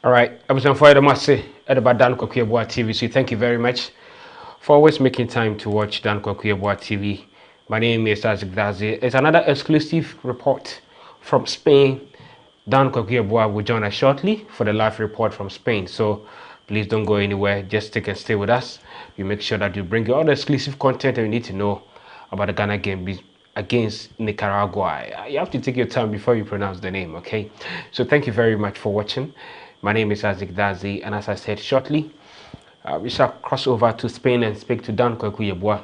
All right, I was on fire. I say at about Dan Kwaku Yeboah TV. So thank you very much for always making time to watch Dan Kwaku Yeboah TV. My name is Isaac Dazi. It's another exclusive report from Spain. Dan Kwaku Yeboah will join us shortly for the live report from Spain. So please don't go anywhere. Just stick and stay with us. You make sure that you bring you all the exclusive content that you need to know about the Ghana game against Nicaragua. You have to take your time before you pronounce the name, okay? So thank you very much for watching. My name is Isaac Dazi, and as I said shortly, we shall cross over to Spain and speak to Dan Kwaku Yeboah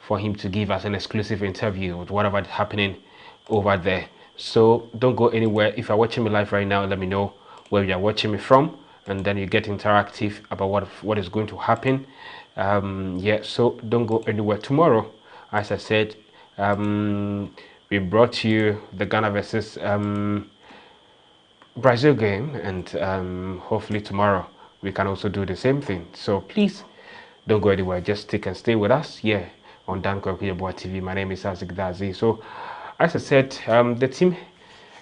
for him to give us an exclusive interview with whatever is happening over there. So don't go anywhere. If you're watching me live right now, let me know where you are watching me from, and then you get interactive about what is going to happen. Yeah, so don't go anywhere. Tomorrow, as I said, we brought you the Ghana versus Brazil game, and hopefully tomorrow we can also do the same thing. So please don't go anywhere. Just stick and stay with us here on Dan Kwaku Yeboah TV. My name is Isaac Dazi. So as I said, the team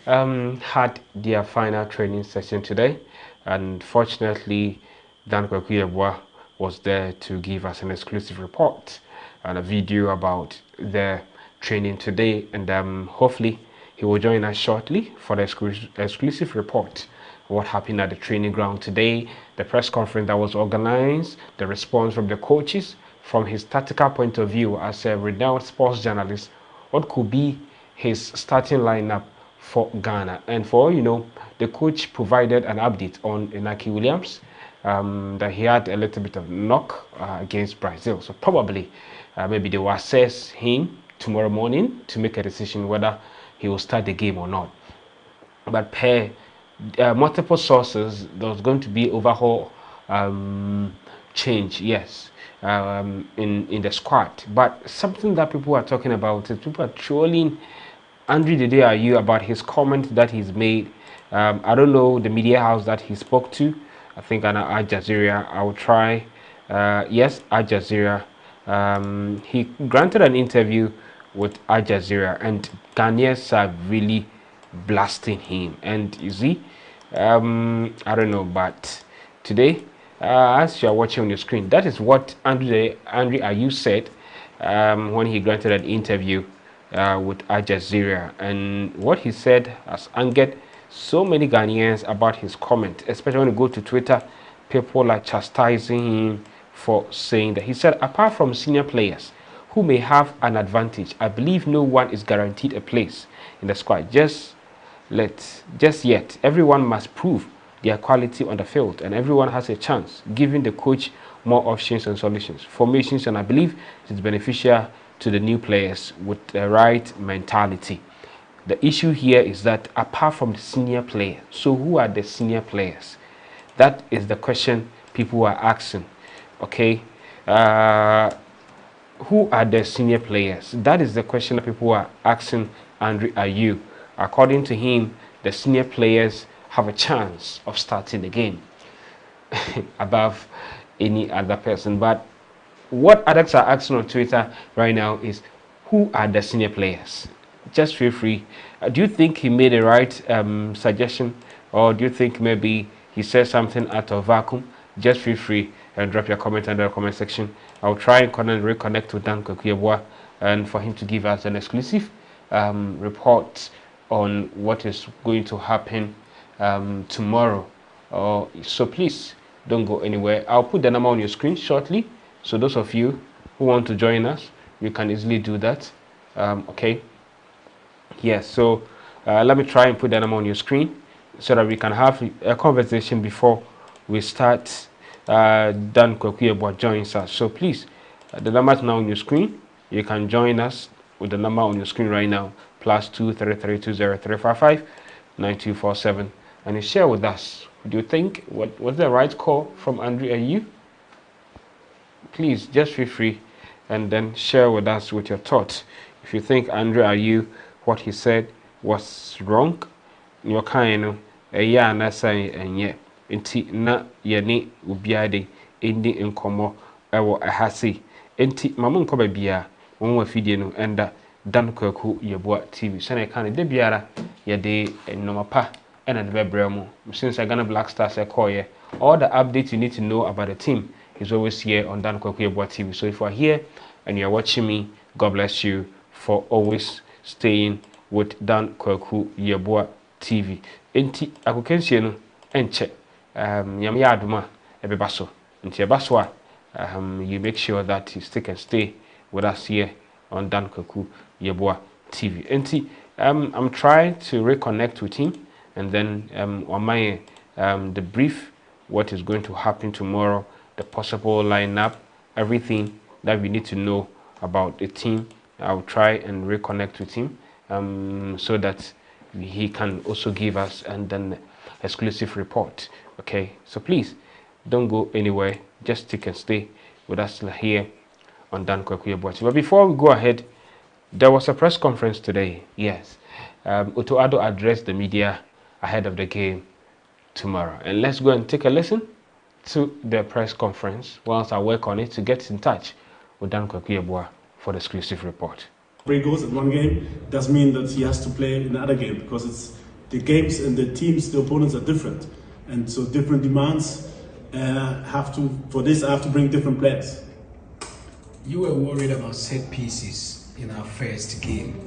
had their final training session today, and fortunately Dan Kwaku Yeboah was there to give us an exclusive report and a video about the training today, and hopefully he will join us shortly for the exclusive report what happened at the training ground today, the press conference that was organized, the response from the coaches, from his tactical point of view as a renowned sports journalist, what could be his starting lineup for Ghana. And for all you know, the coach provided an update on Inaki Williams, that he had a little bit of knock against Brazil. So probably maybe they will assess him tomorrow morning to make a decision whether he will start the game or not. But per multiple sources, there's going to be overhaul change, yes, in the squad. But something that people are talking about is people are trolling Andre Dede Ayew about his comment that he's made. I don't know the media house that he spoke to. I think on Al Jazeera. I will try. Yes, Al Jazeera. He granted an interview with Al Jazeera, and Ghanaians are really blasting him. And you see, I don't know, but today, as you are watching on your screen, that is what Andre Ayew said when he granted an interview with Al Jazeera, and what he said has angered so many Ghanaians about his comment, especially when you go to Twitter. People are chastising him for saying that. He said, apart from senior players who may have an advantage, I believe no one is guaranteed a place in the squad. Just yet, everyone must prove their quality on the field, and everyone has a chance, giving the coach more options and solutions, formations, and I believe it is beneficial to the new players with the right mentality. The issue here is that apart from the senior players, so who are the senior players? That is the question people are asking. Okay, who are the senior players? That is the question that people are asking Andre Ayew. According to him, the senior players have a chance of starting the game above any other person. But what others are asking on Twitter right now is, who are the senior players? Just feel free. Do you think he made the right suggestion, or do you think maybe he said something out of vacuum? Just feel free and drop your comment under the comment section. I'll try and reconnect with Kwaku Yeboah and for him to give us an exclusive report on what is going to happen tomorrow. So please don't go anywhere. I'll put the number on your screen shortly, so those of you who want to join us, you can easily do that. Okay. Yes, so let me try and put the number on your screen so that we can have a conversation before we start. Kwaku Yeboah joins us. So please, the number is now on your screen. You can join us with the number on your screen right now, +2 3320 355 9247, and you share with us. Do you think what was the right call from Andre Ayew? Please just feel free and then share with us with your thoughts. If you think Andre Ayew, what he said was wrong, your kind yeah, and I say, and yeah, inti na yeni ubiade indi inkomo ewo ahasi inti mamun ko bia won wa fidie no enda Kwaku Yeboah TV sene kan de biara ye de nomapa ena de bebre mu since Ghana Black Stars call all the updates you need to know about the team is always here on Kwaku Yeboah TV. So if you are here and you are watching me, God bless you for always staying with Kwaku Yeboah TV. Enti akokensie no enche nyam ya aduma ebeba so nti eba so a you make sure that you stick and stay with us here on Kwaku Yeboah TV. Enti I'm trying to reconnect with him, and then on my the brief what is going to happen tomorrow, the possible lineup, everything that we need to know about the team. I'll try and reconnect with him so that he can also give us and then exclusive report. Okay, so please don't go anywhere, just stick and stay with us here on Kwaku Yeboah. But before we go ahead, there was a press conference today. Yes, Otto Addo addressed the media ahead of the game tomorrow, and let's go and take a listen to the press conference whilst I work on it to get in touch with Kwaku Yeboah for the exclusive report. 3 goals in one game doesn't mean that he has to play in another game, because it's the games and the teams, the opponents are different, and so different demands have to bring different players. You were worried about set pieces in our first game.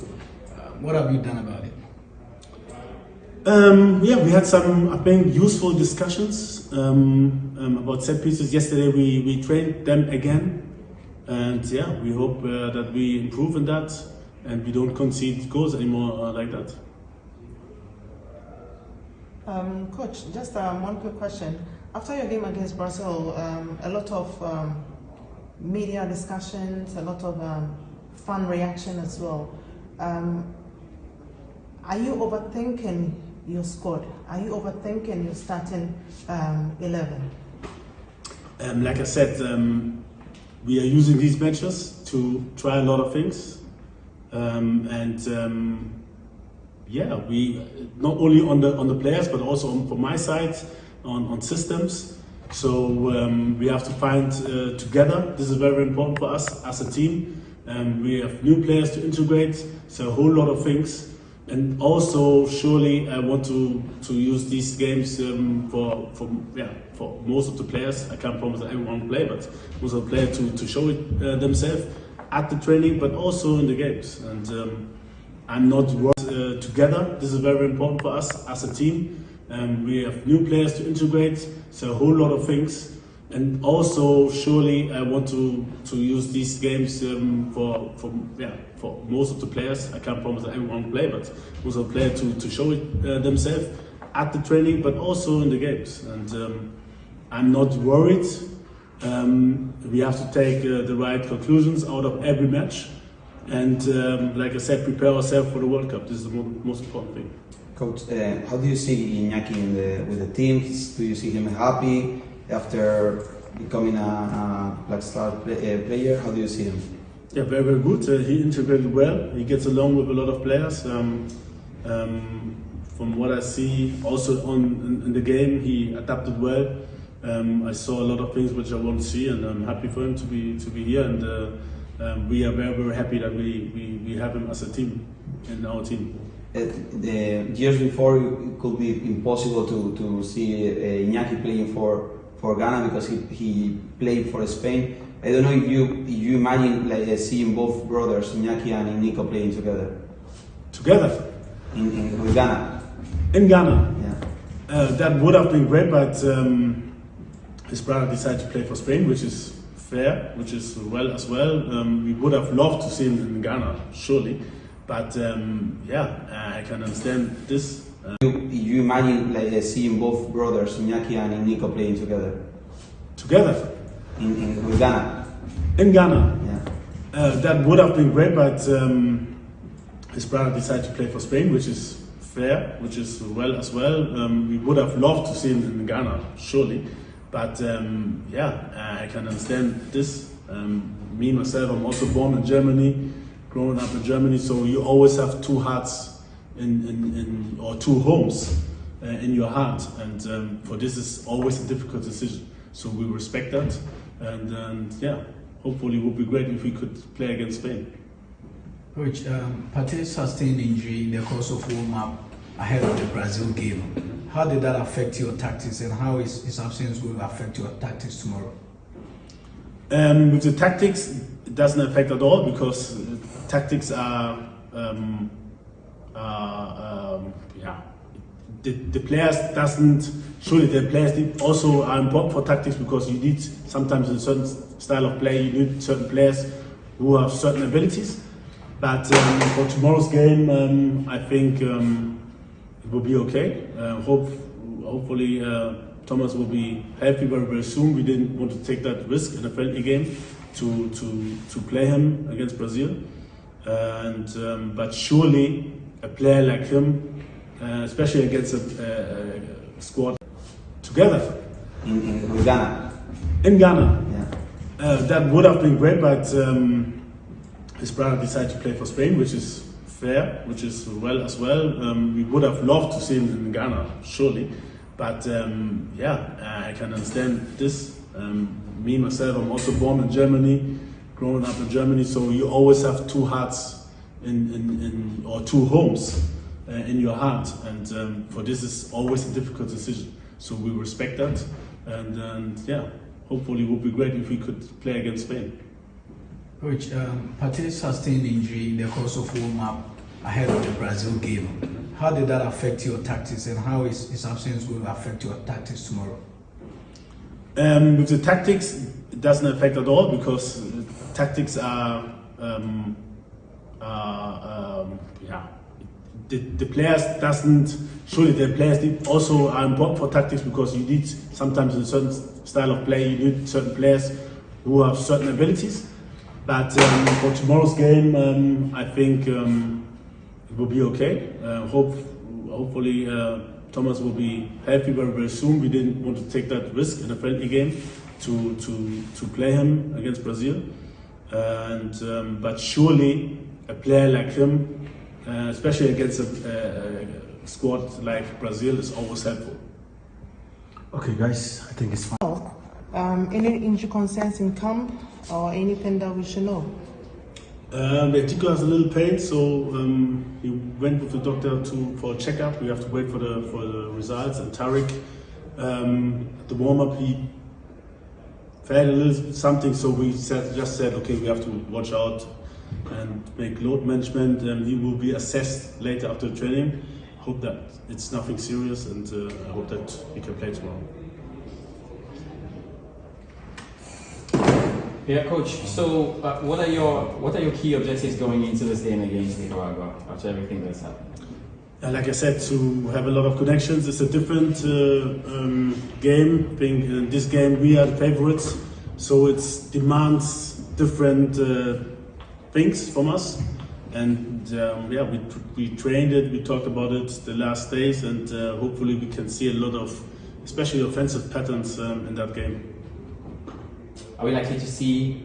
What have you done about it? Yeah, we had some, I think, useful discussions about set pieces. Yesterday we trained them again. And yeah, we hope that we improve in that and we don't concede goals anymore like that. Coach, just one quick question. After your game against Brazil, a lot of media discussions, a lot of fan reaction as well. Are you overthinking your squad? Are you overthinking your starting 11? Like I said, we are using these matches to try a lot of things, yeah, we not only on the players but also from my side on systems. So we have to find together. This is very important for us as a team We have new players to integrate, so a whole lot of things. And also, surely, I want to use these games for most of the players. I can't promise that everyone will play, but most of the players to show it themselves at the training, but also in the games. And I'm not worried together. This is very important for us as a team. We have new players to integrate, so a whole lot of things. And also, surely, I want to use these games for most of the players. I can't promise that everyone will play, but most of the players to show it themselves at the training, but also in the games. And I'm not worried. We have to take the right conclusions out of every match. And like I said, prepare ourselves for the World Cup. This is the most important thing. Coach, how do you see Iñaki with the team? Do you see him happy after becoming a Black Star player? How do you see him? Yeah, very, very good. He integrated well. He gets along with a lot of players. From what I see, also in the game, he adapted well. I saw a lot of things which I want to see, and I'm happy for him to be here. And we are very, very happy that we have him as a team in our team. The years before, it could be impossible to see Iñaki playing for Ghana because he played for Spain. I don't know if you imagine seeing both brothers, Iñaki and Nico, playing together. Together? With Ghana. In Ghana? Yeah. That would have been great, but his brother decided to play for Spain, which is fair, which is well as well. We would have loved to see him in Ghana, surely. But I can understand this. You imagine seeing both brothers, Iñaki and Nico, playing together. Together? With Ghana. In Ghana? Yeah. That would have been great, but his brother decided to play for Spain, which is fair, which is well as well. We would have loved to see him in Ghana, surely. But I can understand this. Me, myself, I'm also born in Germany, growing up in Germany, so you always have two hearts or two homes in your heart. And for this is always a difficult decision. So we respect that. And hopefully it would be great if we could play against Spain. Coach, Partey sustained injury in the course of warm-up ahead of the Brazil game. How did that affect your tactics, and how his absence will affect your tactics tomorrow? With the tactics, it doesn't affect at all because tactics are the players doesn't. Surely the players also are important for tactics because you need sometimes in a certain style of play you need certain players who have certain abilities. But for tomorrow's game, I think it will be okay. Hopefully Thomas will be healthy very, very soon. We didn't want to take that risk in a friendly game to play him against Brazil. But surely a player like him, especially against a squad together. With Ghana. In Ghana. Yeah. That would have been great, but his brother decided to play for Spain, which is fair, which is well as well. We would have loved to see him in Ghana, surely. But I can understand this. Me, myself, I'm also born in Germany, growing up in Germany, so you always have two hearts or two homes in your heart. And for this is always a difficult decision. So we respect that. And hopefully it would be great if we could play against Spain. Coach, Partey sustained injury in the course of warm-up ahead of the Brazil game. How did that affect your tactics, and how his absence will affect your tactics tomorrow? With the tactics, it doesn't affect at all because tactics are the players doesn't. Surely the players also are important for tactics because you need sometimes in a certain style of play you need certain players who have certain abilities. But for tomorrow's game, I think it will be okay. Hopefully Thomas will be healthy very, very soon. We didn't want to take that risk in a friendly game to play him against Brazil. But surely a player like him, especially against a squad like Brazil, is always helpful. Okay, guys, I think it's fine. Any injury concerns in camp or anything that we should know? Tico has a little pain, so he went with the doctor for a checkup. We have to wait for the results. And Tariq, at the warm up, he felt a little something, so we just said, okay, we have to watch out and make load management. He will be assessed later after training. Hope that it's nothing serious, and I hope that he can play tomorrow. Yeah, coach. So, what are your key objectives going into this game against Nicaragua after everything that's happened? Like I said, to have a lot of connections. It's a different game. I think in this game we are the favorites, so it demands different things from us. And yeah, we trained it. We talked about it the last days, and hopefully we can see a lot of, especially offensive patterns in that game. Are we likely to see,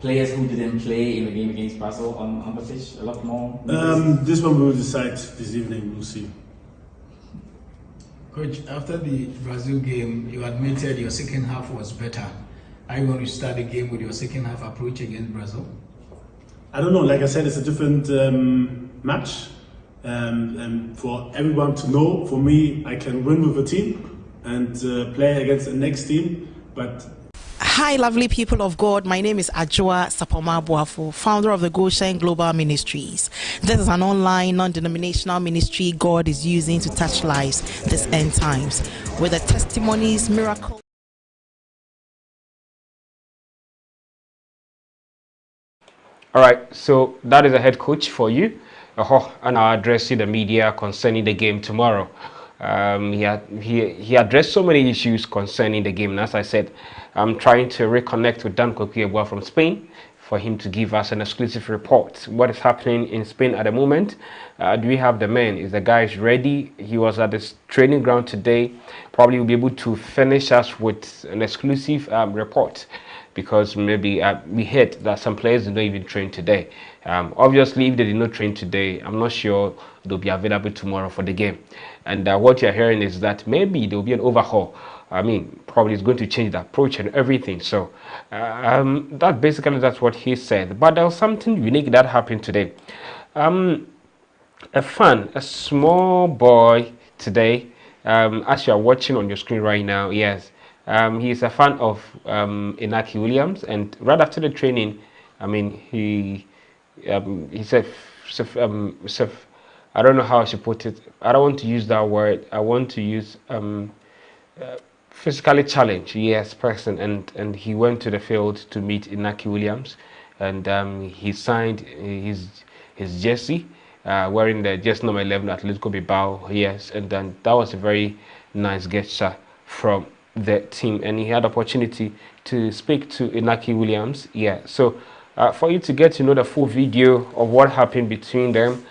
players who didn't play in the game against Brazil on the pitch a lot more? This one we will decide this evening. We'll see. Coach, after the Brazil game, you admitted your second half was better. Are you going to start the game with your second half approach against Brazil? I don't know. Like I said, it's a different match. And for everyone to know, for me, I can win with a team and play against the next team. But hi, lovely people of God. My name is Ajua Sapoma Boafo, founder of the Goshen Global Ministries. This is an online, non-denominational ministry God is using to touch lives this end times with the testimonies, miracles. All right, so that is a head coach for you, and I'll address the media concerning the game tomorrow. He addressed so many issues concerning the game, and as I said, I'm trying to reconnect with Kwaku Yeboah from Spain for him to give us an exclusive report. What is happening in Spain at the moment? Do we have the men? Is the guys ready? He was at this training ground today. Probably will be able to finish us with an exclusive report, because maybe we heard that some players did not even train today. Obviously, if they did not train today, I'm not sure they'll be available tomorrow for the game. And what you're hearing is that maybe there'll be an overhaul. I mean, probably it's going to change the approach and everything. So that's what he said. But there was something unique that happened today. A small boy today, as you are watching on your screen right now, yes, he is a fan of Inaki Williams, and right after the training, I mean, he said, I don't know how I should put it. I don't want to use that word. I want to use physically challenged, yes, person, and he went to the field to meet Inaki Williams, and he signed his jersey, wearing the jersey number 11, Atletico Bilbao, yes, and then that was a very nice gesture from the team, and he had opportunity to speak to Inaki Williams. Yeah, so for you to get to know the full video of what happened between them,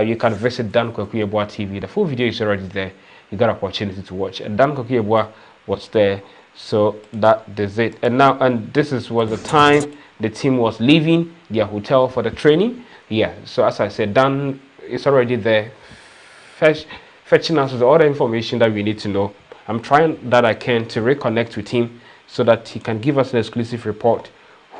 you can visit Kwaku Yeboah TV. The full video is already there. You got opportunity to watch, and Kwaku Yeboah was there, so that is it. And this was the time the team was leaving their hotel for the training. Yeah, so as I said, Dan is already there, fetching us all the information that we need to know. I'm trying that I can to reconnect with him so that he can give us an exclusive report.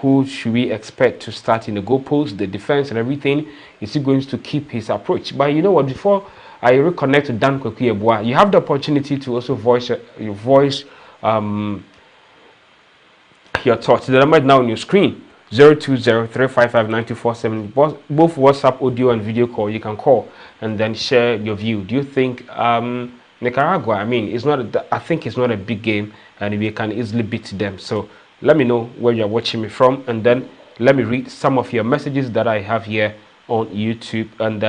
Who should we expect to start in the goalpost, the defense, and everything? Is he going to keep his approach? But you know what? Before I reconnect with Kwaku Yeboah, you have the opportunity to also voice your thoughts. The number is now on your screen: 020-355-9247. Both WhatsApp audio and video call. You can call and then share your view. Do you think Nicaragua? I mean, I think it's not a big game, and we can easily beat them. So let me know where you're watching me from, and then let me read some of your messages that I have here on YouTube. And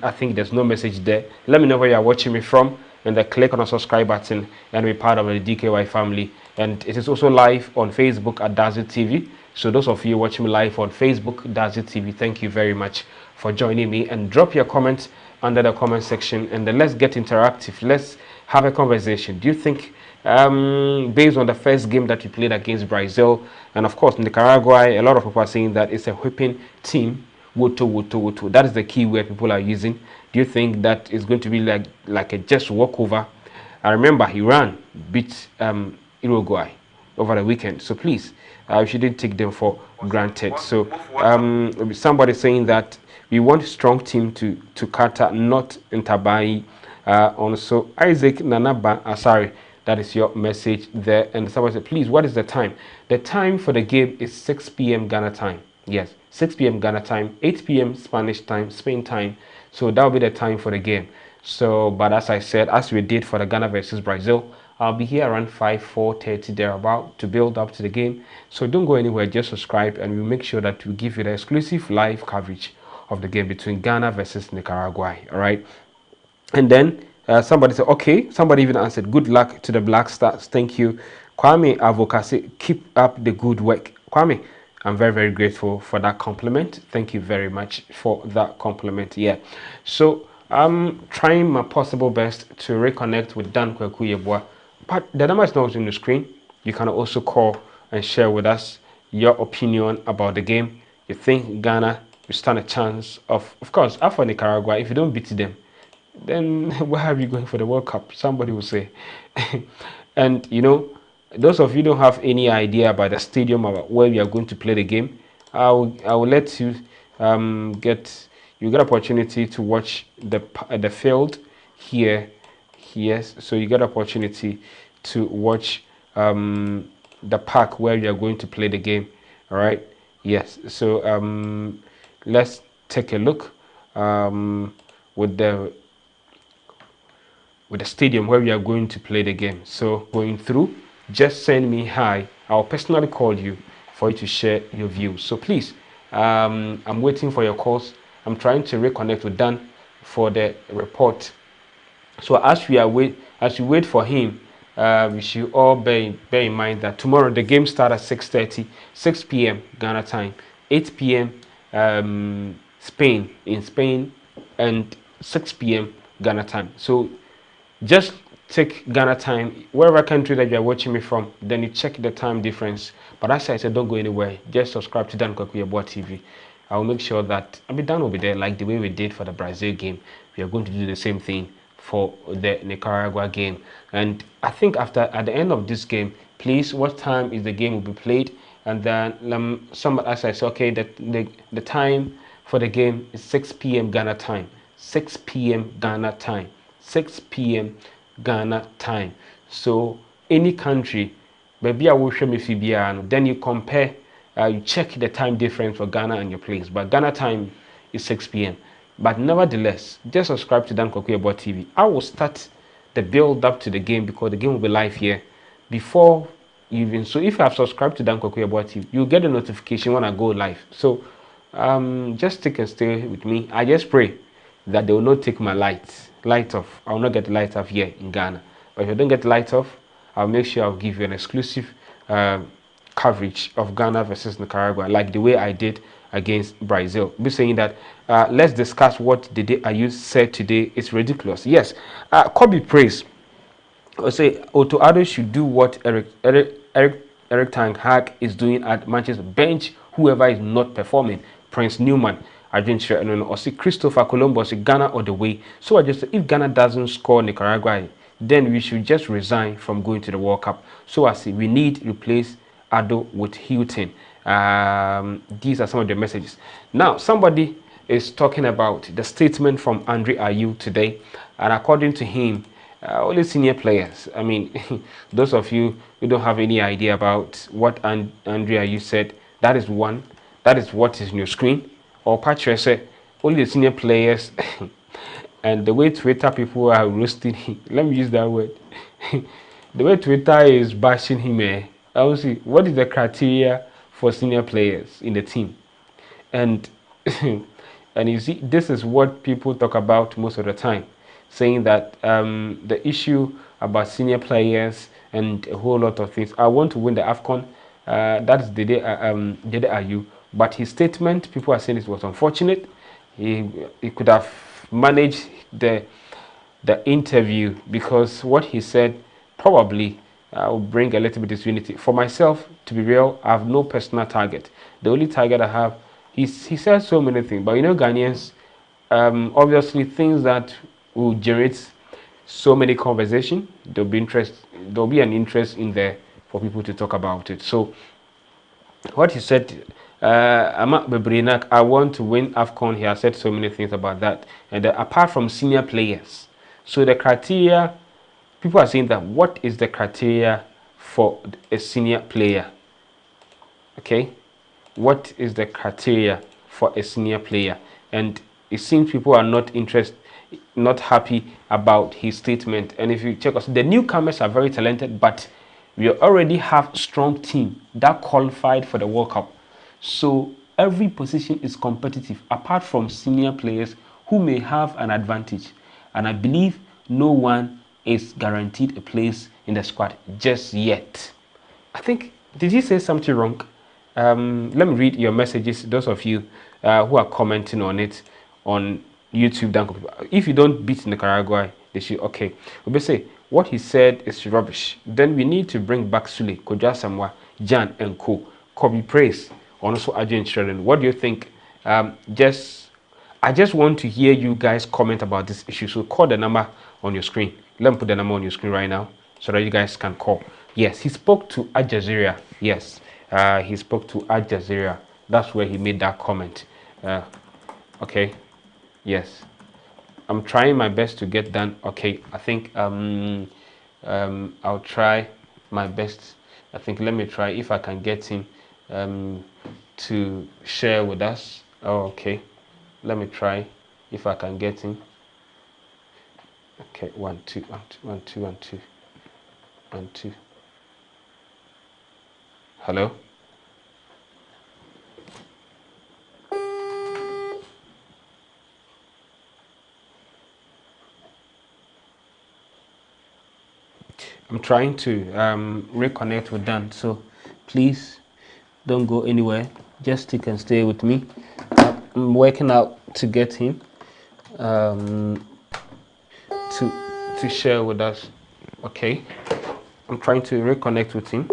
I think there's no message there. Let me know where you're watching me from, and then click on the subscribe button and be part of the DKY family. And it is also live on Facebook at Dazzle TV. So those of you watching me live on Facebook, Dazzle TV, thank you very much for joining me. And drop your comments under the comment section, and then let's get interactive. Let's have a conversation. Do you think, based on the first game that you played against Brazil, and of course Nicaragua, a lot of people are saying that it's a whipping team, woto, that is the key word people are using. Do you think that is going to be like a just walkover? I remember Iran beat Uruguay over the weekend. So please, we shouldn't take them for granted. So somebody saying that we want a strong team to Qatar, not Ntabai. Also, Isaac Nanaba Asari, that is your message there. And somebody said, please, what is the time? The time for the game is 6 p.m. Ghana time. Yes, 6 p.m. Ghana time, 8 p.m. Spanish time, Spain time. So that will be the time for the game. So, but as I said, as we did for the Ghana versus Brazil, I'll be here around 4:30 thereabout to build up to the game. So don't go anywhere, just subscribe, and we'll make sure that we give you the exclusive live coverage of the game between Ghana versus Nicaragua. All right. And then somebody said, okay, somebody even answered, good luck to the Black Stars. Thank you. Kwame Avokase, keep up the good work. Kwame, I'm very, very grateful for that compliment. Thank you very much for that compliment. Yeah. So I'm trying my possible best to reconnect with Dan Kwaku Yeboah, but the number is not on the screen. You can also call and share with us your opinion about the game. You think Ghana will stand a chance of course, after Nicaragua, if you don't beat them, then why are you going for the World Cup? Somebody will say. And you know, those of you don't have any idea about the stadium, about where we are going to play the game, I will let you get opportunity to watch the field here. Yes, so you get opportunity to watch the park where you are going to play the game. All right. Yes. So let's take a look with the stadium where we are going to play the game. So going through, just send me hi. I'll personally call you for you to share your views. So please, I'm waiting for your calls. I'm trying to reconnect with Dan for the report. So as we wait for him, we should all bear in mind that tomorrow the game starts at 6:30, 6 p.m. Ghana time, 8 p.m. Spain, and 6 p.m. Ghana time. So just take Ghana time, wherever country that you are watching me from, then you check the time difference. But as I said, don't go anywhere. Just subscribe to Dan Kwaku Yeboah TV. I will make sure that Dan will be there, like the way we did for the Brazil game. We are going to do the same thing for the Nicaragua game. And I think at the end of this game, please, what time is the game will be played? And then as I said, okay, the time for the game is 6 p.m. Ghana time. 6 p.m. Ghana time. 6 p.m. Ghana time. So any country, maybe I will show me Fibiano. Then you compare, you check the time difference for Ghana and your place. But Ghana time is 6 p.m. But nevertheless, just subscribe to Dan Kwaku Yeboah TV. I will start the build up to the game because the game will be live here before even. So if you have subscribed to Dan Kwaku Yeboah TV, you'll get a notification when I go live. So just take and stay with me. I just pray that they will not take my light off. I will not get the light off here in Ghana. But if I don't get the light off, I'll make sure I'll give you an exclusive coverage of Ghana versus Nicaragua, like the way I did against Brazil. Be saying that let's discuss what the day Ayu said today is ridiculous. Yes, Kobe praise. I say Otto Addo should do what Eric Ten Hag is doing at Manchester. Bench whoever is not performing. Prince Newman, Argentina, or see Christopher Colombo, say Ghana all the way. So I just say if Ghana doesn't score Nicaragua, then we should just resign from going to the World Cup. So I say we need to replace Addo with Hilton. These are some of the messages. Now somebody is talking about the statement from Andre Ayew today, and according to him, only senior players. I mean, those of you who don't have any idea about what Andre Ayew said, that is one. That is what is in your screen. Or Patrick said, only the senior players. And the way Twitter people are roasting him, let me use that word. The way Twitter is bashing him, I will see what is the criteria for senior players in the team. And and you see, this is what people talk about most of the time, saying that the issue about senior players and a whole lot of things. I want to win the AFCON. That's Dede Ayew. But his statement, people are saying it was unfortunate. He could have managed the interview, because what he said probably will bring a little bit of disunity. For myself, to be real, I have no personal target. The only target I have, he says so many things, but you know, Ghanaians, obviously things that will generate so many conversation, there'll be an interest in the for people to talk about it. So what he said, Ama Bebrinak, I want to win AFCON. He has said so many things about that. And apart from senior players, so the criteria, people are saying that what is the criteria for a senior player? Okay, what is the criteria for a senior player? And it seems people are not happy about his statement. And if you check us, the newcomers are very talented, but we already have strong team that qualified for the World Cup. So every position is competitive, apart from senior players who may have an advantage. And I believe no one is guaranteed a place in the squad just yet. I think, did you say something wrong? Let me read your messages, those of you who are commenting on it on YouTube. If you don't beat Nicaragua, they should, okay. We'll say, what he said is rubbish. Then we need to bring back Sule, Koja Samwa, Jan, and Co. Kobe Praise, and also Ajay Children. What do you think? I just want to hear you guys comment about this issue. So call the number on your screen. Let me put the number on your screen right now so that you guys can call. Yes, he spoke to Al Jazeera. Yes, he spoke to Al Jazeera. That's where he made that comment. Okay, yes. I'm trying my best to get done. Okay, I think I'll try my best. I think let me try if I can get him to share with us. Oh, okay. Let me try if I can get him. Okay, 1 2 1 2 1 2 1 2 1 2. Hello. I'm trying to reconnect with Dan, so please don't go anywhere. Just stick and stay with me. I'm working out to get him to share with us. Okay, I'm trying to reconnect with him.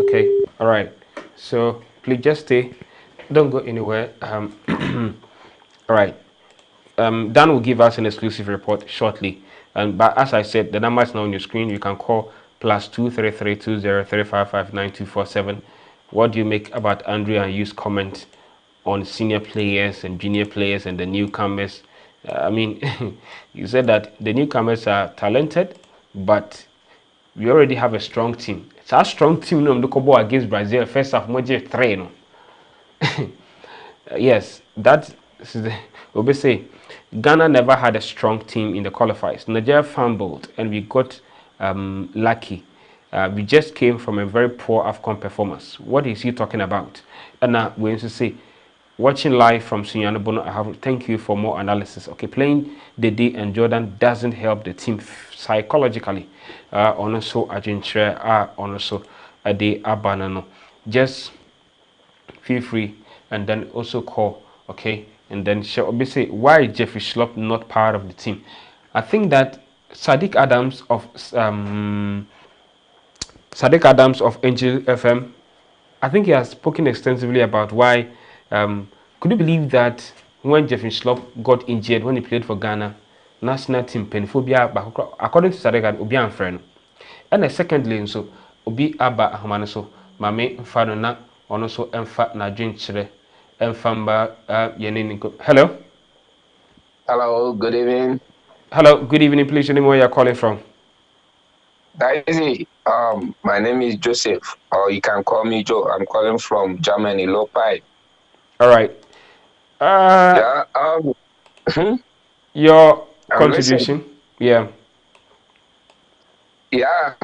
Okay, all right. So please just stay. Don't go anywhere. All right. Dan will give us an exclusive report shortly. But as I said, the number is now on your screen. You can call +2332035592447. What do you make about Andrea and Yu's comment on senior players and junior players and the newcomers? I mean, you said that the newcomers are talented, but we already have a strong team. It's a strong team. No, look against Brazil. First half, Moje 3. No. Yes, that is the. We'll say Ghana never had a strong team in the qualifiers. Nigeria fumbled and we got lucky. We just came from a very poor AFCON performance. What is he talking about? And now we're going to say, watching live from Sunyana Bono, I have thank you for more analysis. Okay, playing Dede and Jordan doesn't help the team psychologically. Also, Argentina also Ade Abanano. Just feel free and then also call. Okay. And then she'll say, why is Jeffrey Schlupp not part of the team? I think that Sadiq Adams of Angel FM, I think he has spoken extensively about why. Could you believe that when Jeffrey Schlupp got injured when he played for Ghana national team, penphobia, according to Sadiq Adams, Obi and friend. And secondly, so Obi Abba Ahmane so Mame Mfano na also Mfa na Dwinchire. Hello. Hello, good evening. Hello, good evening. Please, tell me where you're calling from. Daisy, my name is Joseph, or you can call me Joe. I'm calling from Germany, Lopai. All right. Your contribution. Yeah. Yeah.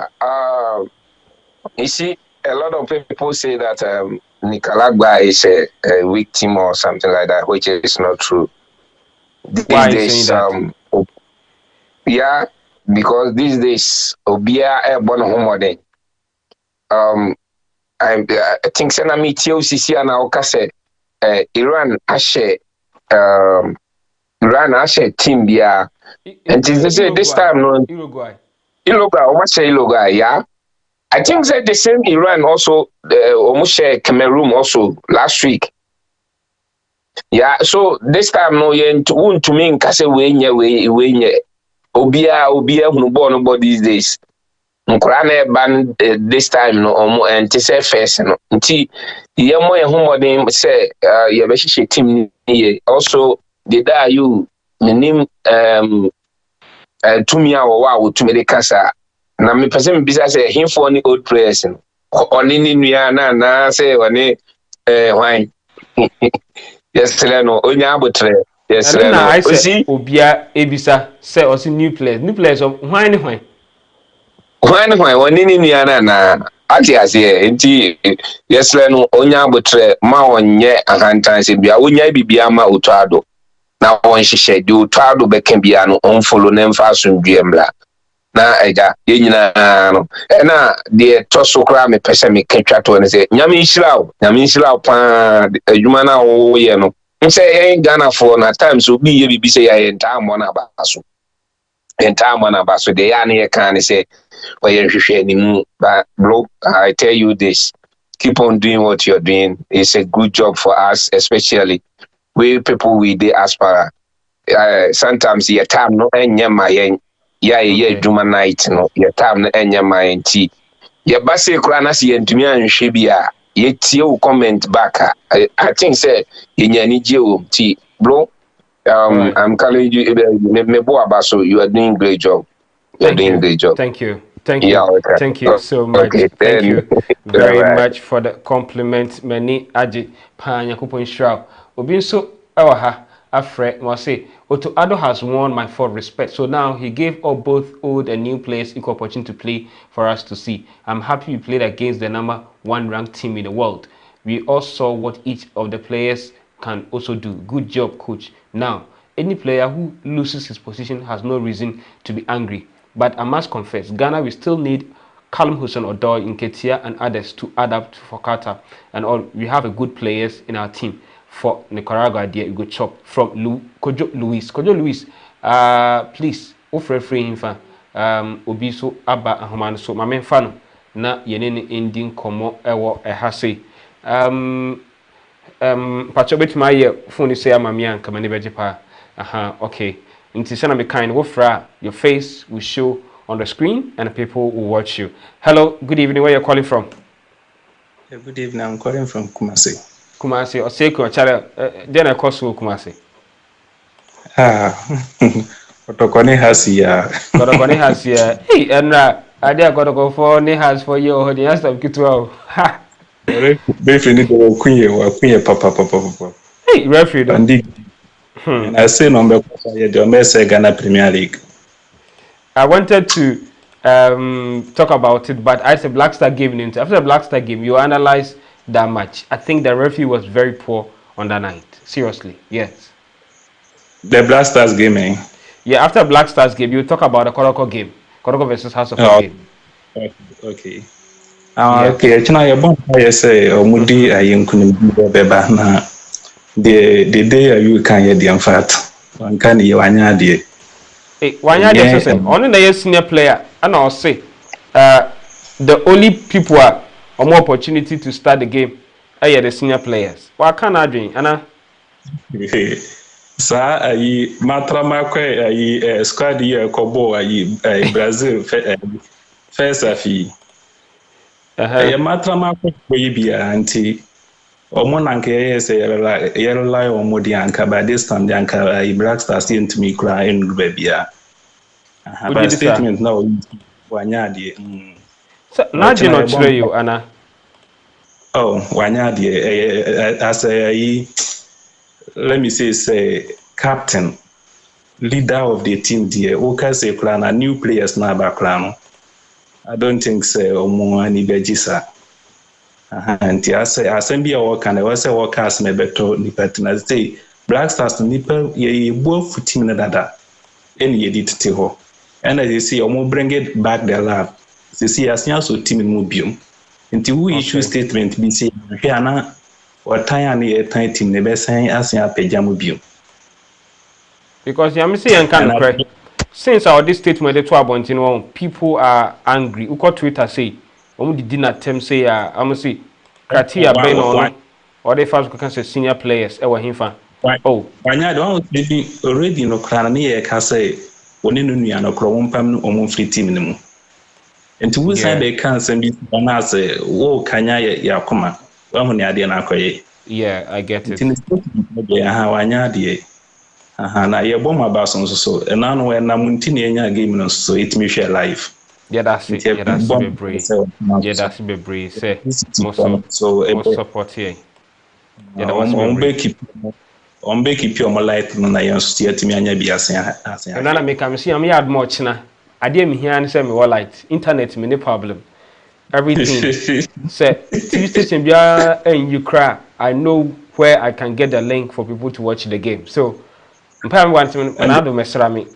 You see, a lot of people say that Nicaragua is a weak team or something like that, which is not true. Why are you saying that? Yeah, because these days, Obia Airborne Homode. I think Senami TOCC and Aokase, Iran Ashe team, yeah. And this time, no. Uruguay, yeah. I think that the same Iran also, almost Cameroon also last week. Yeah, so this time no to me kase we nye obia who born about these days. nkura na ban this time no omo enti say first no nti ye mo ye homodin say ye be hihye team ni also the da you minim tumi a wo wa tumi de kasa na me pese me bisa say himfo ni old players no oni ni nua na say oni hwan yes no onya abotre yes no I say obia ebisa say osi new players of hwan ni hwan oni ni nua na ati ase enti yes no onya abotre ma onye ahantan se bia onya bibia ma otuado na won hihye di otuado beka bia no on follow na mfa asomdue mla na ega ye nyina no na de toso kra me pese me katwa to ne se nyame nhyirawo pa adwuma na wo ye no nse yen Ghana for na times obi ye bibi se ya yen ta mo na baso de ya ne ye kan ne se we hwehwe ni mu but bro I tell you this, keep on doing what you're doing. It's a good job for us, especially we people with the aspara. Sometimes your time no enya my ye duma night no your time no enya my tea. Your base kura na si yentumi anhwe bia ye tie wo comment back. I think say yenya ni je wo ti bro. Right. I'm calling you Mebo Abaso, you are doing great job. Thank you. Yeah, okay. Thank you so much. Okay, thank you very much for the compliment. Many aji pa Yakupon Shroud. Obinso Ewaha Afre Mose Otto Addo has won my full respect. So now he gave up both old and new players equal opportunity to play for us to see. I'm happy we played against the #1 ranked team in the world. We all saw what each of the players can also do. Good job, coach. Now, any player who loses his position has no reason to be angry. But I must confess, Ghana will still need Callum Hudson-Odoi, Nketiah, and others to adapt for Qatar. And all we have a good players in our team. For Nicaragua, dear, you go chop from Kojo Luis. Please, offer free info. Obiso Abba Ahman. So my main fan na yenene ending komo ewo ehase. Pacho bit my phone say amamian kamani bejipa. Okay. Nti send me kind wofra your face will show on the screen and people will watch you. Hello, good evening. Where you're calling from? Good evening. I'm calling from Kumasi. Kumasi, Oseko, Chara. Then I call school Kumasi. Otokone has here. Otokone has here. Hey, and I dare got to go for ne has for you. The answer of Kitu. Ha. Definitely, Queen, Papa. Hey, referee. And I say number Ghana Premier League. I wanted to talk about it, but I said Black Star game. After the Black Star game, you analyze that match. I think the referee was very poor on that night. Seriously, yes. The Black Stars game, eh? Yeah, after Black Stars game, you talk about the Koroko game. Koroko versus House of game. Okay. Okay, China, you're born, I say, or Moody, I am Beba. The day you can hear the unfat, one can hear Wanya de. Wanya de, only the senior player, and I'll say, the only people are more opportunity to start the game are the senior players. Why can't I drink? Anna? Sir, I Matramakwe, I squad year Kobo, I Brazil first afi. I Matramakwe, baby, auntie. Omonanke say yellow or modi anka by this time the anka Black Stars seem to me cry in Babia. By statement now Wanyadi. So now you not sure you Anna. Oh, Wanyadi as a let me say captain, leader of the team dear, okay say plan a new players now background. I don't think say Omo any Bejisa. And I say, assembly work and I was a workers may better nipatina say Black Stars nipper ye both 15 minutes any edit to her. And as you see, Omo bring it back the lab. You see, as now so team in Mobium. Until we issue statement, be say, Piana or Tiny a tiny team, never saying as ya Pejamobium. Because you see, and can't cry. Since our this statement, the 12 people are angry. Who got Twitter say? Only did not attempt say I'm say criteria ben on or they first can say senior players him fan. Oh, Wanya don't already no clan near can say one in no crown pam no free team no. And to which side they can send me an say, oh, Kanya Yakuma, when the idea na koye. Yeah, I get it. How I nyadi. Na ye bomb my bass on so, and now when I'm game so it me share life. Yeah, that's it. Yeah, that's be brave. Yeah, that's be brave. Say, most support here. Yeah, that was be brave. Keep your light no na yon steer to me anya bi asen. And na make am see am yard much na. Ade me here and say me light. Internet me no problem. Everything. Say TV station bia and you cry. I know where I can get the link for people to watch the game. So, mpam want me na do mesra me.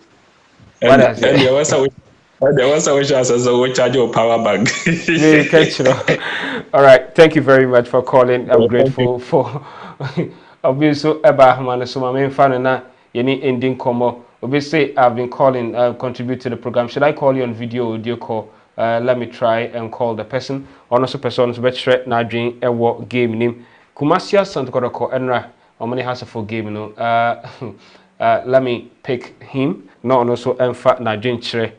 What is it? There was a wish as a charge your power bank. All right. Thank you very much for calling. I'm grateful for obviously Eba so my main fan na yeni ending komo. Obviously I've been calling contribute to the program. Should I call you on video or audio call? Let me try and call the person. Also person to betre na dream ewo game name. Kumasia Santokodoko Enra omani has a full game no. Let me pick him. No also emfa na dream chere.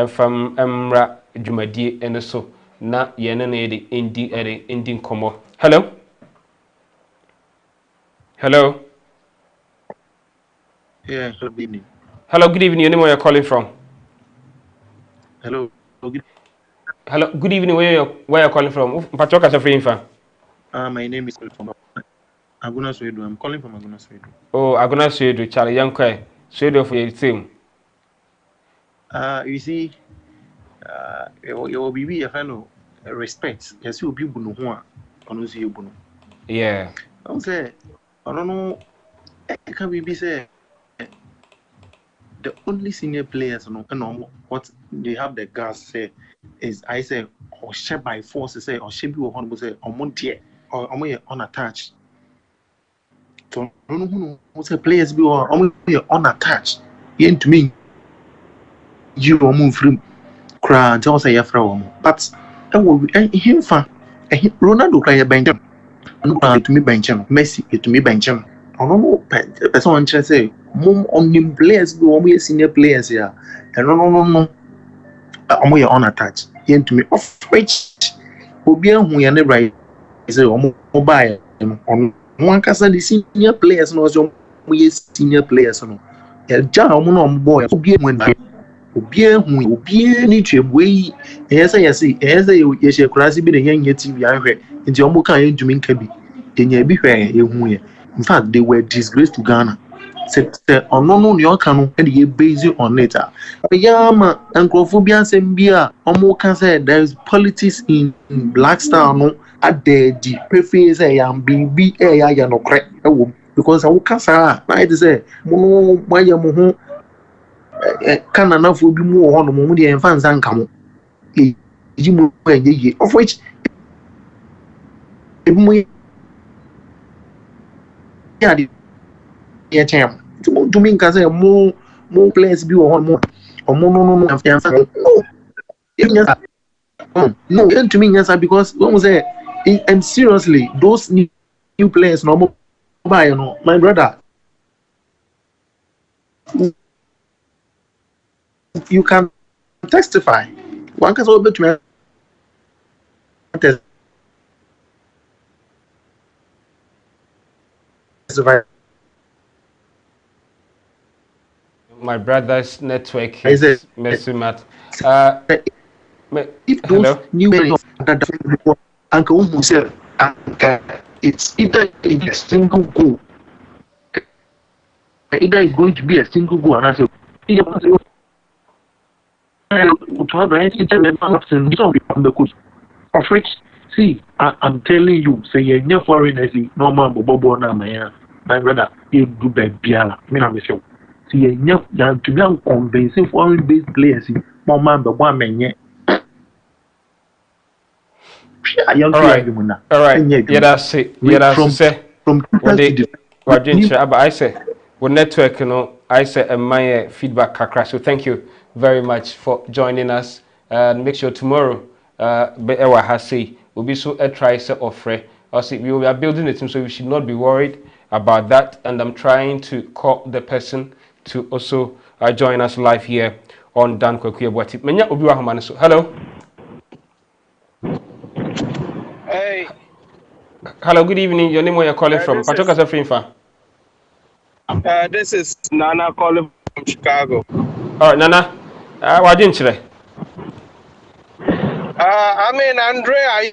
From Emra Jumadi and so na yenene ending komo. Hello? Hello? Yeah, good evening. Hello, good evening. Anywhere you're calling from? Hello. Hello, good evening. Where you're calling from? Pachoka Safrinfa. My name is from Aguna Swedo. I'm calling from Aguna Swedo. Oh, Aguna Swedo, Charlie Yankwe. Swedo for your team. You see, your baby, a fellow, respect. Yes, you'll be Bunu, honestly, you Bunu. Yeah. I'll say, I don't know, can we be say the only senior players, no, what they have the gas say is, I say, or share by force, say, or share be one say, or Montier, or unattached. So, I don't know who say players be or unattached. Yen to me. You will move through crowd, tell say but I will him fan Ronaldo cry bench to me bench Messi to me bench. I don't know person say mom on him players go senior players here. And no. I'm unattached. Yen to me off which will be who you never right say mobile on one casa the senior players no senior players no. John boy when Obia ni twebwe yes you share class bi the young TV ahwe nti omo kan entumi nka bi enya bi hwe ehu ye. In fact they were disgraced to Ghana. Say ono no ne oka no and ye based on it. Yama nkrofo bi ansem bi a omo kan say there is politics in Black Star no adedi prefer say yam bi ya no kre ewo because I woka sa na it say mo mo ho can an awful be more on the moment and fans and come. Of which to me, can say more players be on more or more no, to me, yes, because what was there? And seriously, those new players, no more by my brother. You can testify. One can also bet me testify. My brother's network is messing up. If those new players Uncle Musa, it's either a single goal. Either it's going to be a single goal, and I say, of which, see, I'm telling you, say you're foreigners, no man, Bobo, my brother, you do bad, Biala, Minamisho. See, you're to be convincing foreign based players, no man, but one man, all right, yeah, that's it. Yeah, that's it. From I say, with network, I say, my feedback crash. So thank you very much for joining us. And make sure tomorrow, Be'ewa has say, will be so a try to offer. We are building a team, so we should not be worried about that. And I'm trying to call the person to also join us live here on Dan Kwaku Yeboah. Hello. Hello, good evening. Your name, where you're calling from? Pachoka Sefrinfa. This is Nana calling from Chicago. All right, Nana. What didn't you? I mean, Andre, I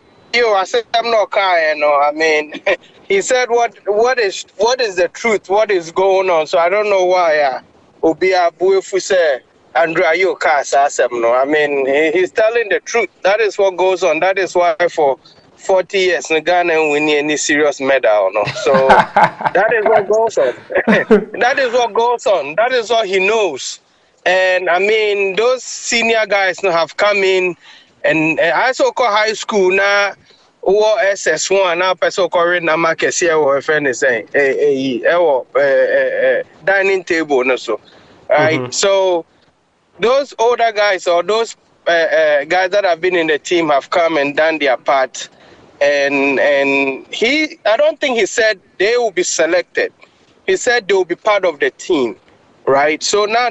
said I'm not kind, I mean, he said what is the truth? What is going on? So I don't know why. Obia Buefu said, Andre, you no. I mean, he's telling the truth. That is what goes on. That is why for 40 years, Ghana win any serious medal, no. So that is what goes on. That is what goes on. That is what he knows. And I mean, those senior guys now have come in, and I also call high school now. Or SS1 now, person call na market here or friend is saying dining table no so. Right. So those older guys or those guys that have been in the team have come and done their part. And I don't think he said they will be selected. He said they will be part of the team, right? So now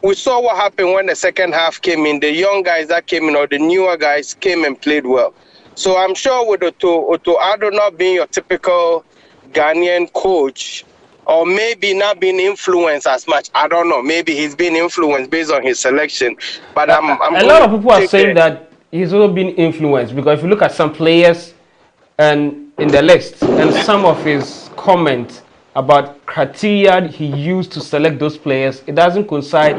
we saw what happened when the second half came in. The young guys that came in or the newer guys came and played well. So I'm sure with Otto Addo not being your typical Ghanaian coach, or maybe not being influenced as much. I don't know. Maybe he's been influenced based on his selection. But I'm a lot of people are saying that he's also been influenced, because if you look at some players and in the list and some of his comments about criteria he used to select those players, it doesn't coincide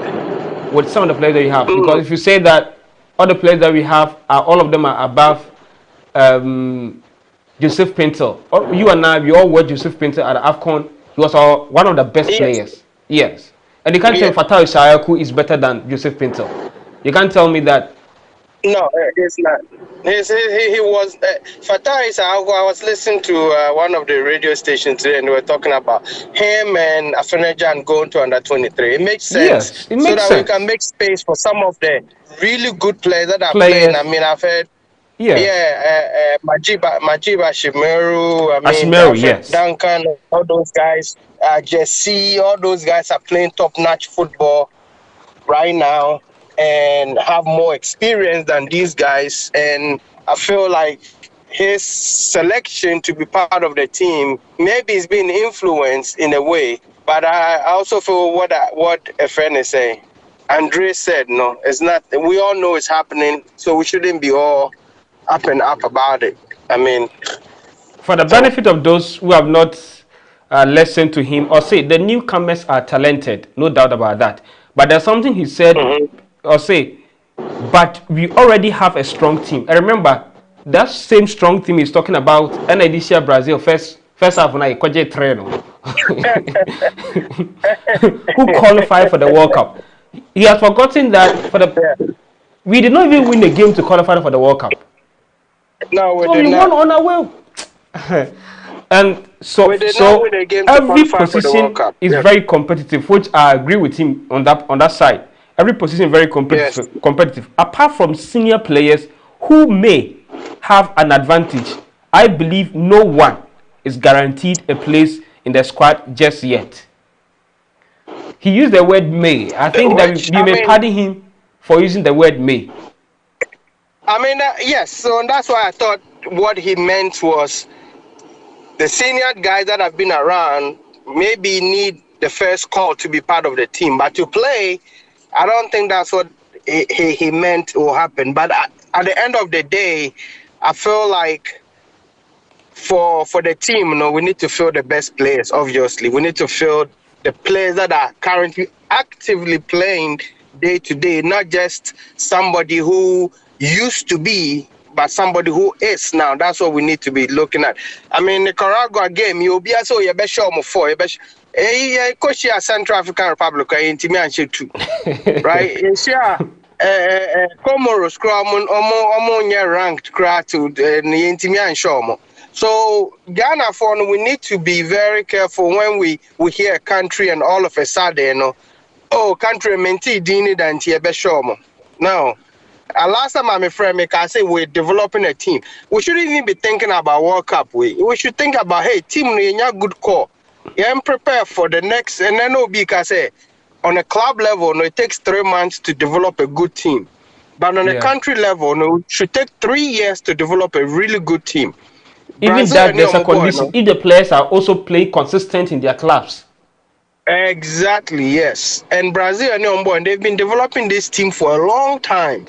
with some of the players that you have. Because if you say that all the players that we have all of them are above Joseph Pinto, you and I, we all were Joseph Pinto at AFCON. He was one of the best players. Yes. And you can't tell Fatai Shayaku is better than Joseph Pinto. You can't tell me that. No, it's not. He was Fatai Shayaku. I was listening to one of the radio stations today, and they were talking about him and Afenajan going to under 23. It makes sense. Yes, it makes so that sense. we can make space for some of the really good players that are playing. I mean, I've heard. Majiba Shimeru, yes. Duncan, all those guys, Jesse, all those guys are playing top-notch football right now and have more experience than these guys. And I feel like his selection to be part of the team, maybe he's been influenced in a way, but I also feel what a friend is saying. Andre said, no, it's not. We all know it's happening, so we shouldn't be all up and up about it. I mean, for the benefit of those who have not listened to him, or say the newcomers are talented, no doubt about that. But there's something he said, or say, but we already have a strong team. I remember that same strong team he's talking about. And Edisia Brazil first half when I who qualified for the World Cup. He has forgotten that we did not even win a game to qualify for the World Cup. No, we so did we not. won on our way. And so every position is very competitive, which I agree with him on that side. Every position is very competitive. Apart from senior players who may have an advantage, I believe no one is guaranteed a place in the squad just yet. He used the word may. I think that we may pardon him for using the word may. I mean, yes. So that's why I thought what he meant was the senior guys that have been around maybe need the first call to be part of the team. But to play, I don't think that's what he meant will happen. But at the end of the day, I feel like for the team, we need to fill the best players, obviously. We need to fill the players that are currently actively playing day to day, not just somebody who used to be, but somebody who is now. That's what we need to be looking at. I mean, Nicaragua game, you'll be also your best show for coach Central African Republic in Timian too. Right? Comoros ranked to Timian show. So Ghana we need to be very careful when we hear a country and all of a sudden, country menti dini than Tiebeshomo. Now, last time I'm a friend, I say we're developing a team. We shouldn't even be thinking about World Cup. We should think about, hey, team, you're good call. Yeah, I'm prepared for the next, and then I say, on a club level, it takes 3 months to develop a good team. But on a country level, it should take 3 years to develop a really good team. Even that, there's a condition. If the players are also playing consistent in their clubs. Exactly, yes. And Brazil and they've been developing this team for a long time.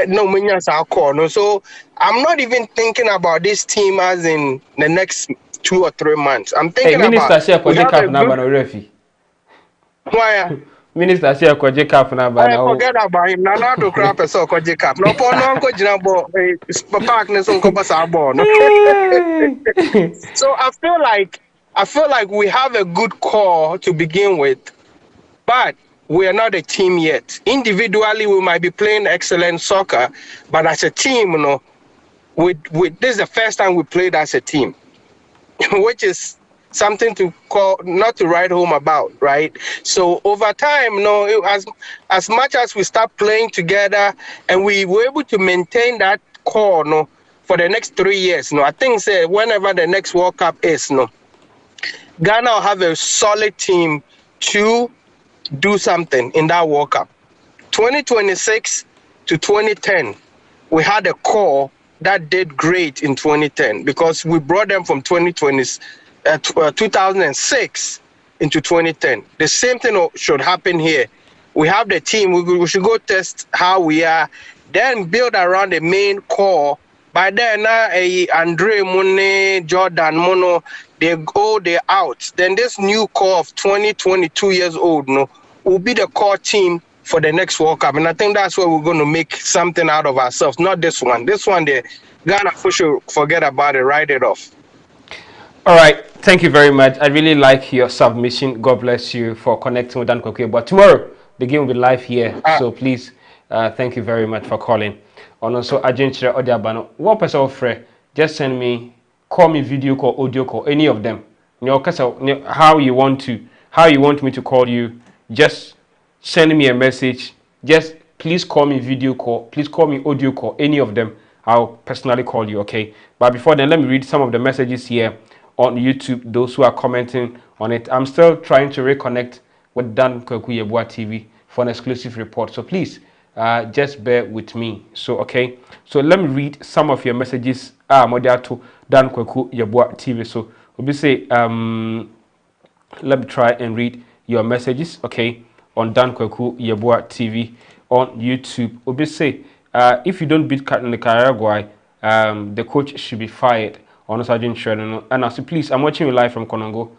So I'm not even thinking about this team as in the next 2 or 3 months. I'm thinking about why Minister say Kwaku Cup na ba na. Forget about him. Nana do crap so Kwaku Cup. No po no go jina bo park ne so ko basa bo no. So I feel like we have a good core to begin with, but we are not a team yet. Individually, we might be playing excellent soccer, but as a team, this is the first time we played as a team, which is something to call, not to write home about, right? So over time, as much as we start playing together and we were able to maintain that core, for the next 3 years, I think whenever the next World Cup is, Ghana will have a solid team to do something in that World Cup. 2026 to 2010, we had a core that did great in 2010 because we brought them from 2006 into 2010. The same thing should happen here. We have the team. We should go test how we are, then build around the main core. By then, Andre Mune, Jordan Mono, they're out. Then this new core of 22 years old, will be the core team for the next World Cup. And I think that's where we're going to make something out of ourselves. Not this one. This one, the Ghana for sure, forget about it, write it off. All right. Thank you very much. I really like your submission. God bless you for connecting with Dan Kwaku. But tomorrow, the game will be live here. So please, thank you very much for calling. And also, Argentina or Diabano, one person offer, just send me, call me video call, audio call, any of them. How you want me to call you, just send me a message. Just please call me video call, please call me audio call, any of them. I'll personally call you, okay? But before then, let me read some of the messages here on YouTube, those who are commenting on it. I'm still trying to reconnect with Dan Kwaku Yeboah TV for an exclusive report. So please, just bear with me. So, okay. So let me read some of your messages. Modiato Dan Kwaku Yeboah TV. So we'll say, let me try and read your messages, okay, on Dan Kwaku Yeboah TV on YouTube. We'll say, if you don't beat Nicaragua, the coach should be fired. On Sergeant Shredden. And I say, please, I'm watching you live from Konongo.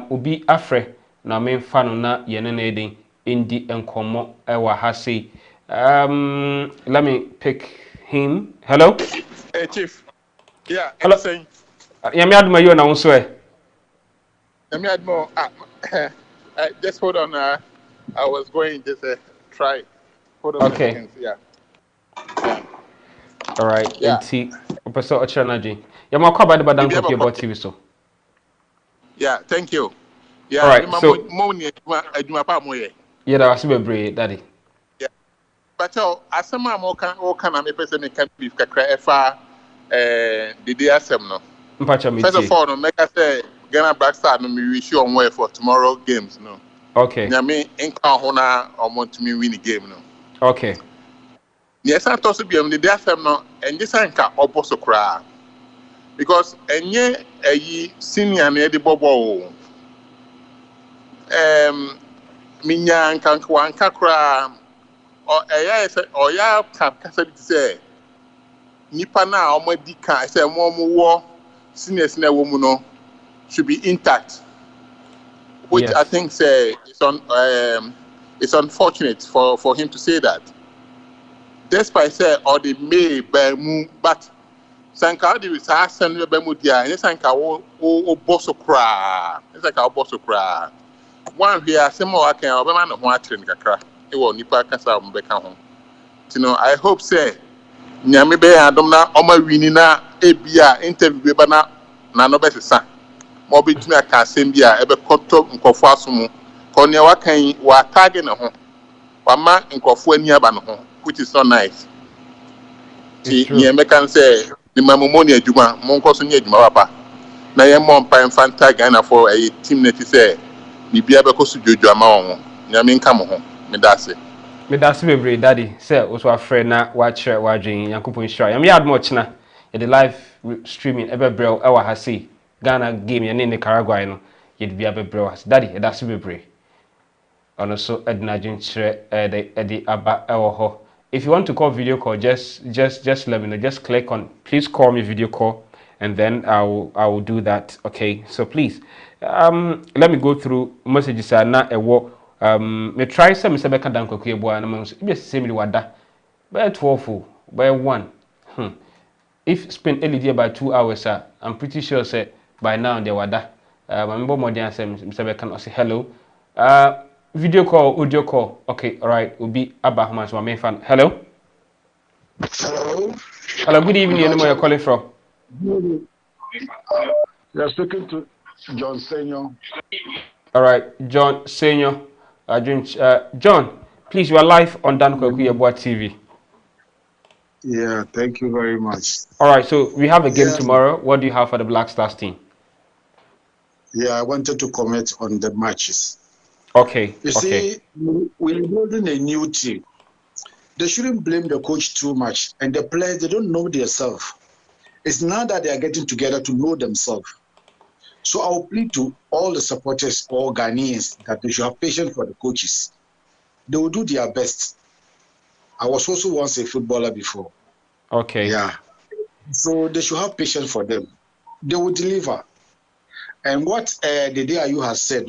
Ubi Afre, na main fan na yenene indi enkomo ewa hasi. Let me pick him. Hello? Hey, Chief. Yeah, hello. Yami adma you na unso e. Yami admo. Just hold on. I was going just try. Hold on. Okay. Seconds. Yeah. All right. Yeah. Professor Ochanaji. Yama kwa ba Dan Kwaku Yeboah TV so. Yeah, thank you. Yeah. All right. So. Yeah, that was bebre, daddy. Yeah. But asema mo kan na me pese me kan beef kakra efa the day asem no. First of all, no make I say Ghana Black Star no me wish you on way for tomorrow games no. Okay. Nyame enka ho na omo to me win the game no. Okay. Yes, I thought to be the day asem no and this anka oboso kra. Because enye ayi senior na the bobo minya nkanka kra o ya kasa bi say nipa na omadi kan say mo wo seniors na wo mu no should be intact, which yes. I think say it's unfortunate for him to say that, despite say or the may by mu but sanka di sa send be mu dia ni sanka wo boso kra ni sanka wo boso kra one here semo akan obema no ho akyere nkakra e wo nipa kasa mo be ka ho I hope say nyame be adom na oma wini na ebia interview be na no be sesa mo be tumi aka asem bia e be koto nkofo asomo ko ne wa kan wa tag ne ho wa ma nkofo ani aba no ho, which is so nice. Nyame kan say the mamomoni adwuma mo nkoso nya adwuma papa na ye mo mpa infanta Ghana for a team net say bibia be koso jojo ama won nyame nka mo ho medase bebre daddy say oso afre na wa chere wa dwen yankopon shira yam yad mo china the live streaming ebe brel ewa ha say Ghana game ye ne Nicaragua no ye de bia be brel has daddy that's be brel ono so edna dwinkyere edi aba ewo ho. If you want to call video call, just let me know. Just click on please call me video call, and then I will do that. Okay. So please, let me go through messages. Na ewo me try some me sebe kan Kwaku Yeboah na me be say me wada. By 12, by 1. If spend LED by 2 hours, I'm pretty sure say by now they wada. I'm more than say me sebe kan say hello. Video call, audio call. Okay, all right. Will be Abba Hamas, my main fan. Hello. Hello. Hello. Good evening. You know where you're calling from? You're speaking to John Senior. All right, John Senior. John, please, you are live on Dan Kwaku Yeboah TV. Yeah, thank you very much. All right, so we have a game tomorrow. What do you have for the Black Stars team? Yeah, I wanted to comment on the matches. Okay. You see, we're building a new team. They shouldn't blame the coach too much. And the players, they don't know themselves. It's now that they are getting together to know themselves. So I'll plead to all the supporters, all Ghanaians, that they should have patience for the coaches. They will do their best. I was also once a footballer before. Okay. Yeah. So they should have patience for them. They will deliver. And what the day you has said,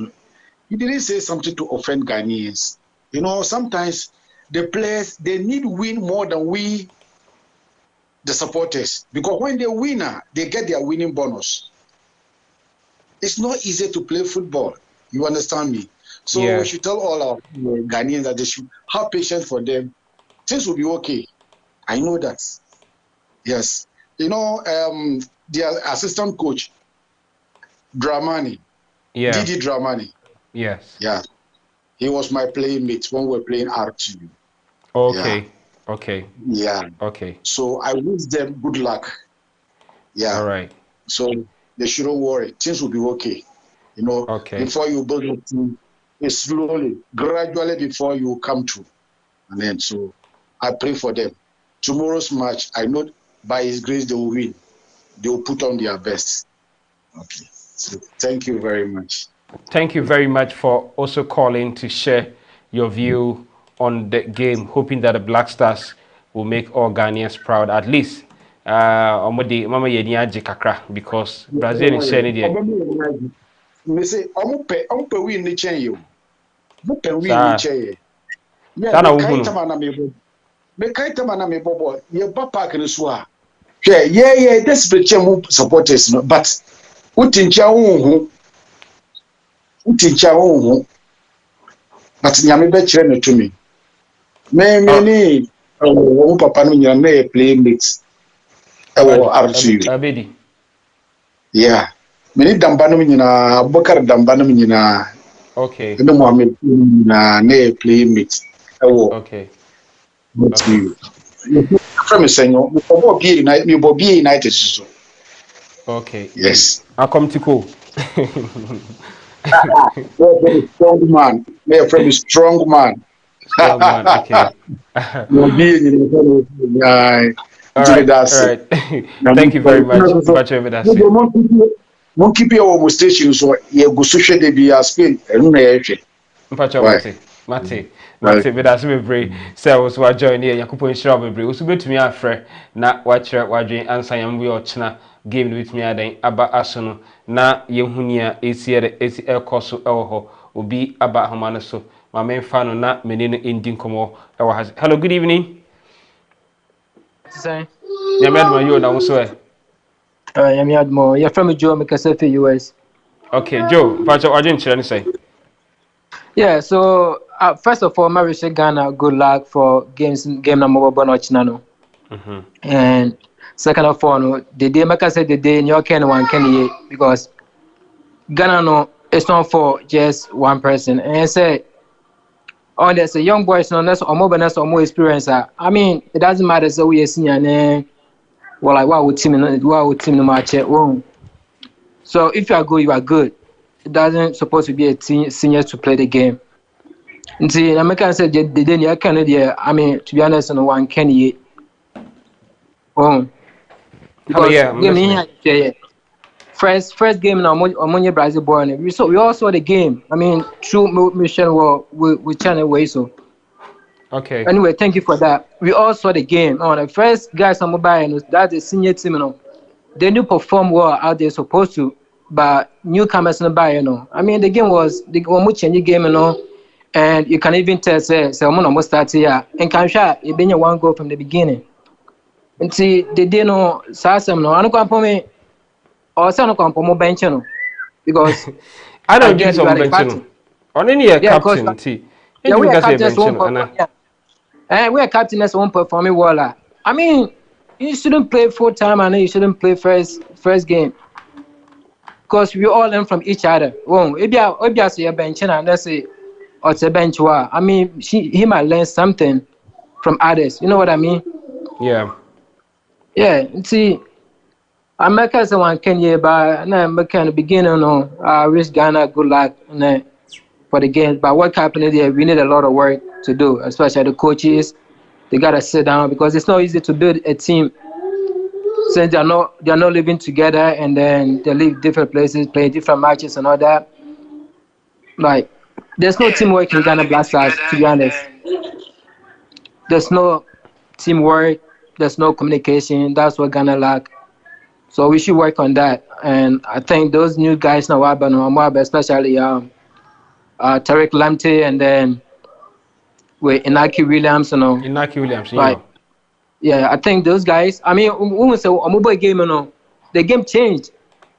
he didn't say something to offend Ghanaians. You know, sometimes the players, they need win more than we, the supporters. Because when they win, they get their winning bonus. It's not easy to play football. You understand me? So we should tell all our Ghanaians that they should have patience for them. Things will be okay. I know that. Yes. You know, their assistant coach, Dramani. Yeah. Didi Dramani. Yes. Yeah. He was my playmate when we were playing R2. Okay. Yeah. Okay. Yeah. Okay. So I wish them good luck. Yeah. All right. So they shouldn't worry. Things will be okay. You know, before you build a team, it's slowly, gradually before you come to an end. So I pray for them. Tomorrow's match, I know by His grace they will win. They will put on their best. Okay. So thank you very much. Thank you very much for also calling to share your view on the game, hoping that the Black Stars will make all Ghanaians proud at least. Mama Yeni kakra because Brazil is saying it. Me say, omupe win ni chen yo. Mupe win ni chen. Yeah, me kaita na me bobo. Ye ba park ni so a. Yeah, desperate chen supporters no, but utincha wo but nyame be kire me to me. Me ni o papa no nyina na play mates. Abedi. Yeah. Many Dambanum nyina, Bokar Dambanum nyina. Okay. No Mohammed na play mate. Okay. But you. From Senyo, you be United so. Okay. Yes. I come to go. Strong man. Me from strong man. Strong man. Okay. You be all right. All right. Thank you very much. Won't keep your station so you go social de be Spain and Mate, but as we pray, say was what join here, Yakupo and Shrub Bray, was bet me afre, na watch wadrin answer yam we or china game with me then Abba Asono, na Yehunia, AC air coso elho, will be Abba Homanaso, my main fan na menino Indian como. Hello, good evening. Say, Yamadma, you know, so I'm Yadmo. You're from Joe Mikasefi, US. Okay, Joe, but I didn't say. Yeah, so first of all, Marisha Ghana, good luck for game number one Ochinano. And second of all, the day Maka said the day in your one can because Ghana no, it's not for just one person. And I said, oh, there's a young boy, so that's or more experience. I mean, it doesn't matter. So we are senior, and well, like what would team no match at home. So if you are good, you are good. It doesn't supposed to be a senior to play the game. See, American said the day you can I mean, to be honest, no one can yet. Oh, Because yeah, I'm game listening. here, first game now, Omonye Brazil born. We all saw the game. I mean, through mission we channel away so. Okay. Anyway, thank you for that. We all saw the game. On the first guys on mobile, that's the senior team, they didn't perform well out there supposed to, but newcomers in the buy, I mean, the game was the one change game, and you can even tell say someone almost started here and can shot you been one goal from the beginning. And see, they didn't know Sassam no, I don't come for me or some come for more bench, because I don't give again you some are the benching. captain. On any Yeah, because captain, T. yeah, we are Captain captains won't perform. Yeah. And we are captains won't perform well. I mean, you shouldn't play full time and you shouldn't play first game. Because we all learn from each other. Well, if you say a bench and let's say or it's a bench I mean he might learn something from others. You know what I mean? Yeah. Yeah. See, I make us one can year but now make the beginning I wish Ghana good luck for the games. But what happened there, we need a lot of work to do, especially the coaches. They gotta sit down because it's not easy to build a team since they're not living together and then they live different places, play different matches and all that. Like there's no teamwork in Ghana Black Stars, to be honest. There's no teamwork, there's no communication. That's what Ghana lack. So we should work on that. And I think those new guys now, especially Tarek Lamptey and then with Inaki Williams, Inaki Williams, like, yeah, I think those guys. I mean, we say a mobile game, the game changed.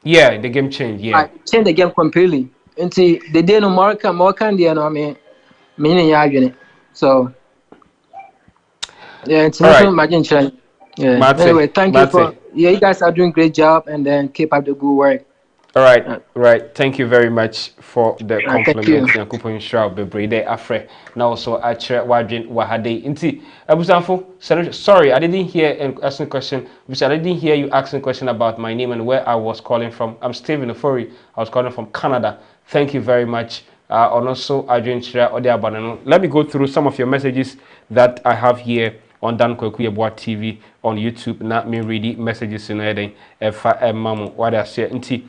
Yeah, the game changed. Yeah, changed the game completely. And see, they did no more can I mean, meaning so yeah, it's not imagine. Yeah. Mate, anyway, thank you for you guys are doing great job and then keep up the good work. All right, right. Thank you very much for the compliment. Thank you. Bebrede Afre. Now also Achere Wadrin Wahade. Inti Abusanfo, sorry, I didn't hear asking a question. Because I didn't hear you asking a question about my name and where I was calling from. I'm Stephen Ofori. I was calling from Canada. Thank you very much. And also Adrian Chira Odiabanano. Let me go through some of your messages that I have here on Kwaku Yeboah TV on YouTube. Not me reading messages in there. Mamu, what I say. Inti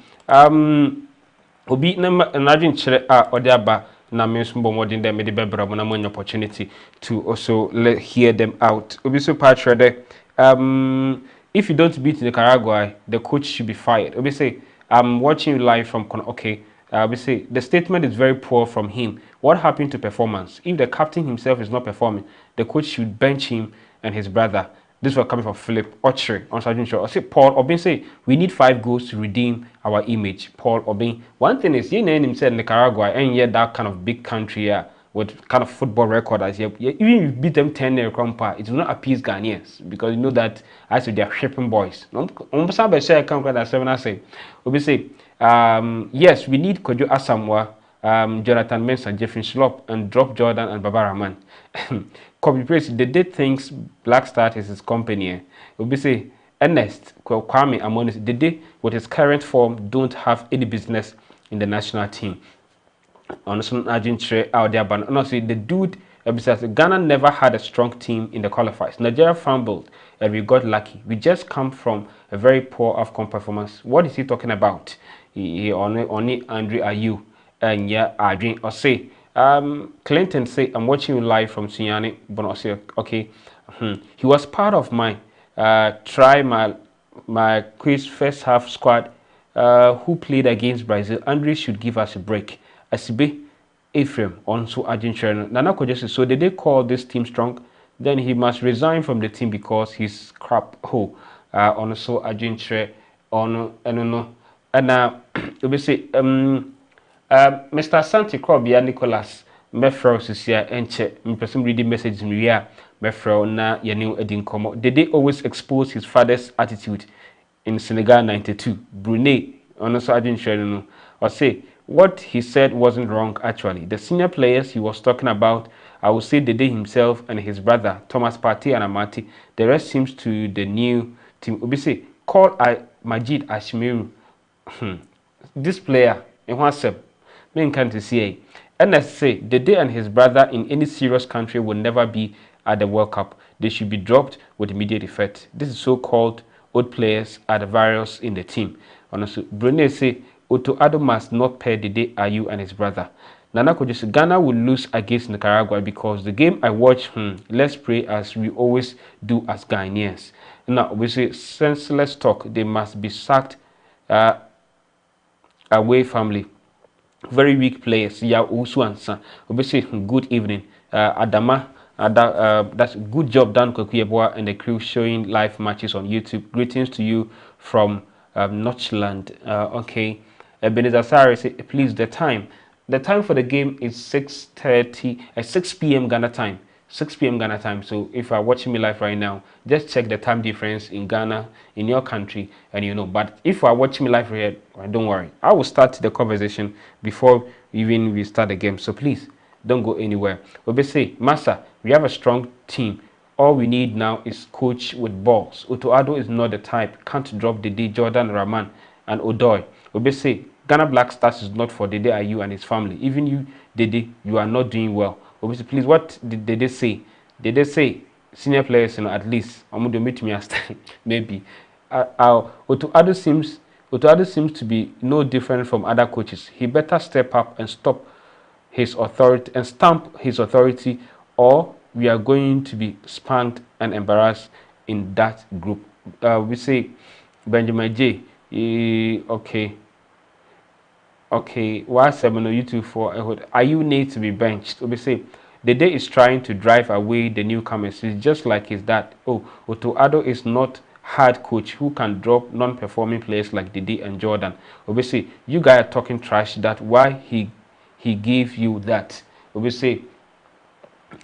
obi na adwen chere a ode aba na me nso bo modern dem de bebra mo na mo opportunity to also hear them out. Obi so patch if you don't beat Nicaragua, the coach should be fired. Obi say I'm watching you live from okay. Obi say the statement is very poor from him. What happened to performance? If the captain himself is not performing, the coach should bench him and his brother. This was coming from Philip Ochre on Sergeant Shaw. I say Paul Obin say we need 5 goals to redeem our image. Paul Obin. One thing is, you know himself Nicaragua and yet that kind of big country with kind of football record as even if you beat them 10-0 crumpa, it will not appease Ghanaians because you know that as they are shipping boys. Yes, we need Kojo Asamoah, Jonathan Mensah, Jeffrey Slop, and drop Jordan and Baba Rahman. Copy paste. They did things Black Start is his company. We say Ernest Kwame Amonis. They with his current form don't have any business in the national team. Honestly, Argentina out there, but honestly, the dude. Besides, Ghana never had a strong team in the qualifiers. Nigeria fumbled and we got lucky. We just come from a very poor AFCON performance. What is he talking about? He only Andre Ayew and yeah, Adrian or say. Clinton say I'm watching you live from Sunyani, but okay. He was part of my my quiz first half squad who played against Brazil. Andre should give us a break. Asibe Ephraim also Argentina. Nana Kojesu, so did they call this team strong? Then he must resign from the team because he's crap. Also Argentina on no and we say Mr. Santi Krobia Nicholas Mefro Sisia Enche person reading messages in Ria Mefro na Yanu Edin Komo. Did they always expose his father's attitude in Senegal 92? Brunei also Argentina or say what he said wasn't wrong actually. The senior players he was talking about, I would say Dede himself and his brother Thomas Partey and Amati. The rest seems to the new team. We say call Majid Ashmiru. This player in WhatsApp. Men can't see. NSA, Dede and his brother in any serious country will never be at the World Cup. They should be dropped with immediate effect. This is so-called old players are the various in the team. Honestly, Brunei say Otto Addo must not pair the day Ayu and his brother. Nana Kojo, Ghana will lose against Nicaragua because the game I watch, let's pray as we always do as Ghanaians. Now, we say senseless talk, they must be sacked away family. Very weak players. Yeah, also answer. Obviously, good evening. Adama, that's good job done, Kwaku Yeboah and the crew showing live matches on YouTube. Greetings to you from Notchland. Okay. Ebenezer Sari say, please, the time. The time for the game is 6:30, 6 p.m. Ghana time. 6 p.m. Ghana time. So if you are watching me live right now, just check the time difference in Ghana, in your country, and you know. But if you are watching me live here, don't worry. I will start the conversation before even we start the game. So please, don't go anywhere. We'll say, Massa, we have a strong team. All we need now is coach with balls. Otto Addo is not the type. Can't drop the D. Jordan, Rahman, and Odoi. We'll say, Ghana Black Stars is not for Dede Ayu and his family. Even you, Dede, you are not doing well. Obviously, please, what did they say? Did they say senior players, you know, at least I'm going to meet me as maybe. Otto Addo seems to be no different from other coaches. He better step up and stop his authority and stamp his authority, or we are going to be spanked and embarrassed in that group. We say Benjamin J. Okay, why 7 on YouTube for are you need to be benched? We say the day is trying to drive away the newcomers. It's just like his dad. Oh, Otto Addo is not hard coach who can drop non-performing players like Dede and Jordan. Obviously, you guys are talking trash. That why he gave you that. Obviously,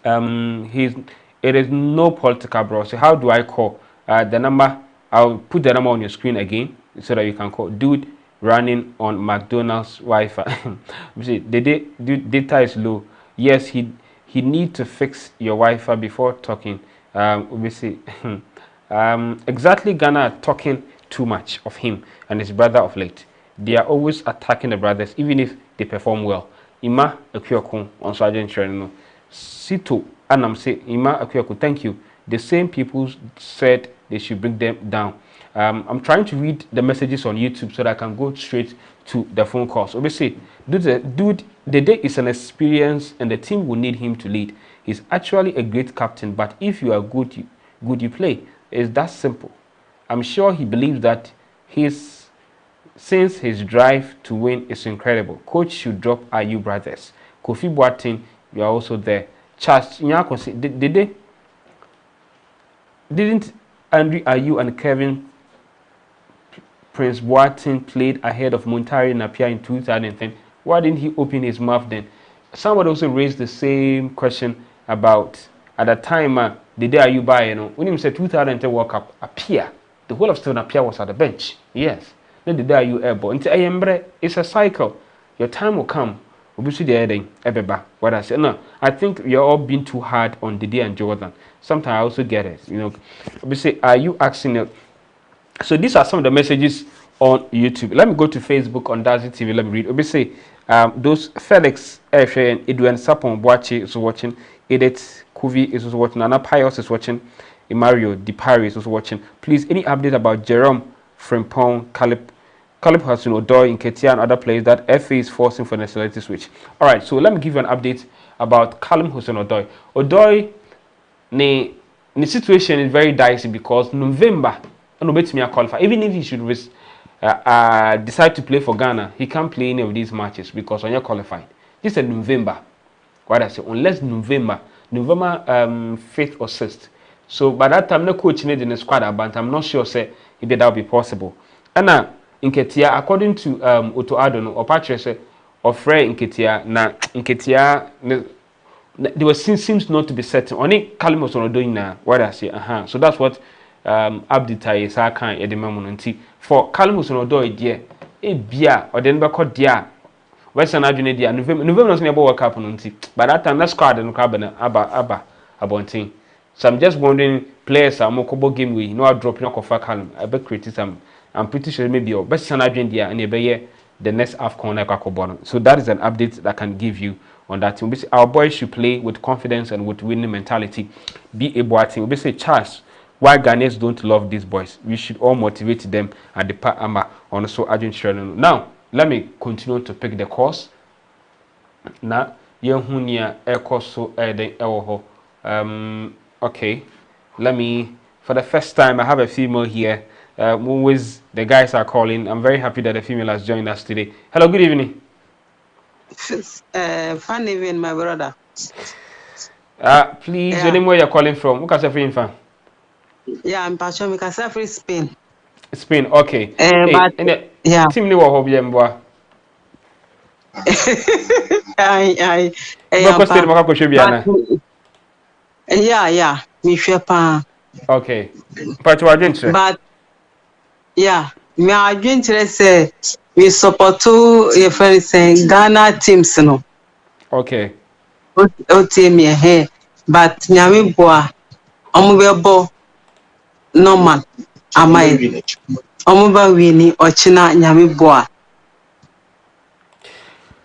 it is no political, bro. So how do I call the number? I'll put the number on your screen again so that you can call. Dude running on McDonald's Wi-Fi. See, the data is low. Yes, he need to fix your Wi-Fi before talking. We see exactly Ghana are talking too much of him and his brother of late. They are always attacking the brothers, even if they perform well. Ima Akuyaku on Sergeant Cherno. Sito Anam say Ima Akuyaku, thank you. The same people said they should bring them down. I'm trying to read the messages on YouTube so that I can go straight to the phone calls. Obviously, dude, the day is an experience and the team will need him to lead. He's actually a great captain, but if you are good, you play. It's that simple. I'm sure he believes that since his drive to win is incredible. Coach should drop Ayu brothers. Kofi Boateng, you are also there. Charles Nyako, didn't Andrew Ayu and Kevin Prince Boateng played ahead of Muntari Napier in 2010? Why didn't he open his mouth then? Somebody also raised the same question about at the time the day Ayu buy, you know, when he said 2010 World Cup, Apia, the whole of Stephen Apia was at the bench. Yes. Then the day Ayu airborne. It's a cycle. Your time will come. Obviously, the ending. What I said. No, I think you're all being too hard on Dede and Jordan. Sometimes I also get it. You know, obviously, are you asking it? So these are some of the messages on YouTube. Let me go to Facebook on Dazi TV. Let me read. Obviously, those Felix and Edwin Sapon Boachi is watching. Edith Kuvi is also watching. Nana Pius is watching. Mario Dipari is also watching. Please, any update about Jerome Frimpong, Calip Hassan, Odoi, Nketia, and other players that FA is forcing for nationality switch? All right, so let me give you an update about Callum Hussein Odoi. Odoi, the situation is very dicey because November, qualify. Even if he should decide to play for Ghana, he can't play any of these matches because when you're qualified. This is November. What I say, unless November 5th or 6th. So by that time, no coach needed in the squad, but I'm not sure say if that will be possible. And now, Nketia, according to Otto Addo, or Patrick said, or Frey Nketia, Nketia, there was seems not to be certain. Only Kalim was not doing now. What I say, So that's what Abdita is. I can't at the moment. For Kalim was not doing it. Bia or then back dia. Western Arjuna dia. November was never work up on By that time, that squad and cabin about thing. So I'm just wondering, players are more combo game we know dropping off for Kalim. I bet criticism. I'm pretty sure maybe your best son Argentina and the next AFCON like. So that is an update that I can give you on that team. Our boys should play with confidence and with winning mentality. Be a boy team. We say Charles, why Ghanaians don't love these boys. We should all motivate them at the part ama on so agent. Now, let me continue to pick the course. Na yehunia ekoso eden ewo okay. Let me, for the first time, I have a female here. Always the guys are calling. I'm very happy that the female has joined us today. Hello, good evening. Fun evening, my brother. Please, your name, where you're calling from? Who can say free fan? Yeah, I'm Pacho. We can say free Spain. Spain, okay. But yeah, team ni wo hobby mboa. Yeah, me sure pa. Okay. But you are doing. But yeah, me are doing say we support to your friend saying Ghana teams no. Okay. O team me here, but nyame boa omubebo normal amai. Omuba wini ochina nyame boa.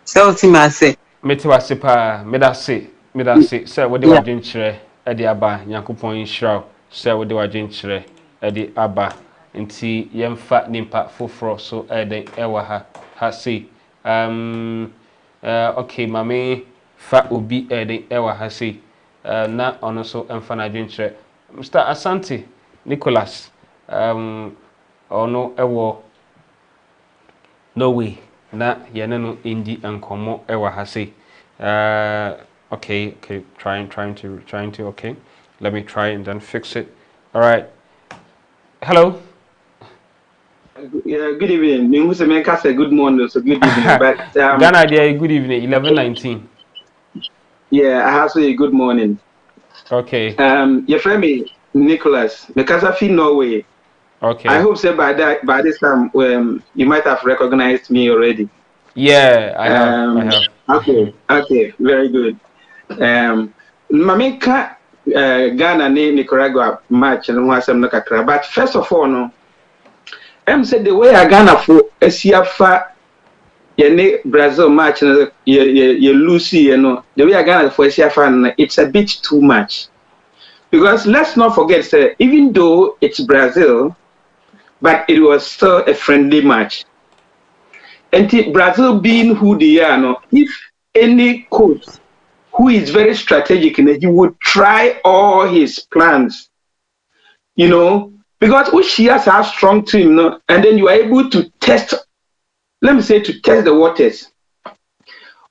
So team I say. Meti wase pa, me da se. Say what they were doing chere e de aba Nyankopon inhira. Say what they were doing chere e de aba. Nti yemfa nimpa foforo so e de ewa ha say. Okay, mame fa obi e de ewa ha say. Na ono so emfa na doing chere. Mr. Asante Nicholas ono ewo Norway na yene no indi enkomo ewa ha say. Okay, trying to okay. Let me try and then fix it. All right. Hello. Yeah, good evening. You must make us a good morning, so good evening. But Ghana idea, good evening, 11:19. Yeah, I have to say good morning. Okay. Your friend me Nicholas, because I feel Norway. Okay. I hope so by this time you might have recognized me already. Yeah, I have. Okay, very good. Mameka Ghana and Nicaragua match and one some kakra. But first of all, no, said the way I Ghana for Esiafa Brazil match you lose, you know, the way I Ghana for Esiafa, it's a bit too much. Because let's not forget, sir, even though it's Brazil, but it was still a friendly match. And Brazil being who they are, no, if any coach who is very strategic, he would try all his plans, you know, because she has a strong team, no, and then you are able to test, let me say, to test the waters.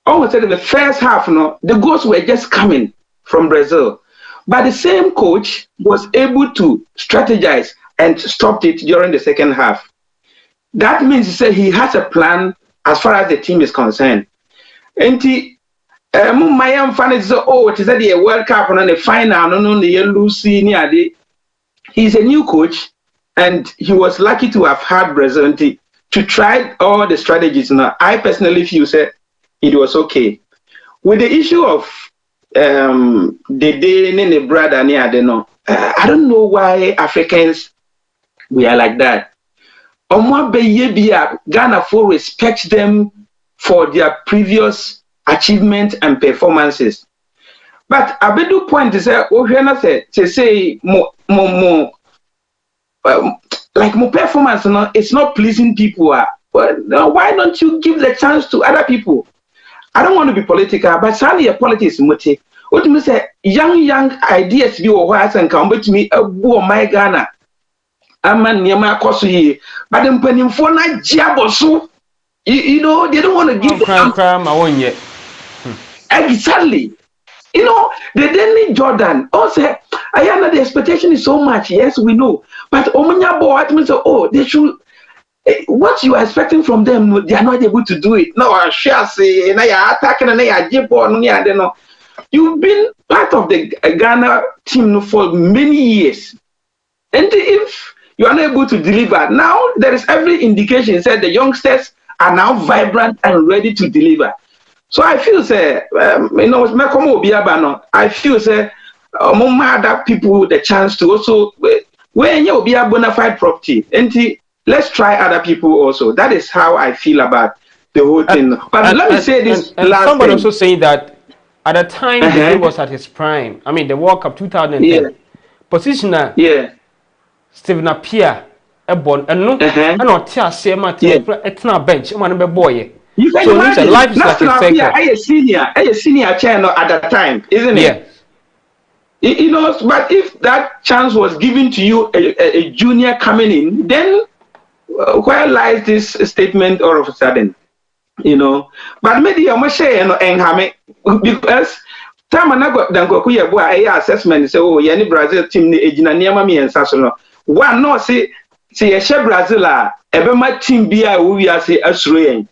Almost in the first half, no, the goals were just coming from Brazil, but the same coach was able to strategize and stopped it during the second half. That means he has a plan as far as the team is concerned. And my young fan is it is a World Cup and the final, no, the Lucy. He's a new coach, and he was lucky to have had Brazil to try all the strategies. Now, I personally feel that it was okay. With the issue of the day the brother, I don't know why Africans we are like that. Ghana for respect them for their previous achievements and performances. But a big point is that say like more performance, it's not pleasing people. Well, why don't you give the chance to other people? I don't want to be political, but certainly politics motive. What do you say? Young ideas be or and come to me a my Ghana. Man near my cost here, but I'm penning for not jabosu. You know, they don't want to give crime. I won't yet. Exactly. You know, they didn't need Jordan. Also, I know the expectation is so much. Yes, we know. But they should. What you are expecting from them, they are not able to do it. No, I shall say, and I are attacking and I are jibbo. You've been part of the Ghana team for many years, and if you are not able to deliver. Now there is every indication that the youngsters are now vibrant and ready to deliver. So I feel say, I feel say, other people the chance to also when you be a bona fide property, and let's try other people also. That is how I feel about the whole thing. But let me say this last somebody thing. also saying that at the time he was at his prime. I mean, the World Cup 2010. Yeah. Positioner. Yeah. Steven Apia ebon eno eno tia sema tia etna bench man be boy. You can So imagine, life is like National a Apia, cycle. a senior channel at that time, isn't it? Yeah. You know, but if that chance was given to you, a junior coming in, then where lies this statement all of a sudden? You know, but maybe I'm saying because time I got Kwaku Yeboah assessment say, oh, any Brazil team ni ejina niama mi ensaso. One no say a Brazil ebema team bia we are say asuro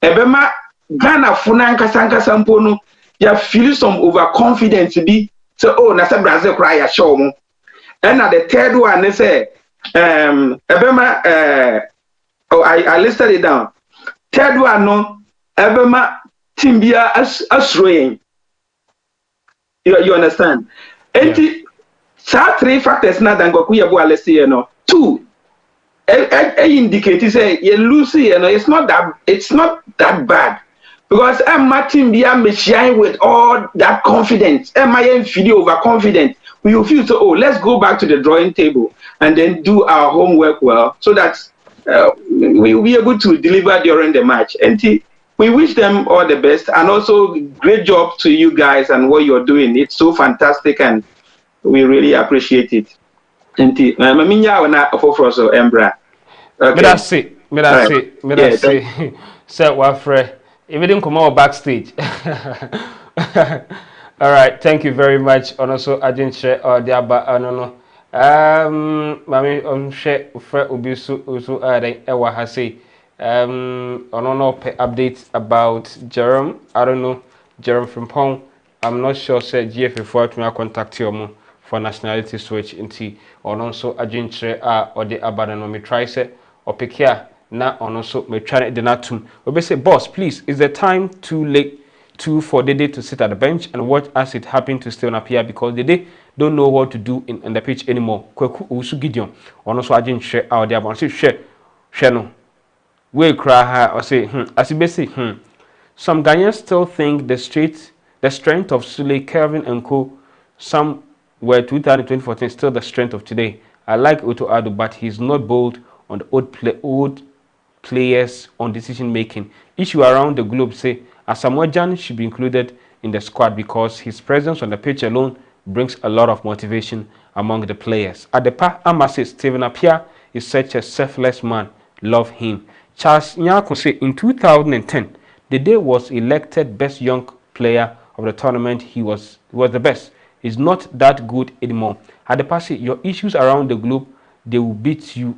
ebema Ghana funa nkasa mpo no ya feel some overconfidence bi so oh na say Brazil cry ya show mo and the third one they say ebema oh I listed it down. Third one no ebema team bia asuro you understand? And so 3 factors na than Kwaku Yeboah let's say you know 2 indicate say you lose you know it's not that bad because Martin Bia shine with all that confidence I feel overconfident we will feel so oh let's go back to the drawing table and then do our homework well so that we will be able to deliver during the match and we wish them all the best and also great job to you guys and what you're doing. It's so fantastic and we really appreciate it. And so Embra. Okay. Me that's it. So Wafre, if you didn't come out backstage. All right, thank you very much. And also Ajinche or Diaba no. Mami share Fre Ubisu Usu Ewa Hase. I don't know updates about Jerome. I don't know Jerome from Pong. I'm not sure. Say GFA to me contact you for nationality switch into or also Ajinche or the Abadan no me try say or pick here now or also me try the natum. We say boss, please. Is the time too late for the day to sit at the bench and watch as it happened to stay on up here because the day don't know what to do in the pitch anymore. Kwaku Usu Gideon or also Ajinche out there. But say share no. We cry or say, as you say, some Ghanaians still think the strength of Sule, Kelvin and Co. Some were 2014 still the strength of today. I like Otto Addo, but he's not bold on the old players on decision making. Issue around the globe say Asamoah Gyan should be included in the squad because his presence on the pitch alone brings a lot of motivation among the players. At the Amase, Steven Apia is such a selfless man. Love him. Charles Nyako said in 2010, the day was elected best young player of the tournament. He was the best. He's not that good anymore. At the pass, your issues around the globe, they will beat you.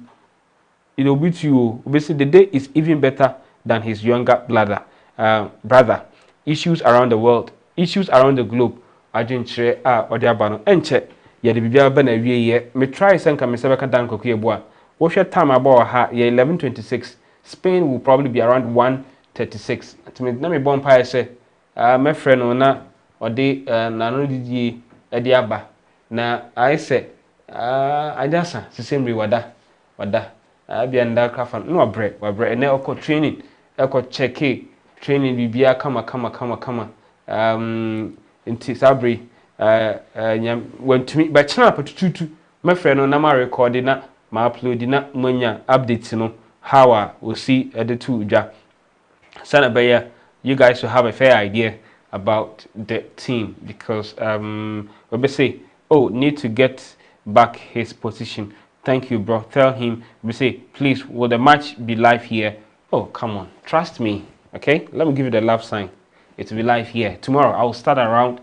It will beat you. Basically, the day is even better than his younger brother. Issues around the world, issues around the globe. Ajinche or the abano. Enche, ya the bibia bana ye. Me try senka me sebeka dan Kwaku Yeboah. What's your time about her? 11:26. Spain will probably be around 1:36. To me, let me bomb pie say, my friend ona or de na no didi ediaba. Na I say, I just same way wada. Be under craft no bread, and now training, check training bibia kama. Inti sabri when to me by channel put my friend on my recording na ma upload na manya updates no how we'll see the two Sana Bayer, you guys will have a fair idea about the team because we say, oh, need to get back his position. Thank you, bro. Tell him, we say, please, will the match be live here? Oh, come on, trust me. Okay, let me give you the love sign. It will be live here tomorrow. I will start around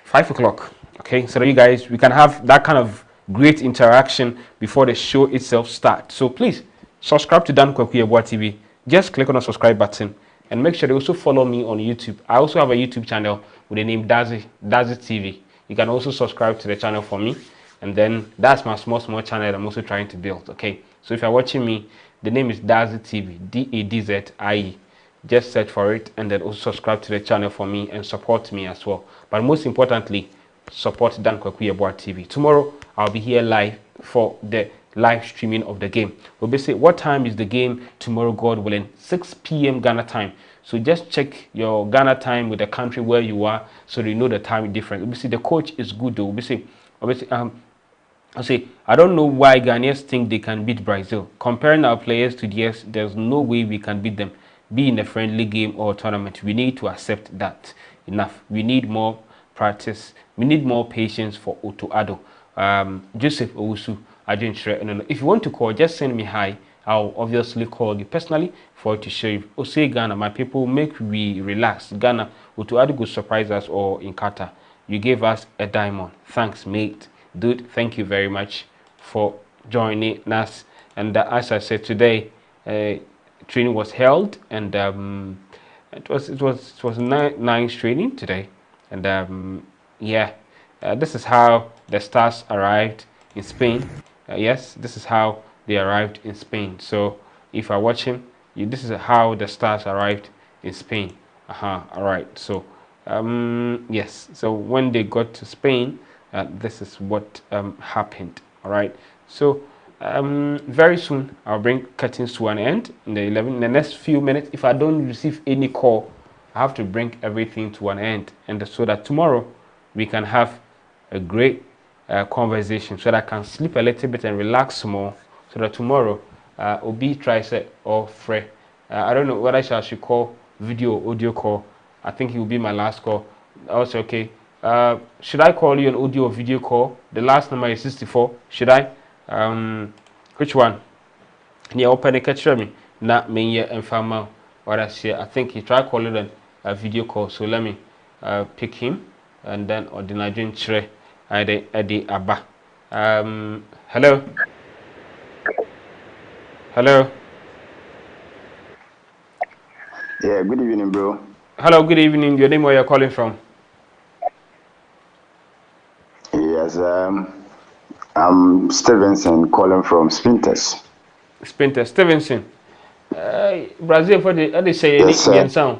5 o'clock. Okay, so that you guys, we can have that kind of great interaction before the show itself starts. So please subscribe to Dan Kwaku Yeboah TV. Just click on the subscribe button and make sure they also follow me on YouTube. I also have a YouTube channel with the name Dazi TV. You can also subscribe to the channel for me, and then that's my small channel I'm also trying to build. Okay, so if you're watching me, the name is Dazi TV, DADZIE. Just search for it and then also subscribe to the channel for me and support me as well. But most importantly, support Dan Kwaku Yeboah TV. Tomorrow I'll be here live for the live streaming of the game. We'll be saying what time is the game tomorrow, God willing, 6 p.m. Ghana time. So just check your Ghana time with the country where you are so you know the time difference. We'll be saying the coach is good though. We'll be saying I don't know why Ghanaians think they can beat Brazil. Comparing our players to theirs, there's no way we can beat them. Be in a friendly game or tournament, we need to accept that. Enough. We need more practice. We need more patience for Otto Addo. Joseph Owusu, I didn't share. No. If you want to call, just send me hi. I'll obviously call you personally for to show you. Say Ghana, my people, make we relax. Ghana, Otto Addo could surprise us all in Qatar. You gave us a diamond. Thanks, mate. Dude, thank you very much for joining us. And as I said today, training was held, and it was nice training today. And this is how the Stars arrived in Spain. Yes, this is how they arrived in Spain. So if you're watching, this is how the Stars arrived in Spain. All right. So yes. So when they got to Spain, this is what happened. All right. So very soon I'll bring curtains to an end in the next few minutes. If I don't receive any call, I have to bring everything to an end, and so that tomorrow we can have a great conversation, so that I can sleep a little bit and relax more, so that tomorrow Obi tries it or Fred. I don't know whether I should call video or audio call. I think it will be my last call. Also, okay. Should I call you an audio or video call? The last number is 64. Should I? Which one? Yeah, open the catch me. Not me yet and farmer. What I say, I think he tried calling a video call. So let me pick him, and then or the Nigerian Tre Adi Abba. Hello. Hello. Yeah, good evening, bro. Hello, good evening. Your name, where you're calling from? Yes, I'm Stevenson calling from Spinters. Stevenson. Brazil for they say yes, any sound.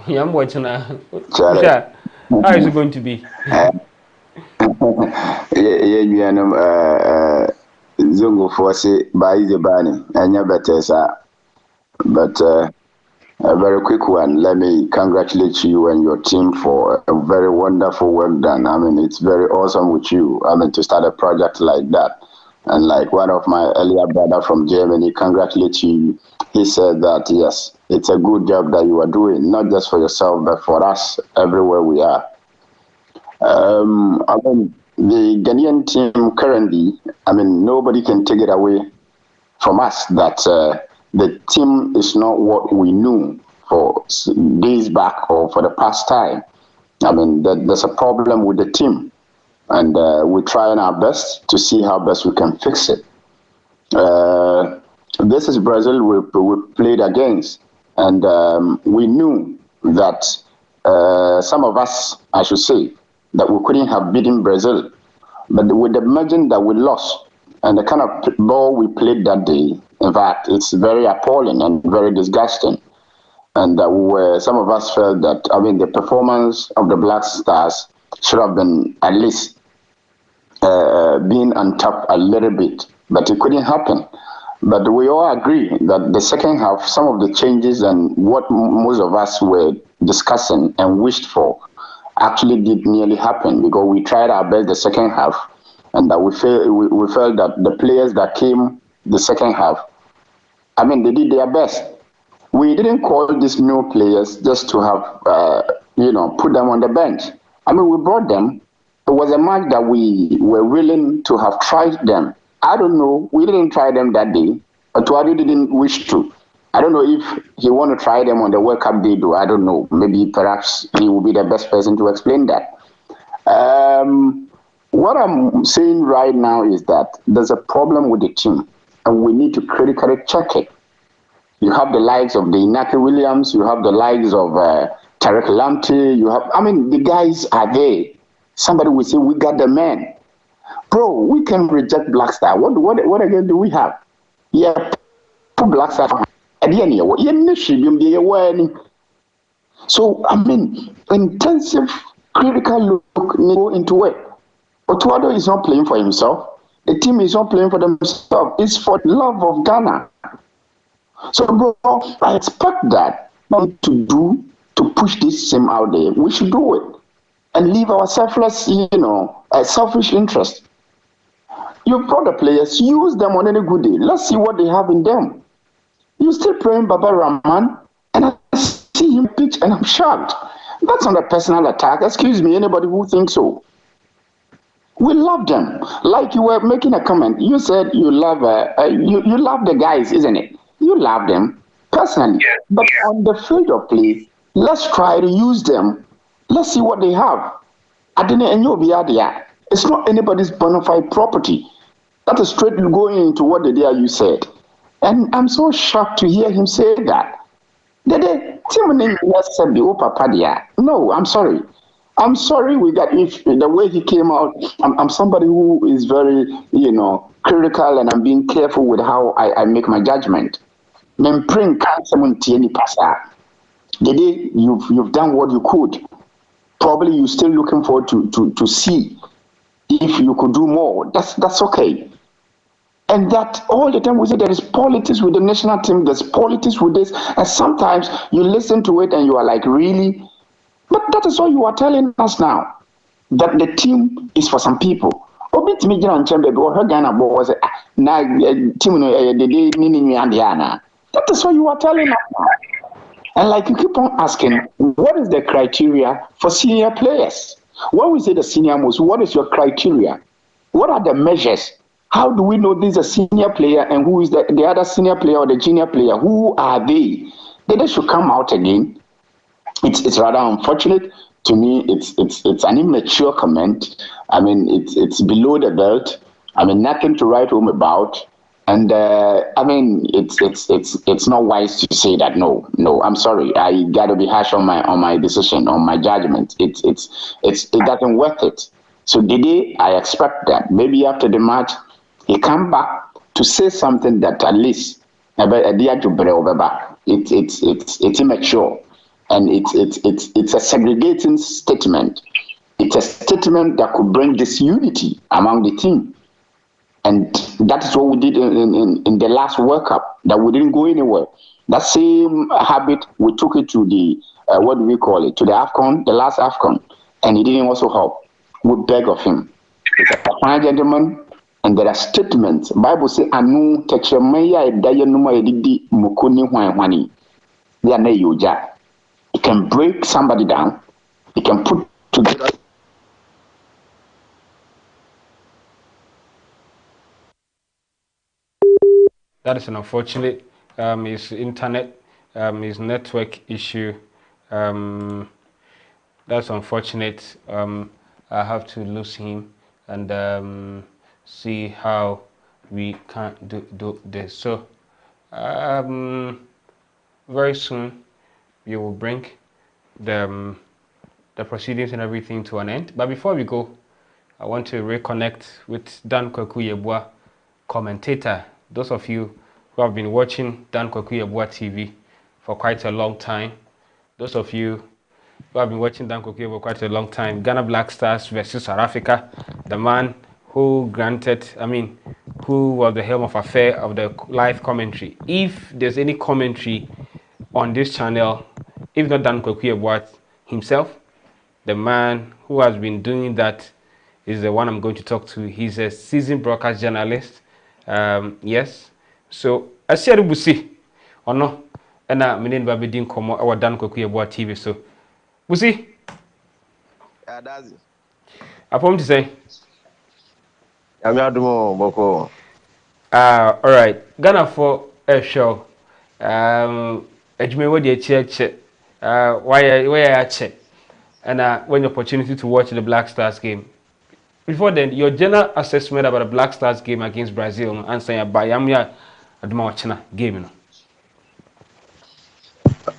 I'm watching how is it going to be? Zungu Force by the Bani, and your better, sir. But a very quick one. Let me congratulate you and your team for a very wonderful work done. I mean, it's very awesome with you. I mean, to start a project like that. And like one of my earlier brother from Germany congratulate you. He said that, yes, it's a good job that you are doing, not just for yourself, but for us everywhere we are. I mean, the Ghanaian team currently, I mean, nobody can take it away from us that the team is not what we knew for days back or for the past time. I mean, there's a problem with the team, and we're trying our best to see how best we can fix it. This is Brazil we played against, and we knew that some of us, I should say, that we couldn't have beaten Brazil. But with the margin that we lost and the kind of ball we played that day, in fact, it's very appalling and very disgusting. And some of us felt that, I mean, the performance of the Black Stars should have been at least being on top a little bit, but it couldn't happen. But we all agree that the second half, some of the changes and what most of us were discussing and wished for actually did nearly happen, because we tried our best the second half, and that we felt that the players that came the second half, I mean, they did their best. We didn't call these new players just to have, put them on the bench. I mean, we brought them. It was a match that we were willing to have tried them. I don't know. We didn't try them that day. Atuadu didn't wish to. I don't know if he want to try them on the World Cup day, though. I don't know. Maybe perhaps he will be the best person to explain that. What I'm saying right now is that there's a problem with the team, and we need to critically check it. You have the likes of the Inaki Williams, you have the likes of Tarek Lamptey, the guys are there. Somebody will say, we got the man. Bro, we can reject Black Star. What again do we have? Yeah, put Black Star. So, I mean, intensive, critical look into it. Otuado is not playing for himself. The team is not playing for themselves. It's for love of Ghana. So, bro, I expect that to push this team out there. We should do it and leave our selfless, selfish interest. You brought the players, use them on any good day. Let's see what they have in them. You still playing Baba Rahman, and I see him pitch, and I'm shocked. That's not a personal attack. Excuse me, anybody who thinks so. We love them. Like you were making a comment. You said you love you love the guys, isn't it? You love them personally. But on the field of play, let's try to use them. Let's see what they have. It's not anybody's bona fide property. That is straight going into what the day you said. And I'm so shocked to hear him say that. No, I'm sorry. I'm sorry with that. If the way he came out, I'm somebody who is very, critical, and I'm being careful with how I make my judgment. The day you've done what you could, probably you're still looking forward to see if you could do more. That's okay. And that all the time we say there is politics with the national team, there's politics with this, and sometimes you listen to it and you are like, really? But that is all you are telling us now, that the team is for some people. That is what you are telling us now. And like you keep on asking, what is the criteria for senior players? When we say the senior most, what is your criteria? What are the measures? How do we know this is a senior player and who is the other senior player or the junior player? Who are they? They should come out again. It's rather unfortunate to me. It's an immature comment. I mean, it's below the belt. I mean, nothing to write home about. And I mean, it's not wise to say that. No, I'm sorry. I got to be harsh on my decision, on my judgment. It doesn't worth it. So today, I expect that maybe after the match, he come back to say something that at least it's immature, and it's a segregating statement. It's a statement that could bring disunity among the team, and that is what we did in the last World Cup. That we didn't go anywhere. That same habit, we took it to the what do we call it, to the AFCON, the last AFCON, and he didn't also help. We beg of him. He's a fine gentleman. And there are statements. Bible says, "Anu techemeya edaya numa edidi mukoni hwani." They are na yoja. It can break somebody down. It can put together. That is an unfortunate. His internet, his network issue. That's unfortunate. I have to lose him and see how we can do this. So very soon we will bring the proceedings and everything to an end. But before we go, I want to reconnect with Dan Kwaku Yeboah, commentator. Those of you who have been watching Dan Kwaku Yeboah TV for quite a long time, those of you who have been watching Dan Kwaku Yeboah for quite a long time, Ghana Black Stars versus South Africa, the man who who was the helm of affair of the live commentary. If there's any commentary on this channel, if not Dan Kwaku Yeboah himself, the man who has been doing that is the one I'm going to talk to. He's a seasoned broadcast journalist. Yes. So, Asiaru Busi, or no? And I mean, Baby Din Komo, our Dan Kwaku Yeboah TV. So, Busi? Yeah, that's it. Upon to say? I'm not doing Boko. All right. Ghana for a show. Ejime, what do you check? Why I check? And when the opportunity to watch the Black Stars game. Before then, your general assessment about the Black Stars game against Brazil and saying by Yamia Admawachina game.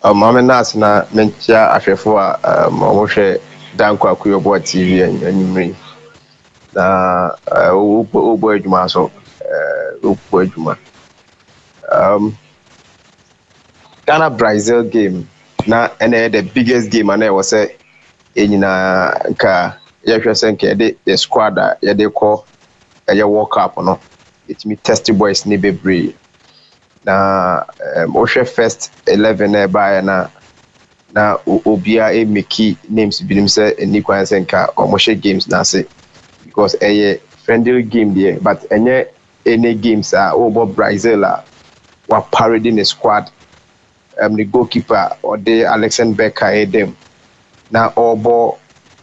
Mama Nasna Mencha Ashefua, Moshe Dan Kwaku Yeboah TV and me. Ubojuma so Ubojuma. Ghana Brazil game na the biggest game and I was say in ka the squad they call a World Cup no it me testy boys ni bebre na Oshe first 11 by na obia Miki names binim say ni kwan senka Omoshe games na say because friendly game there, but any games are over Brazil were parading the squad. The goalkeeper or the Alexander Becker them. Now Obo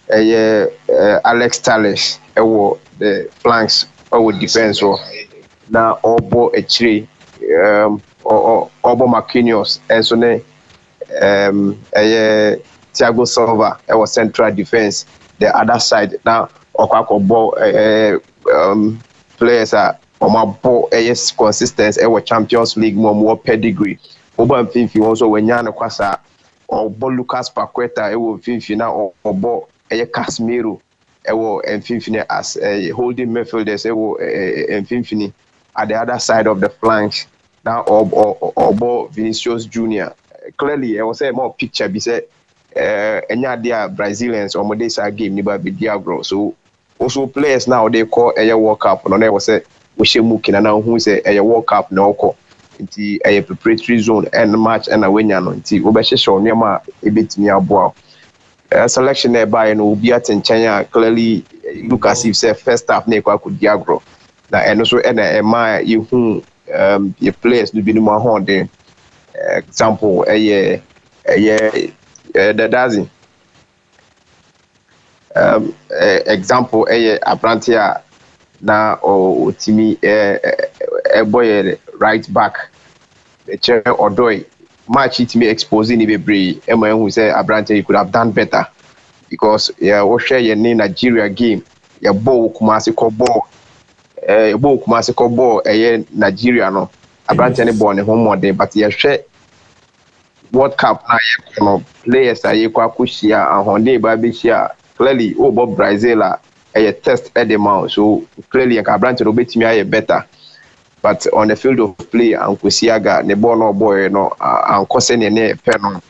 Alex Tales the flanks or defense or now Obo Echri or Obo Marquinhos and so Thiago Silva was central defense. The other side now Okako ball players are my ball consistent Champions League more pedigree. Oba Mfimfi also when Yana Kwasa or Lucas Paqueta Mfimfi now or ball Casemiro Mfimfi as a holding midfielders Mfimfi at the other side of the flank now or Vinicius Junior. Clearly I was say more picture be said any Brazilians or Modesa game never be Diagro. So also players now they call a World Cup no never say we should move in now who say a World Cup no call into a preparatory zone and match and a winner no into Obeshe show near a bit me aboa selection there by no be at in China clearly look as if say first half ne Kwaku Diagro na and also my you who your players do be no more horn there example the dozen example Aprantia na o timi boy right back the chair or doy match it me exposing Ibebre who say Abrante you could have done better because we share your name Nigeria game your ball Kumasi ko ball Nigeria no Abrante any ball home more but you share World Cup na players are Kwaku Shia and Honde Babishia clearly over Brazil a test at the mouth so clearly Abrante will bet me better. But on the field of play, and Kusiaga, Nebono boy, no, and Kosen and Penon.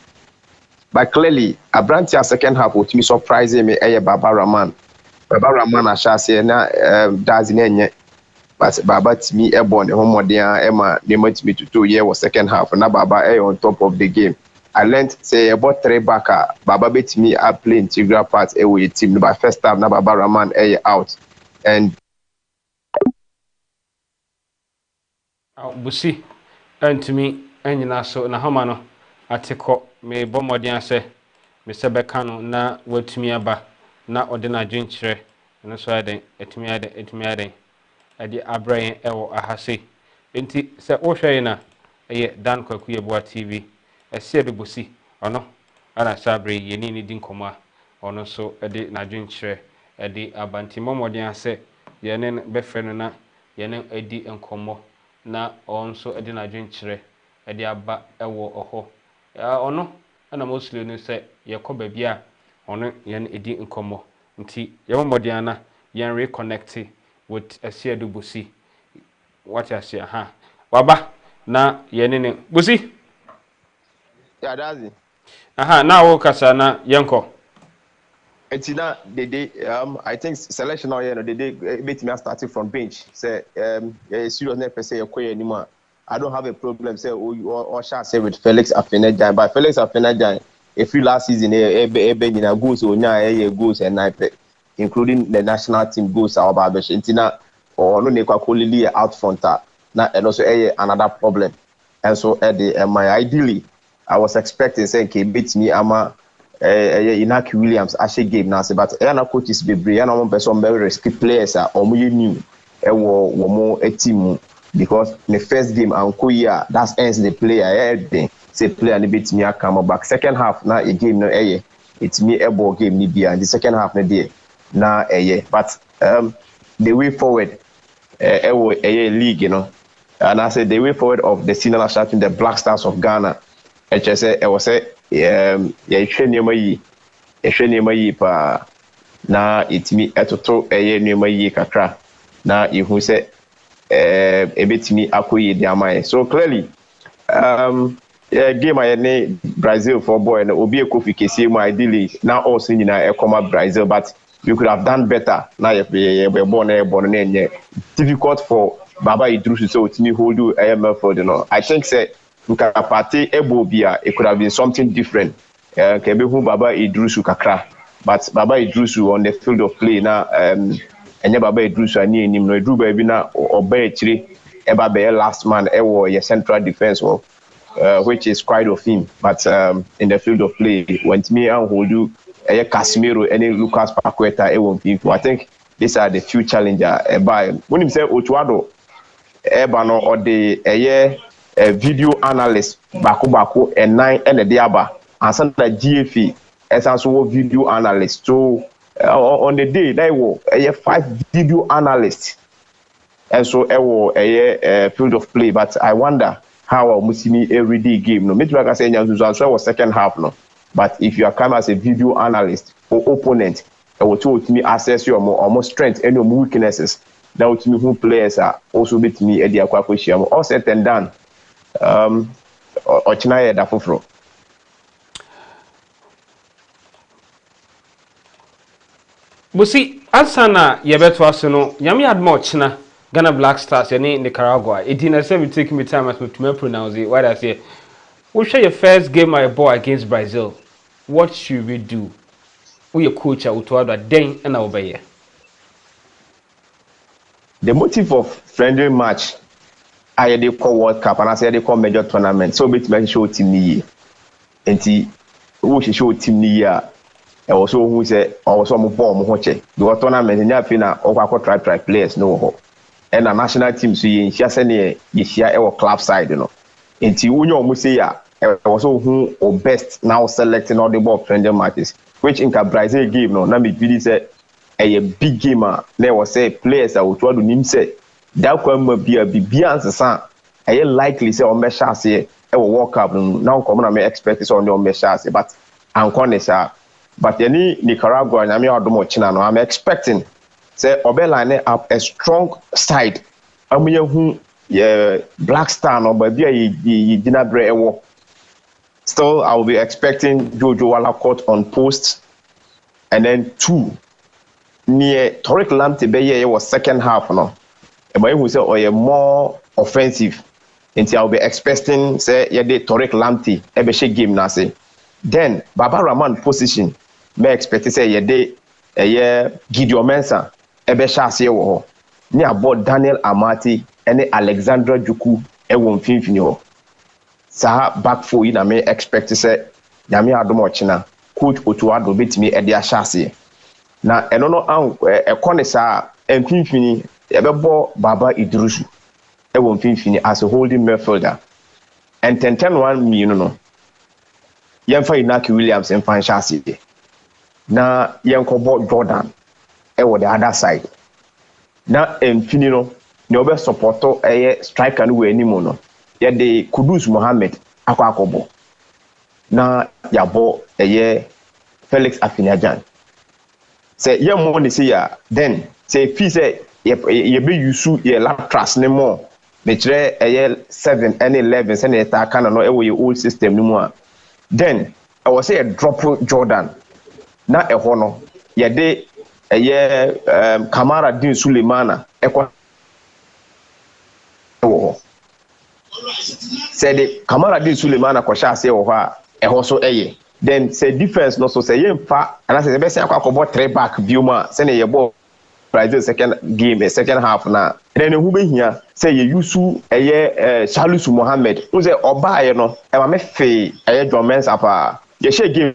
But clearly, Abrantia second half would me surprising me, Baba Raman. Baba Raman, I shall say, does in but Baba to me, Ebon, Homodia, Emma, they might me to 2 years was second half, and Baba on top of the game. I learned, say, about 3 backer, Baba bet me, I play integral part away team, but first time, Baba Raman, out. And Busi and me and you so na hamano atiko me bomodian se me sebekano na watumi aba na odena dwenkyere no so aden etumi aden ade abrayen ewo ahase enti se wo hwe na eye Dan Kwaku Yeboah TV ese de Busi ono ana sabre yeni ni din koma ono so ade na dwenkyere ade abanti bomodian se yene befre na yene edi enkomo na also edi na dwenkyere edi aba ewo oho ono ana mostly no say yekoba bia ono yen edi nkomo nti yemomodian na yen reconnect with Asiedu Busi what you say ha waba na yenene Busi yeah that's it na wo kasa na yenko Etina I think selection now the day beat me starting from bench say serious never say anymore. I don't have a problem say or shall say with Felix Afenajan but Felix Afenajan if you last season goals goals and night including the national team goals our babesh Etina or no Kwaku out front na and also another problem and so my ideally I was expecting saying beat me ama Inaki Williams actually game now, but Anna coaches be brave. And one person very risky players are new. More a team because in the first game and Kuya that's ends the player everything. Say player and beat me come back. Second half now a game no it's me a ball game Libya and the second half no day now but the way forward league and I said the way forward of the senior national team the Black Stars of Ghana. I was yɛhwɛ nneɛma yi paa na ɛtumi ɛtoto nneɛma yi kakra na yɛhu sɛ ɛbɛtumi akɔ yie de ama yɛ so clearly game a yɛne Brazil for boy no obi ekofi kɛseɛ mu ideally na also nyinaa ɛkɔma Brazil but we could have done better na yɛbɔ na ɛnyɛ difficult for Baba Idrusu sɛ ɔtumi hold midfield no I think sɛ Nkapate Ebobia, it could have been something different. Kebehu Baba Idrusu kakra, but Baba Idrusu on the field of play now enye baba edru so ani enim no edru ba bi na oba ekire eba be last man ewo your central defense which is quite of him, but in the field of play when me and hold Casemiro any Lucas Paqueta I think these are the few challenger by when him say Otuado Ebano or the video analyst Baku and 9 and the Diaba and some that GFE as also video analyst. So on the day they were 5 video analysts and so a field of play, but I wonder how Musimi everyday game. No, maybe like I say, was second half no. But if you are come as a video analyst or opponent, it will told me assess your more strength and your weaknesses. That would me who players are also with me at the Kwaku. All said and done. Ochinaya Dafufro. Busi Ansana Yabet Wasano, Yami had much na Ghana Black Stars, in Nicaragua. It didn't say me taking me time as to pronounce it. What I say, we'll show your first game my boy against Brazil. What should we do? We your coach out to other day and obey. The motive of friendly match, I had call World Cup and I said they call major tournament. So bit me show team ni, and who show team ni also who say also mo bomb ho che. The tournament nya fi na o try players no ho. And a national team so you share ne you share our club side no. Enti wonyo omo say ya also who or best now selecting all the ball friendly matches which in Brazil game no na me really say a big gamer there was say players that would do nim say that can be a answer I likely say on measure say I will walk up now come on me expect is on your measure but I'm corner but any Nicaragua and I'm expecting say Obeline up a strong side who Black Star no but be still I will be expecting Jojo Walacott on post and then 2 near Tariq Lamptey was second half no but who say or more offensive until I'll be expecting say the Tariq Lamptey ebe game na say then Baba Rahman position me expect say Gideon Mensah ebe sha say wo ni about Daniel Amati and Alexandra Juku e won finfini ho sa back four na me expect say nyame adomo china coach Otuado betimi e dia shase na eno no ekone sa emfinfini ebebo Baba Idrusu e won finfini as a holding midfielder and 10-1 me no yemfa Inaki Williams en fan shase na yenkobo Jordan e wo the other side na emfini no ne obe supporto striker no we animo no de Kudus Mohammed akwakobo na yabo Felix Afiniajan say ye mo ni say ya then say fi say ye be yusu ye latras ne mo me kire 7 and 11 say na ta kana no e old system ni mu a then I was say a drop Jordan na ho no ye de Kamara Din Sulemana say the Kamara Din Sulemana kwasha say wo ha so then say defense no so say yemfa and say be say akwakobo 3 back bioma say na ye ball Brazil second half na then who be here say ye yusu Salisu Mohammed who say oba no e ma me fe John Mensah pa ye share game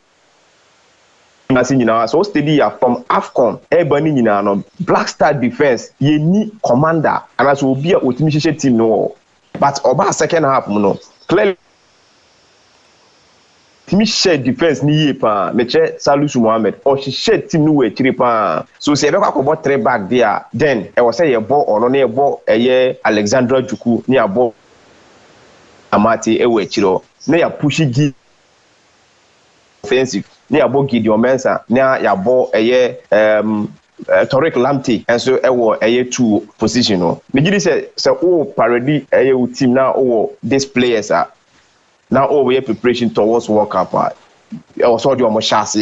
so steady from AFCON everybody no Black Star defense ye ni commander and as will be a ultimate team no but oba second half no clearly team share defense ni ye pa me che Salisu Mohammed or she share team no we three pa so say be kwa 3 back there then e was say ye ball or no na ye ball Alexandra Juku ni abo Amati e we chiro na ya push gi offensive ni abo Gideon Mensah na yabo Tariq Lamptey and so ewo 2 position no me gidi say parody team now these players are now we preparation towards World Cup also do almost chance.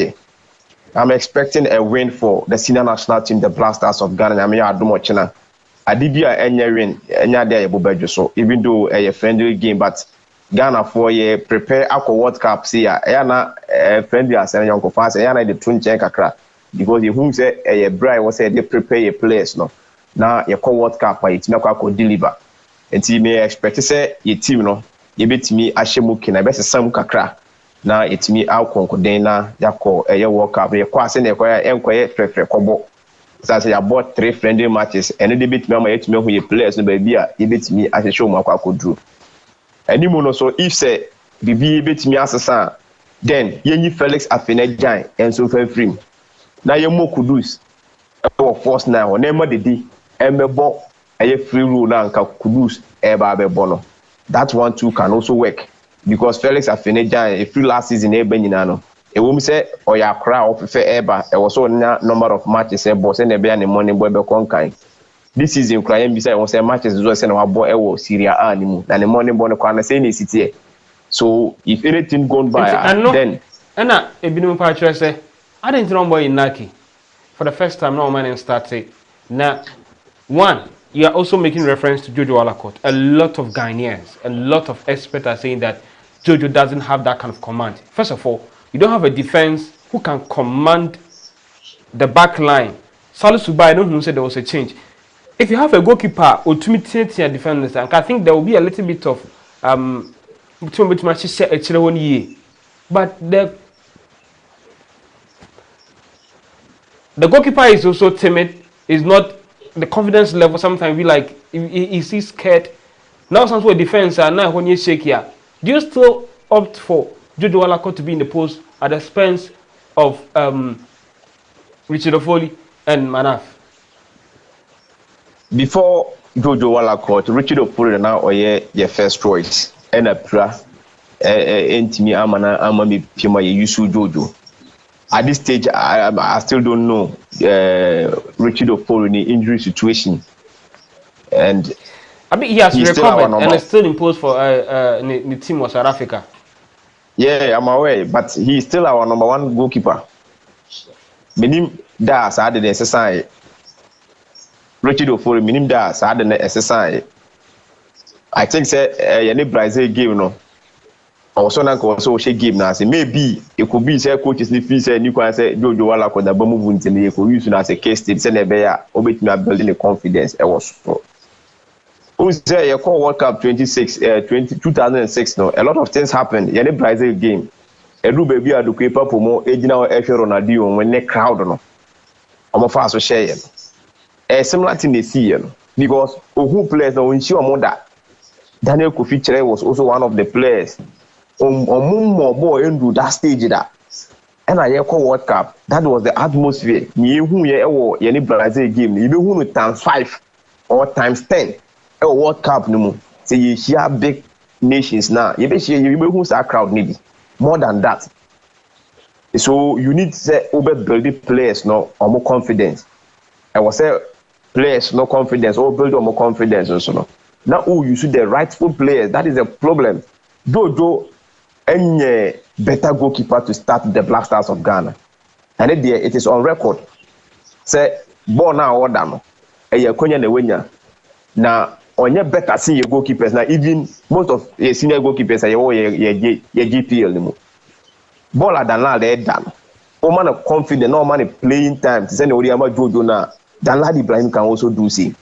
I'm expecting a win for the senior national team the Black Stars of Ghana. I mean I do much na adibia enya win enya there bobejo so even though a friendly game but Ghana for ye prepare akọ World Cup see ya na friendly as any young fans ya na the tun chen kakra because who say a bride was said they prepare your players no. Now your call World Cup it's not going to deliver. And you may expect to say your team no, you bet me Ashemuki na best some kakra. Now it's me out concordena yako a World Cup. You quite send a enquiry prefer combo. So I say I bought 3 friendly matches and they beat me on my who your players no baby you bet me as a show my Kwaku drew. And you so if say BB bet me as a son, then Yenny Felix Afenejan and so free. Now you more kudus. Force now, never the D, Emebo, a free rule now, kudus, eba bono. That one too can also work because Felix Afenejan, a free last season, a benino. A woman say, or ya crowd, fair eba, there was so number of matches, a boss and a bear and money boy conkai. This season, crying beside was a matches as well as our boy Ewo, Syria animal, and the morning born a same city. So if anything gone by, then. Anna, a binum patcher say, I didn't know boy in Naki. For the first time, no man started. Now, one, you are also making reference to Jojo Alakot. A lot of Ghanaians, a lot of experts are saying that Jojo doesn't have that kind of command. First of all, you don't have a defense who can command the back line. Salisu Subai, I don't know who said there was a change. If you have a goalkeeper or two defenders, I think there will be a little bit of but the goalkeeper is also timid. Is not the confidence level. Sometimes we like is he scared. Now some sort of defense are now when you shake here. Do you still opt for Jojo Alakot to be in the post at the expense of Richard Ofoli and Manaf? Before Jojo Alakot, Richard Ofoli now your first choice and a pra entimi amana amami pima ye yusu Jojo. At this stage, I still don't know Richard Ofori injury situation, and I mean he has recovered and is still imposed for the team of South Africa. Yeah, I'm aware, but he's still our number 1 goalkeeper. Minim da sa de exercise. Richard Ofori minim da sa de exercise. I think say any Brazil game no. Also also she game now say maybe it could be say coaches need feel say you can say Jojo Alakot da move into the could use as a case study say na be ya obetimi building the confidence e was so. Who say you call World Cup 2006 no a lot of things happened in the Brazil game. Edu baby adu keeper pomo ejina e hwe Ronaldo when the crowd no. Omo fa so share similar thing they see because who players no nchi omo da. Daniel Kofi Chere was also one of the players. More boy into that stage that. And I call World Cup. That was the atmosphere. You who you any Brazil game. You who times 5 or times 10. A World Cup no more. So you hear big nations now. You who's a crowd maybe. More than that. So you need to say over building players no or more confidence. I was say players no confidence or build more confidence also no. Now you see the rightful players. That is a problem. Jojo any better goalkeeper to start the Black Stars of Ghana. And it is on record. Say, born now or down. A Konya Newenya. Now, on your better senior goalkeepers, now even most of your senior goalkeepers are your GPL. Baller than now, they're done. No man of confidence, no man of playing time. To send Oriama Jojo now. Dan Ladi Ibrahim can also do same.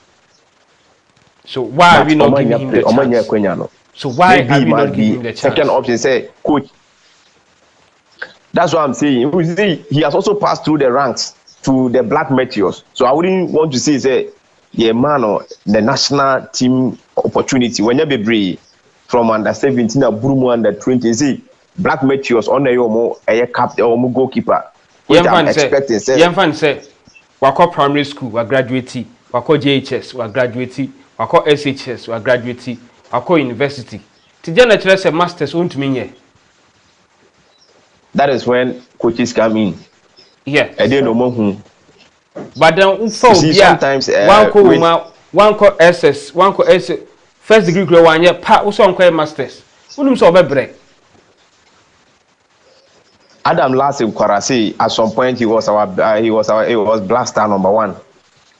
So why are we not giving him the chance? So why are we not giving him the chance? Second option say coach. That's what I'm saying. You see, he has also passed through the ranks to the Black Meteors. So I wouldn't want to say yeah man or the national team opportunity when you be from under 17 or Brumo under 20. See Black Meteors on the more a captain or goalkeeper. Which I'm expecting. Yemfan say Wako primary school we graduate, Wako JHS we graduate, Wako SHS we graduate. Wako university. Tijana chile se masters won't mean ye. That is when coaches come in. Yeah. I don't know who. But then sometimes one co SS, one co SS first degree grade 1 year pa also on masters. Who so break. Adam last in Kwarasi at some point he was Black Star number 1.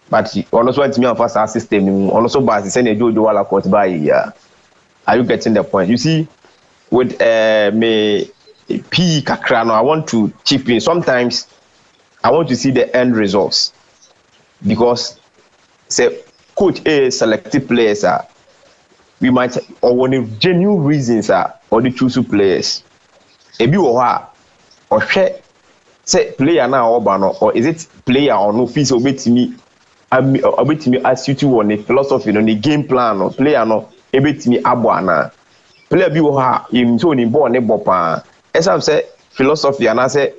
But he also went to me on first system. Also, but he said, "Do Alakot by Are you getting the point? You see, with me P Kakrano, I want to chip in. Sometimes I want to see the end results because say coach A selected players we might or one genuine reasons or the choose players. Ebi wo ha or share say player now or is it player or no fees obetimi as you to on a philosophy on the game plan or player no ebetimi abo ana player bi wo ha im so ni ball ne bopa esa say philosophy and say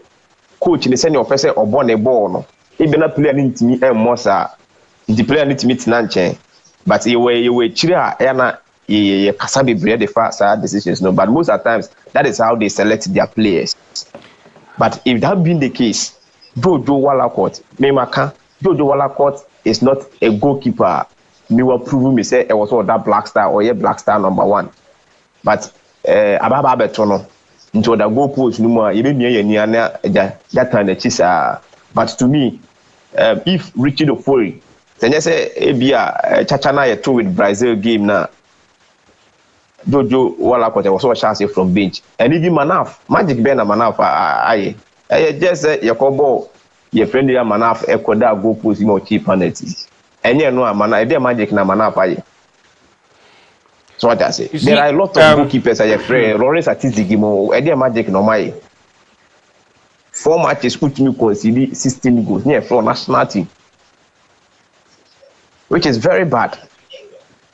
coach ni say ni ofese obo ne ball no ebi na player ni ntimi emmo sa the player ni ntimi tina nchen but you were chiri a na ye kasa bebre the fast decisions no but most of the times that is how they select their players. But if that been the case, Jojo Wallacott, Jojo Wallacott is not a goalkeeper. Me will prove me say it was all that Black Star or Black Star number 1. But Ababa Betono into the goal post no more. Even me that time the chisa. But to me, if Richie Ofori, then you say Ebia Chachana two with Brazil game now. Jojo Wallacott was so chance from bench. And even Manaf, Magic Ben and Manaf, I just say your combo, your friendly Manaf, Ecuador go post more cheap penalties. And you know, Manaf, Magic na Manaf. So what I say, there are a lot of goalkeepers. I afraid Lawrence Atizigimo, Eddie Magic no my 4 matches put me concede 16 goals near for national team, which is very bad.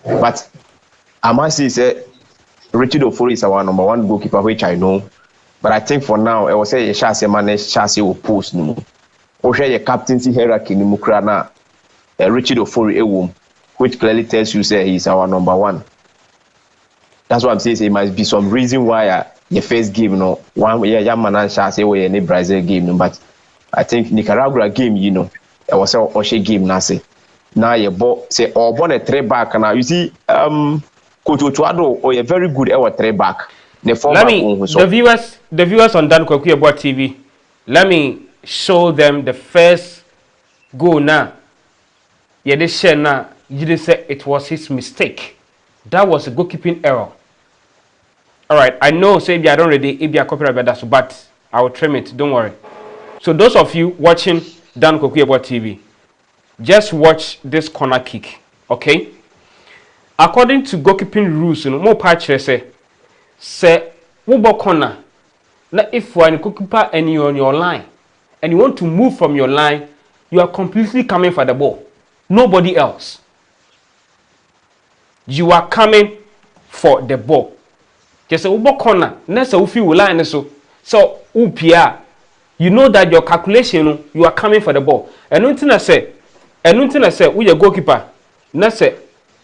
But I must say, Richard Ofori is our number 1 goalkeeper, which I know. But I think for now, I will say Chelsea manage Chelsea will post no. Or share your captaincy hierarchy in Mukrana, Richard Ofori which clearly tells you say he's our number 1. That's what I'm saying. It must be some reason why the first game, one young man and Chelsea or any Brazil game, but I think Nicaragua game, it was a Oshe game. Now you bought say or born a 3 back now. You see, Coach Otuado or a very good 3 back. The viewers on Kwaku Yeboah TV, let me show them the first goal now. Yeah, they share now. You say it was his mistake. That was a goalkeeping error. All right, I know say I don't ready if you are copyright that, but I will trim it. Don't worry. So those of you watching Kwaku Yeboah TV, just watch this corner kick, okay? According to goalkeeping rules, more patch say Wubo corner. Now, if you are a goalkeeper and you're on your line and you want to move from your line, you are completely coming for the ball. Nobody else. You are coming for the ball. Just say Wubo corner. Next, if you will line so UPR, you know that your calculation, you are coming for the ball. And nothing I say, we are goalkeeper. Next,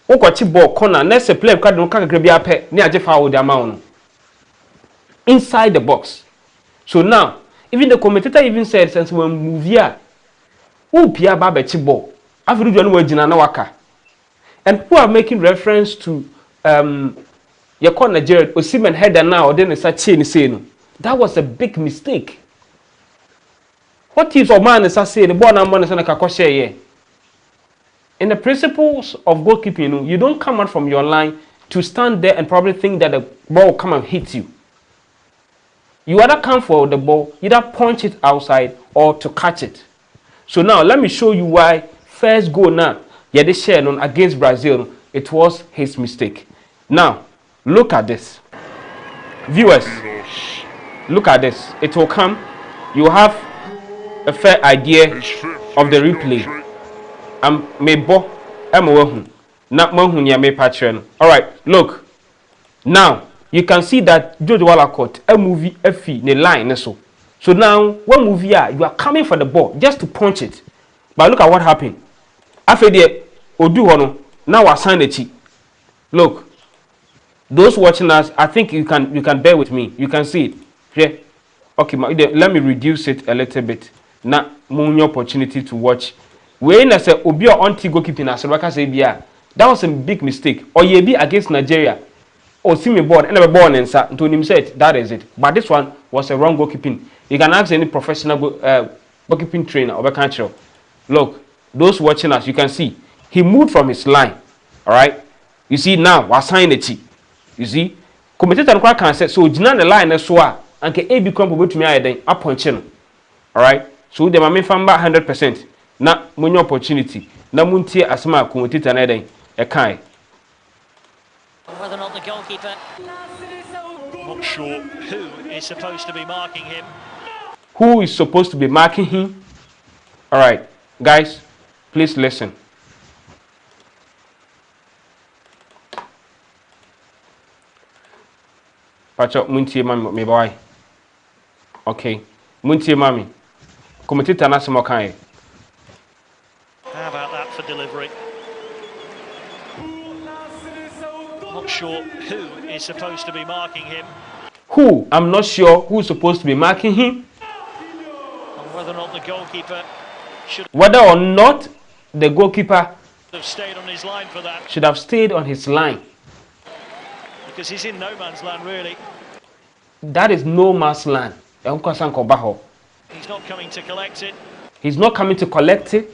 Okwachi ball corner, next play card no kaka grabia pe ni aje foul the amount inside the box. So now, even the commentator even said since when move here, who pia ba bechi ball, after you know jina na waka. And who are making reference to your corner Nigeria Osimhen header now or then such chain saying that was a big mistake. What if a man is saying the ball number is na kakoshe here? In the principles of goalkeeping, you don't come out from your line to stand there and probably think that the ball will come and hit you. You either come for the ball, either punch it outside or to catch it. So now let me show you why first goal now, against Brazil, it was his mistake. Now, look at this. Viewers, look at this. It will come. You have a fair idea of the replay. All right, look. Now you can see that Jojo Wallacott a movie the line so now one movie you are coming for the ball just to punch it. But look at what happened. After the Odu Hono now assign the cheek. Look, those watching us, I think you can bear with me. You can see it. Yeah. Okay, let me reduce it a little bit. Now more opportunity to watch. When I say Obi or anti goalkeeping as that was a big mistake. Or ye be against Nigeria. Or see me board and never born and sat to him said that is it. But this one was a wrong goalkeeping. You can ask any professional goalkeeping trainer or country. Look, those watching us, you can see he moved from his line. Alright? You see now we're signing it. You see? Commentator can say so Jinan the line so and can A become to me I then up on channel. Alright? So the mame famba 100%. Na munyo opportunity. Na muntie asma commentator na den e kan. Whether or not the goalkeeper, not sure who is supposed to be marking him. Who is supposed to be marking him? All right, guys, please listen. Pacho muntie mami me boy. Okay. Muntie mami. Commentator na asma kan. How about that for delivery? Not sure who is supposed to be marking him. Who? I'm not sure who's supposed to be marking him. And whether or not the goalkeeper should Whether or not the goalkeeper have stayed on his line for that. should have stayed on his line. Because he's in no man's land, really. That is no man's land. He's not coming to collect it. He's not coming to collect it.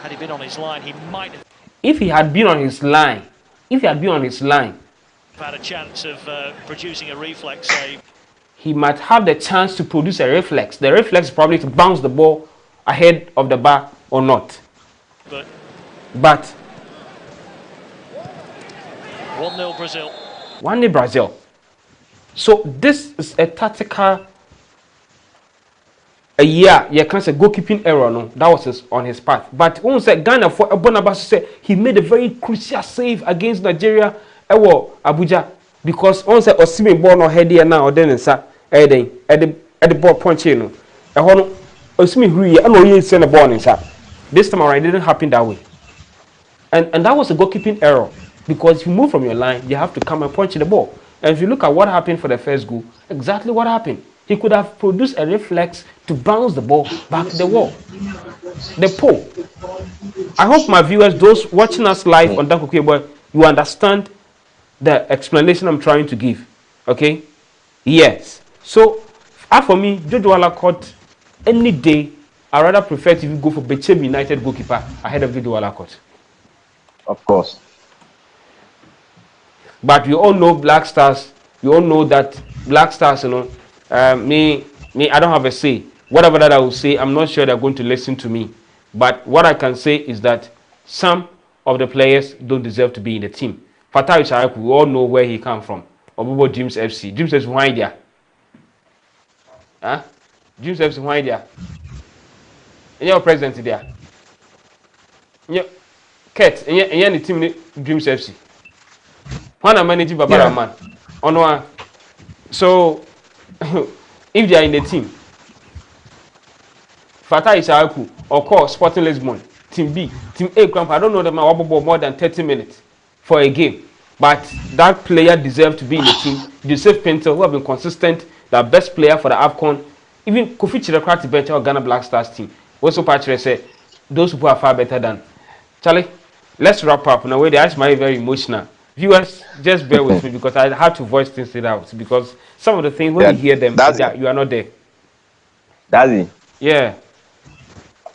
Had he been on his line, he might have If he had been on his line, had a chance of producing a reflex save. He might have the chance to produce a reflex. The reflex is probably to bounce the ball ahead of the bar or not. But 1-0 Brazil. 1-0 Brazil. So this is a tactical you can say goalkeeping error. No, that was on his part. But when say Ghana for Bonabas say he made a very crucial save against Nigeria, Abuja, because on say Osimhen ball no head here now or then sa at the ball punch no. Osimhen hurry and no send the ball inside. This time around it didn't happen that way. And that was a goalkeeping error because if you move from your line, you have to come and punch the ball. And if you look at what happened for the first goal, exactly what happened. He could have produced a reflex to bounce the ball back to the wall. The pole. I hope my viewers, those watching us live on Kwaku Yeboah, you understand the explanation I'm trying to give. Okay? Yes. So, for me, Jojo Walcott, any day, I rather prefer to go for Bechem United goalkeeper ahead of Jojo Walcott. Of course. But you all know Black Stars. You all know that Black Stars, you know, me, I don't have a say. Whatever that I will say, I'm not sure they're going to listen to me. But what I can say is that some of the players don't deserve to be in the team. Fatai Sharaku, we all know where he come from. Obobo Dreams FC. Dreams FC, why there? Huh? Dreams FC, why there? And you're president there. Kurt, and you're the team Dreams FC. When I manage Babara man. On so if they are in the team, Fatai Sharaku or call Sporting Lisbon, Team B, Team A, I don't know them more than 30 minutes for a game. But that player deserves to be in the team. Joseph Pinto, who have been consistent, the best player for the AFCON. Even Kofi Chirekwati bench or Ghana Black Stars team. Also, Patrick said, those people are far better than. Charlie, let's wrap up. Now, where they ask my very emotional. Viewers, just bear with me because I had to voice things out because some of the things when you hear them, you are not there. That's it. Yeah.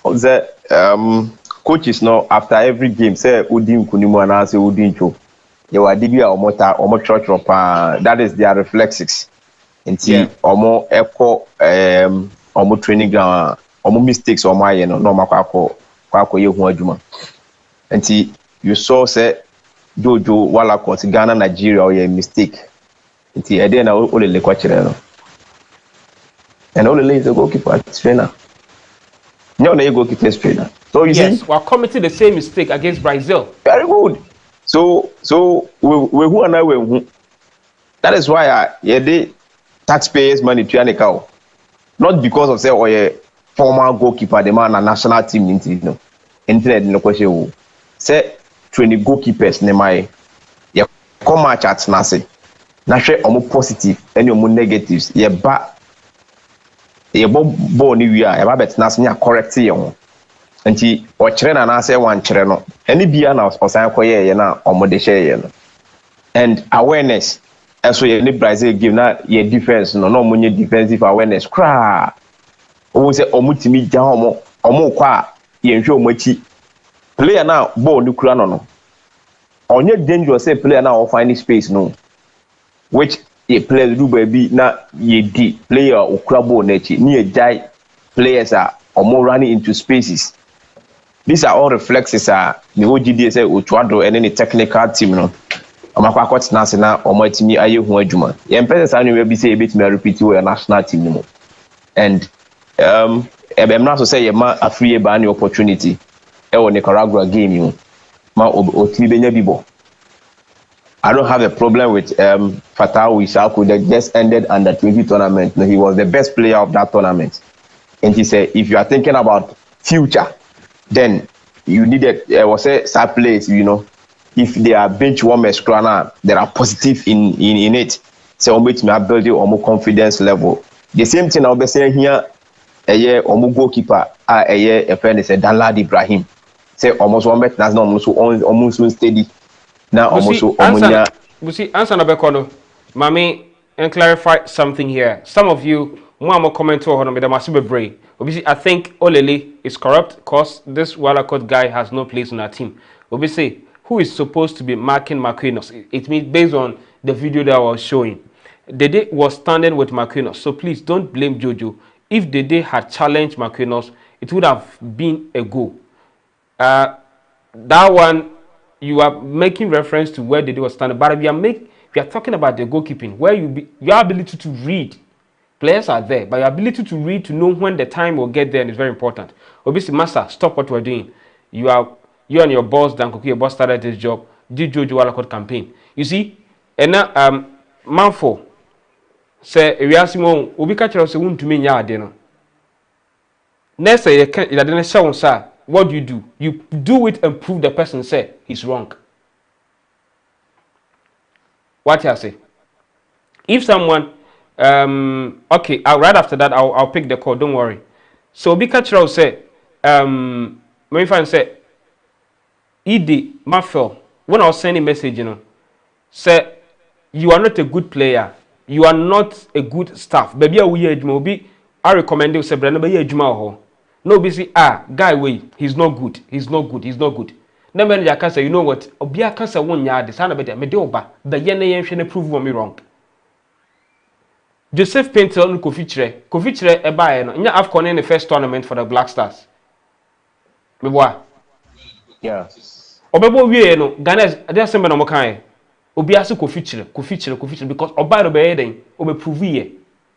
The coaches now after every game say Udim Kunimu and say Udincho. You are DB or more church that is their reflexes. Until or more echo or more training ground or more mistakes or my no Kwaku Yeboah. Until you saw say Jojo Walcott Ghana Nigeria or a mistake. Until I didn't know only Lequachino. And only is a goalkeeper trainer. No, no, goalkeeper trainer. So you see, we're committing the same mistake against Brazil. Very good. So we who and I we that is why the taxpayers' money to Yanikao. Not because of say or a former goalkeeper, the man a national team no. Internet no question. Say 20 goalkeepers ne my ye come match at Nase. Na share omo positive any omo negatives. Ye ba ye bo ni wi a ye ba bet Nase nya correct ye ho. Nti o kire na say wan kire no. Any bia na osan koye ye na omo de share ye no. And awareness so ye ni Brazil give na ye defense no omo nye defensive awareness kra. O say omo timi ja omo kwa ye nhwe omo chi. Player now ball nukura no. Onye dangerous say player now find space no. Which ye players do baby na ye di player okrabo nechi ni ye jai players are more running into spaces. These are all reflexes the OGD say Otuado and any technical team no. Amakwakot national or my team aye hu adwuma. Ye emphasis anu we be say a bit me repeat we national team no. And I'm not to say ma a free ba any opportunity e wo Nicaragua game you. Ma otimi benya bibo. I don't have a problem with Fatau Isaku that just ended under 20 tournament. No, he was the best player of that tournament. And he said, if you are thinking about future, then you needed was a sad place, you know. If they are bench warmers, there are positive in it. So I'm going to build you more confidence level. The same thing I'll be saying here, a year or goalkeeper, a year a friend is a Danlad Ibrahim. Say almost 1 meter, that's not almost steady. Now almost answer na bekono. Mami, and clarify something here. Some of you more comment on the massive brain. Obviously, I think Olele is corrupt because this Wallacott guy has no place in our team. Obviously, who is supposed to be marking Marquinhos? It means based on the video that I was showing. Dede was standing with Marquinhos. So please don't blame Jojo. If Dede had challenged Marquinhos, it would have been a goal. That one, you are making reference to where Dede was standing. But we are talking about the goalkeeping, where your ability to read. Players are there, but your ability to read, to know when the time will get there is very important. Obviously, Master, stop what we're doing. You and your boss, Kwaku Yeboah, started this job, did Jojo Wallacott campaign. You see, and now, Manfo, say, we ask him, Obi Kachero say, won't to me, ya, dinner. Next, you didn't show, sir. What do? You do it and prove the person say he's wrong. What you say? If someone, okay, right after that, I'll pick the call. Don't worry. So Bikachro said, my friend said, Idi Mafel, when I was sending message, you know, said you are not a good player. You are not a good staff. Baby, I recommend you say, Brenda, no, busy. Guy, wait. He's not good. He's not good. He's not good. Then when you can say, you know what? Obia can say 1 yard. The son of it. Me do ba. The yene yene prove me wrong. Joseph Painter no Kofichre. Kofichre e ba e no. Nya AFCON in the first tournament for the Black Stars. Me boa. Yeah. Obebo wie no. Ghana dey say me no mo kan. Obia se Kofichre because oba no be den. Obe prove ye.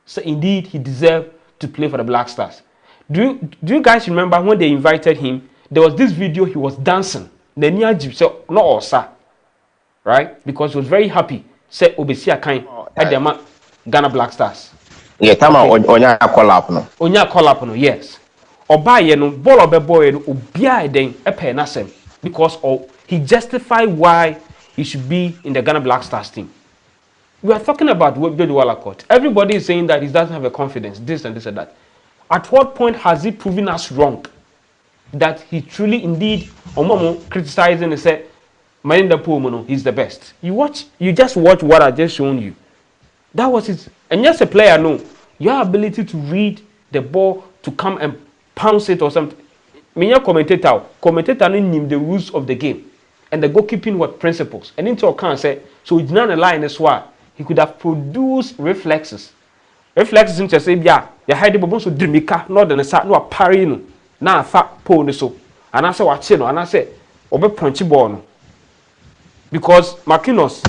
So indeed he deserved to play for the Black Stars. Do you guys remember when they invited him? There was this video he was dancing. The near Jeep said, no, Osa. Right? Because he was very happy. Said Obesia kind at the Ghana Black Stars. Yeah, Tama Onya call up no. Onya call up no, yes. Oba ye no ball of a boy no obia den epe nasem because he justified why he should be in the Ghana Black Stars team. We are talking about Jojo Wallacott. Everybody is saying that he doesn't have a confidence, this and this and that. At what point has he proven us wrong? That he truly, indeed, Omomo criticizing and said, Marinda Pumono, he's the best. You just watch what I just shown you. That was his, and just a player, no. Your ability to read the ball, to come and pounce it or something. Minya commentator knew the rules of the game. And the goalkeeping what principles. And into account said, so it's not a line as well. He could have produced reflexes. Reflexes into say, yeah, you had the bones of Drimika, not than a sat, no a parino, now a fat pony so. And I said, what you know, and I said, over punchy ball. Because Marquinhos,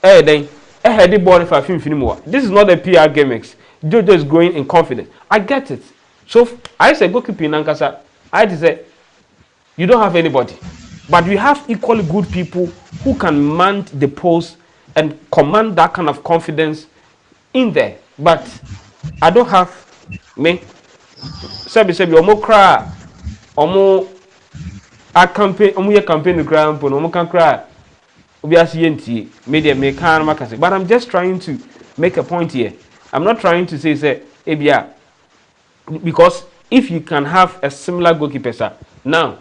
then, I had the ball if I feel anymore. This is not a PR gimmicks. Jojo is growing in confidence. I get it. So I said, go keep in Nankasa. I just said, you don't have anybody. But we have equally good people who can man the post and command that kind of confidence in there. But I don't have me. Sabi omo cry, omo a campaign, omo campaign the ground, omo can cry. Obiasi media me can makase. But I'm just trying to make a point here. I'm not trying to say ebia because if you can have a similar goalkeeper, sir. Now,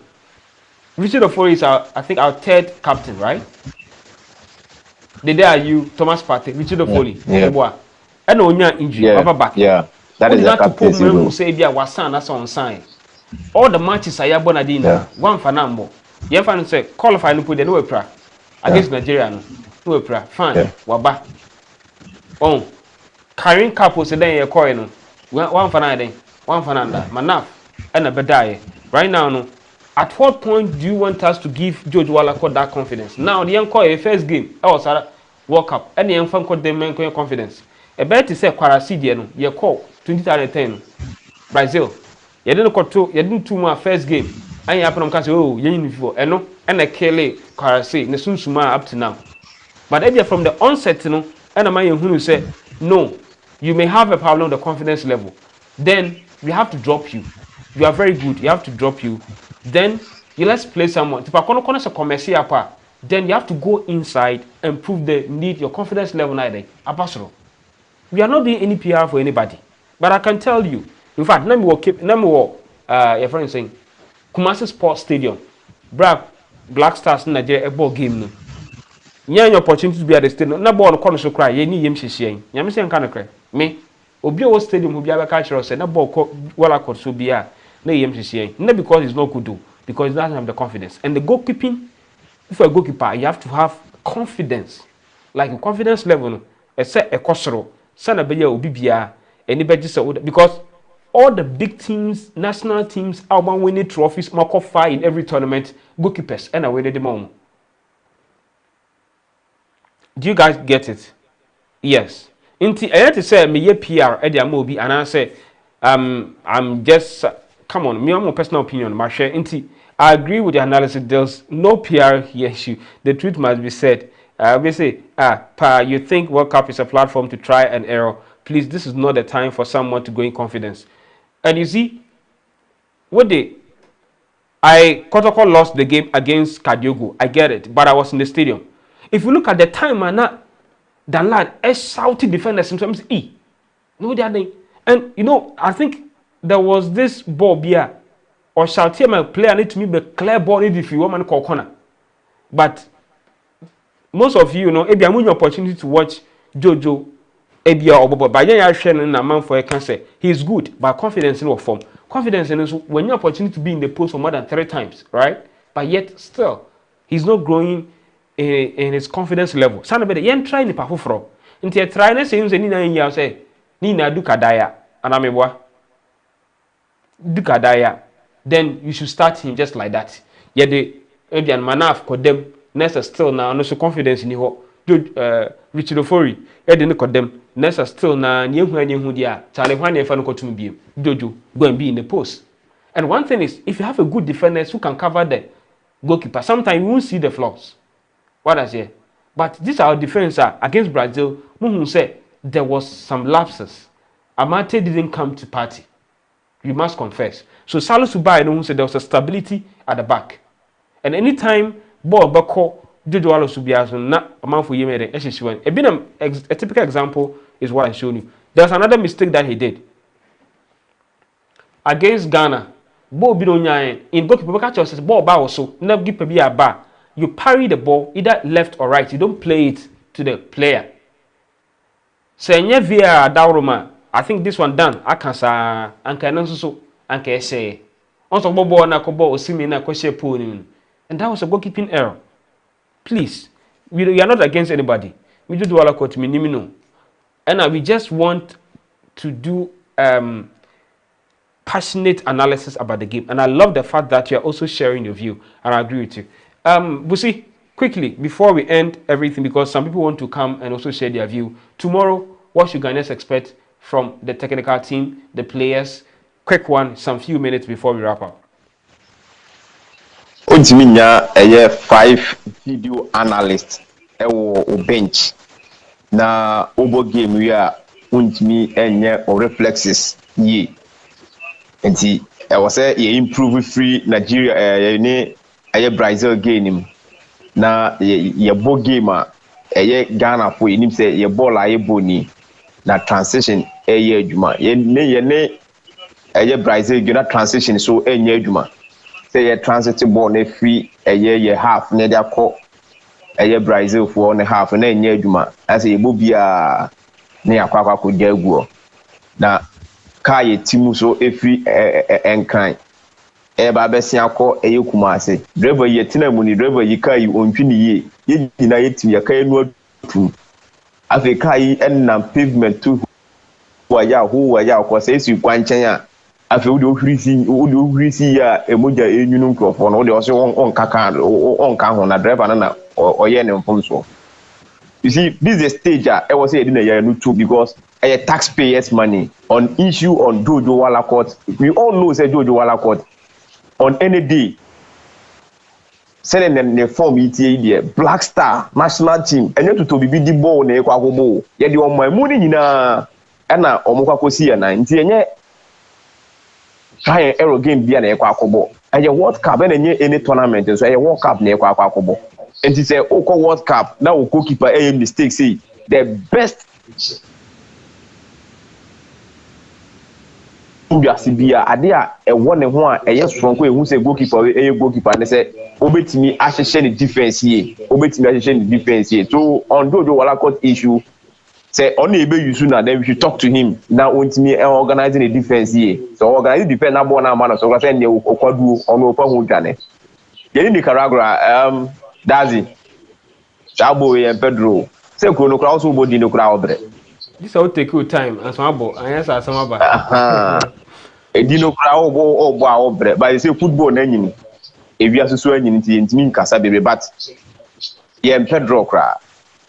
Richard Ofori is I think our third captain, right? The day are you, Thomas Partey, Richard Ofori, Yeboah. And Onya injury, back. Yeah, that is a captain. Say be a wasan that's on sign. All the matches are Bonadina, one for number. You have say qualify no put the no pra against Nigeria no pra. Fine, waba. Oh, carrying couples then you're coin. One for nine, one for nine. Manaf and a bedaye. Right now, no. At what point do you want us to give George Wallacott that confidence? Now, the young a first game, I was at World Cup, and the young fan called them confidence. A bet to say Quarasidiano, you call 2010 Brazil. You didn't two more first game. And you happen to say, oh, you before, and no, and a Kelly Quarasi, Nesun Suma up to now. But if you're from the onset, you know, and a man who say, no, you may have a problem with the confidence level. Then we have to drop you. You are very good. You have to drop you. Then you let's play someone. Then you have to go inside and prove the need your confidence level. We are not doing any PR for anybody. But I can tell you, in fact, let me your friend saying, Kumasi Sports Stadium, Black Stars in Nigeria, a ball game. No. You have an opportunity to be at the stadium. No ball corner so cry. You need him shishing. You am saying kind of cry. Me, Obio Stadium will be a cultural say no ball well court so be a no him shishing. Not because he's not good, because he doesn't have the confidence. And the goalkeeping, if you're a goalkeeper, you have to have confidence, like a confidence level. A set a costro, son of Bia Obibia, anybody so because all the big teams, national teams, are winning trophies, mark off fire in every tournament, goalkeepers, and away the moment. Do you guys get it? Yes. Inti I had to say me PR Eddie Amobi and I say I'm just come on, me on my personal opinion, my share. Inti I agree with the analysis. There's no PR issue. The truth must be said. We say, you think World Cup is a platform to try and error. Please, this is not the time for someone to go in confidence. And you see, I Kotoko lost the game against Kadiogo. I get it, but I was in the stadium. If you look at the time, the lad is shouting defenders sometimes. No, they are they. And you know, I think there was this ball here, or shouting my player need to be clear ball if you want to call corner. But most of you know, if you have an opportunity to watch Jojo, Ebia or Bobo, by then you're sharing a man for a cancer. He's good, but confidence in what form? Confidence in when you have opportunity to be in the post for more than 3 times, right? But yet still, he's not growing in his confidence level. Sana bede yen try ni pa foforo. Nti e try na say nze ni na yin say ni na duka daya anamebwa. Duka daya. Then you should start him just like that. Ye de Ebian Manaf kodem Nessa still now no so confidence in ho. Richard Ofori e de ne kodem Nessa still na ni hu dia. Chale hwan e fa no kotum biem. Jojo go and be in the post. And one thing is if you have a good defender who can cover the goalkeeper, sometimes you won't see the flaws. What I say? But this our defense against Brazil. Muhu said there was some lapses. Amate didn't come to party. You must confess. So Salah Subai who said there was a stability at the back. And anytime ball bako Jojo Alo Subiaso na amanfo yemere ehihwan. A typical example is what I showed you. There's another mistake that he did against Ghana. Ball bi no nyan in goalkeeper catch us ball ba also na gipe bi aba. You parry the ball either left or right. You don't play it to the player. Senye via Dauroma. I think this one done. Akansa anka nanso anka ese. Also bobo na kobo osimi na kwese pool. And that was a goalkeeping error. Please, we are not against anybody. We do all court minimum. And we just want to do passionate analysis about the game. And I love the fact that you are also sharing your view. And I agree with you. Busi, quickly, before we end everything, because some people want to come and also share their view. Tomorrow, what should Ghanaians expect from the technical team, the players? Quick one, some few minutes before we wrap up. Untiminya 5 video analysts o bench na obo game we are untimi enye or reflexes ye. Enti I was say ye improve free Nigeria ni Brazil game na ye bo game Ghana for him say ye ball boni na transition adwuma ye ne Brazil na transition so enye adwuma say ye transit ball na free ye half na dia ko Brazil for na half na enye adwuma as ye bo bia na yakwa ko jaguo na kai timu so free enkan ba besia ko Kumase driver ye tina mu ni driver yi kai ontwi ni ye nyina ye tim ya kai no atu afi kai na pavement to who ya ko say si kwanchen a afi wo de ohwiri si ya emoja enyunu nkrofo no wo de o se on kaka on ka ho na driver na oye ne mfom so. You see, this is a stage I was saying in a year too because a taxpayers' money on issue on Jojo Wallacott. We all know say Jojo Wallacott on any day. Sending the form ETA Black Star national team and you to be the ball ne kwako ball. Ye di on my money na na omokwako si na nti enye try and error game bia na kwako ball. And your World Cup and any tournament so a World Cup na kwako ball. And it's a Oko World Cup now goalkeeper a mistake say the best Sibia Adia a one and one a yes from who say goalkeeper a goalkeeper and they say obetimi asheshe the defense here obetimi asheshe the defense here. So on Jojo Wallacott issue say only ebe you soon then we should talk to him now ultimately organizing the defense here. So organizing defense na born na man so I say ne okwadu ono opa hu dwane ye Nicaragua Dazi Chabo and Pedro say kono kra so body no kra obre this will take you time and some abo and yes some aba edino kra obo a obre but say football na nyini ewia so anyini ti ntimi nkasa bebe but ye Pedro kra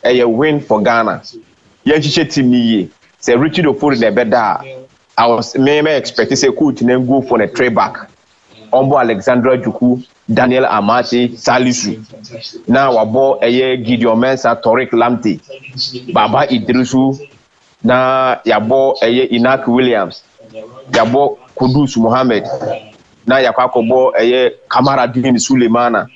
a win for Ghana ye chiche team ni ye say Richard Ofori na beda I was me expect say coach na go for a tray back Ombo Alexandra Juku Daniel Amati Salisu na wabo eye Gideon Mensah Tariq Lamptey Baba Idrisu na yabo eye Inak Williams yabo Kudus Mohammed na yakwakobo eye Kamara Dini Sulemana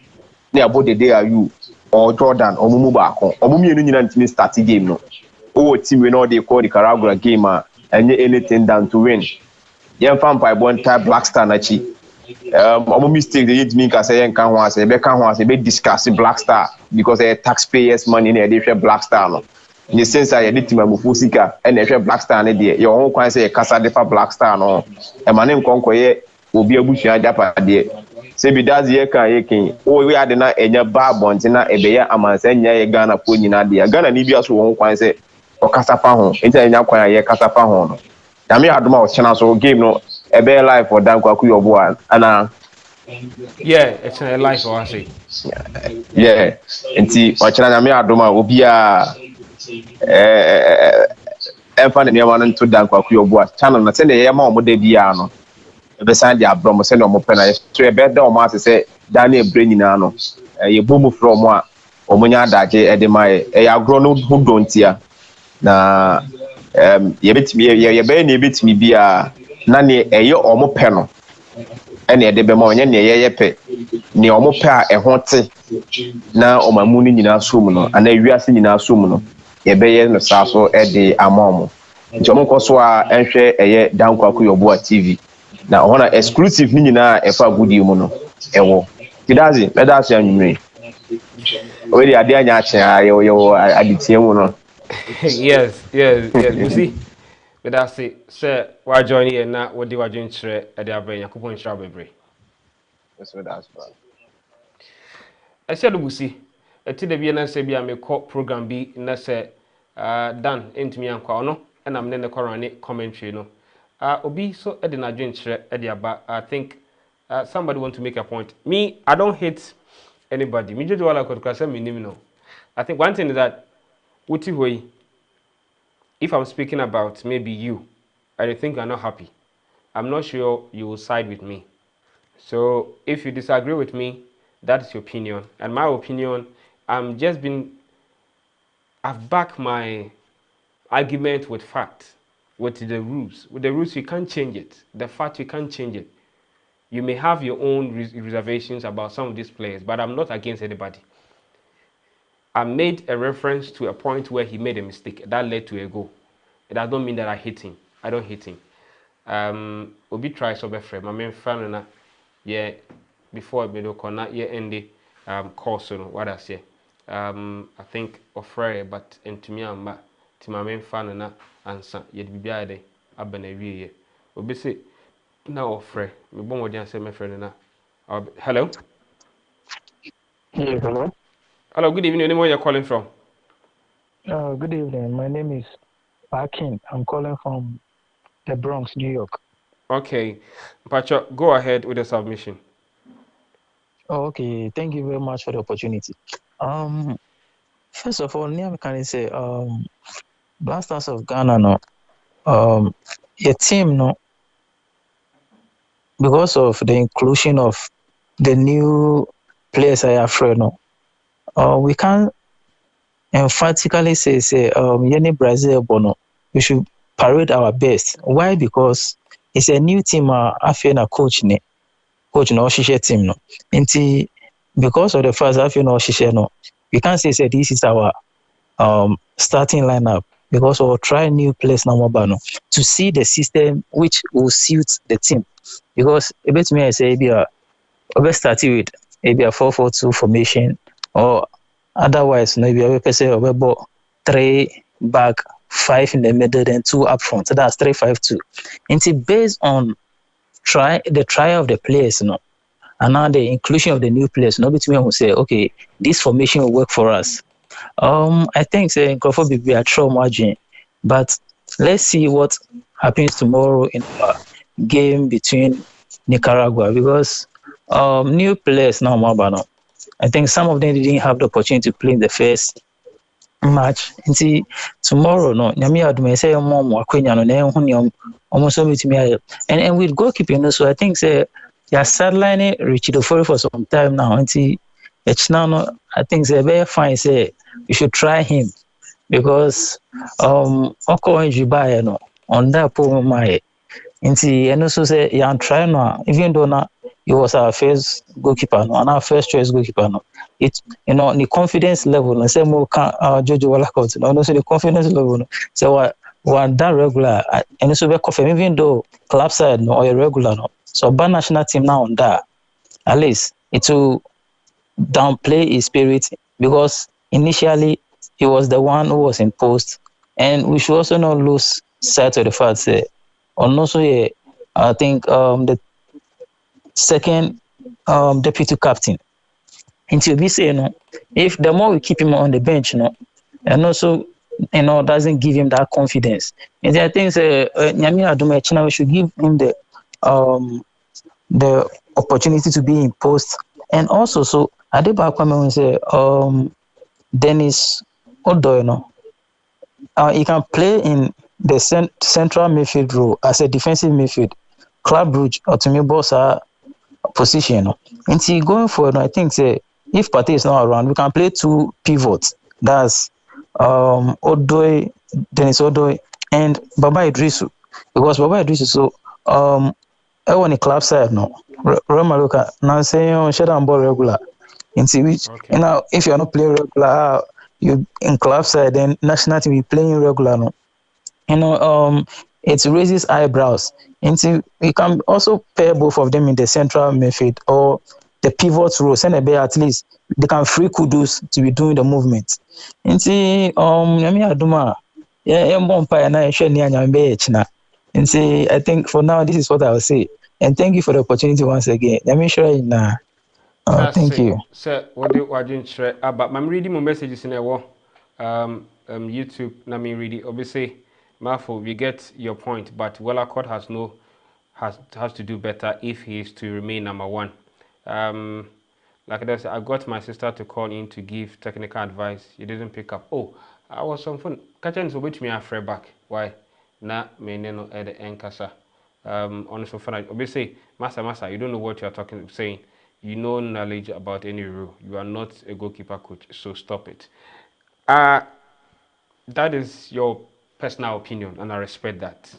na yabo Dede Ayu or Jordan omumu baako omumu yenu nyina ntimi start game no o team we no dey call the Nicaragua game and anything than to win yen fampa bon type Black Star na chi mistake they hit me because say can ho ase be discuss Black Star because taxpayers money na dey share Black Star no in the sense that you team amufu sika and dey share Black Star na dey your own kwan say kasa dey for Black Star no e ma ne nkonko ye obi abusua japa dey say be that ye kan ye kin o we ade na enya ba bonti na ebe ya amansa nya ye Ghana po nyina dey Ghana ni bia so won kwan say o kasa fa ho enta nya kwan ye kasa fa ho no na me adoma o chena so game no a better life for Dan Kwaku Yeboah and yeah it's a life or I say yeah nti o chena na me adoma obi a emfa ne ma no to Dan Kwaku Yeboah channel na se ne ye ma o mo da bia no e be san dia bro mo se ne o mo pe na so e be da o ma se Daniel Bre nyina no ye bomu from a o mo nya adaje e de mai e ya agro no hu dontia na ye betimi ye be na betimi bia na ne eye omo pe no ene ede be ma onye ne ye pe ne omo pe a eho te na omamu ni nyina som no ana wiase nyina som no ye be ye no sa so ede amomo nti omo koso a enhwe eye Dan Kwaku Yeboah TV na ona exclusive ni nyina e fa gudi mu no ewo kidazi bedazi anwumre we dey ade anya ache yo aditie mu no yes you see but that's it sir why join here na what do I join chere e dey abren yakopon shira bebre so that's bad I said busi eti da bia na se bia me call program bi na se dan entumi ankwa ono na me ne korane commentary no obi so e dey na join chere e dey aba I think somebody want to make a point me I don't hate anybody me Jojo Wallacott kwa say me nim no I think one thing is that uti hoyi if I'm speaking about maybe you, I think you're not happy. I'm not sure you will side with me. So if you disagree with me, that's your opinion. And my opinion, I've backed my argument with fact, with the rules. With the rules, you can't change it. The fact, you can't change it. You may have your own reservations about some of these players, but I'm not against anybody. I made a reference to a point where he made a mistake that led to a goal. It does not mean that I hate him. I don't hate him. Obi try so be frame. My main fan na yeah before me do kona yeah end course no what I say. I think offer but into me amba ti my main fan na answer ye bibia dey aba na wiye. Obi say na offer me bon wodi answer me friend na. Hello. Hello. Hello, good evening. Where you calling from? Good evening. My name is Parkin. I'm calling from the Bronx, New York. Okay, Pacho, go ahead with the submission. Oh, okay. Thank you very much for the opportunity. Um, First of all, Liam can say Black Stars of Ghana no your team no because of the inclusion of the new players I have read no we can emphatically say Yeni Brazil bono we should parade our best. Why? Because it's a new team I feel na coach na ɔhyehyɛ team no nti because of the fact I feel na ɔhyehyɛ no we can't say this is our starting lineup because we'll try new players na mobile no to see the system which will suit the team because a bit me I say maybe we start with maybe a 4-4-2 formation or otherwise maybe a person or 3 back 5 in the middle then 2 up front, so that's 3-5-2 and based on the trial of the players no and now the inclusion of the new players no between who say okay this formation will work for us. I think say Crawford will be a true margin, but let's see what happens tomorrow in our game between Nicaragua because new players now Mabano. I think some of them didn't have the opportunity to play in the first match. And see tomorrow no Nyami Adume say mom Akwenya no na ehunu almost so with me and with goalkeeping so I think say you're sidelining Richie Dofori for some time now. And see it's now I think say very fine say you should try him because Oko Njibaye no on that poor my and also say yeah try no even though na he was our first goalkeeper no and our first choice goalkeeper no it the confidence level no say more can Jojo Walakot no also the confidence level no so what that regular and also be confirm even though club side no or a regular no so ban national team now on that at least it will downplay his spirit because initially he was the one who was imposed, and we should also not lose sight of the fact that and also I think the second deputy captain until we say if the more we keep him on the bench and also doesn't give him that confidence. And I think Nyami Adume China we should give him the opportunity to be imposed. And also so Adeba Kwame say Dennis Odoy he can play in the central midfield role as a defensive midfield. Club Brugge or to me boss position. And see going forward, I think say if Partey is not around, we can play 2 pivots. That's Odoy, Dennis Odoy, and Baba Idrisu. Because Baba Idrisu so I want a club side no. Romaluka now saying shut down ball regular. Into which if you're not playing regular you in club side then national team be playing regular no. It raises eyebrows. And we can also pair both of them in the central midfield or the pivot role. Send a at least they can free Kudus to be doing the movement. And see Nyami Aduma and see I think for now this is what I will say. And thank you for the opportunity once again. Let me show you now. Thank you. Sir, what do I didn't share about I'm reading my messages in a war. YouTube, I mean, really, obviously, Marfo, we get your point, but Wellacott has to do better if he is to remain number 1. Like I said, I got my sister to call in to give technical advice. He didn't pick up. Oh, I was on phone. Catching so which me a free back. Why? Na me no at the enkasa. On so fun. Obviously, Massa, you don't know what you're saying. You know knowledge about any rule. You are not a goalkeeper coach, so stop it. That is your personal opinion, and I respect that.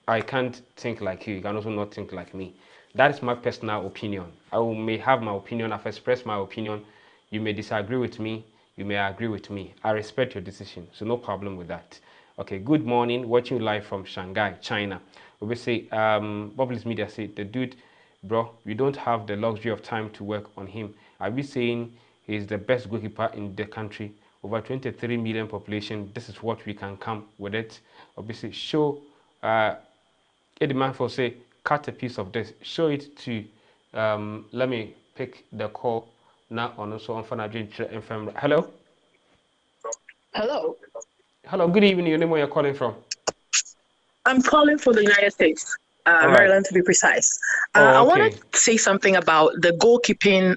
I can't think like you. You can also not think like me. That is my personal opinion. May have my opinion. I've expressed my opinion. You may disagree with me. You may agree with me. I respect your decision, so no problem with that. Okay, good morning. Watching live from Shanghai, China. We say, Bubbles Media say, the dude, bro, we don't have the luxury of time to work on him. Are we saying he's the best goalkeeper in the country? Over 23 million population, this is what we can come with it. Obviously, show, Eddie Manford say, cut a piece of this, show it to, let me pick the call now on also on Fanaji FM. Hello? Hello. Hello, good evening. Your name, where you're calling from? I'm calling from the United States, All right. Maryland to be precise. Oh, I okay. wanted to say something about the goalkeeping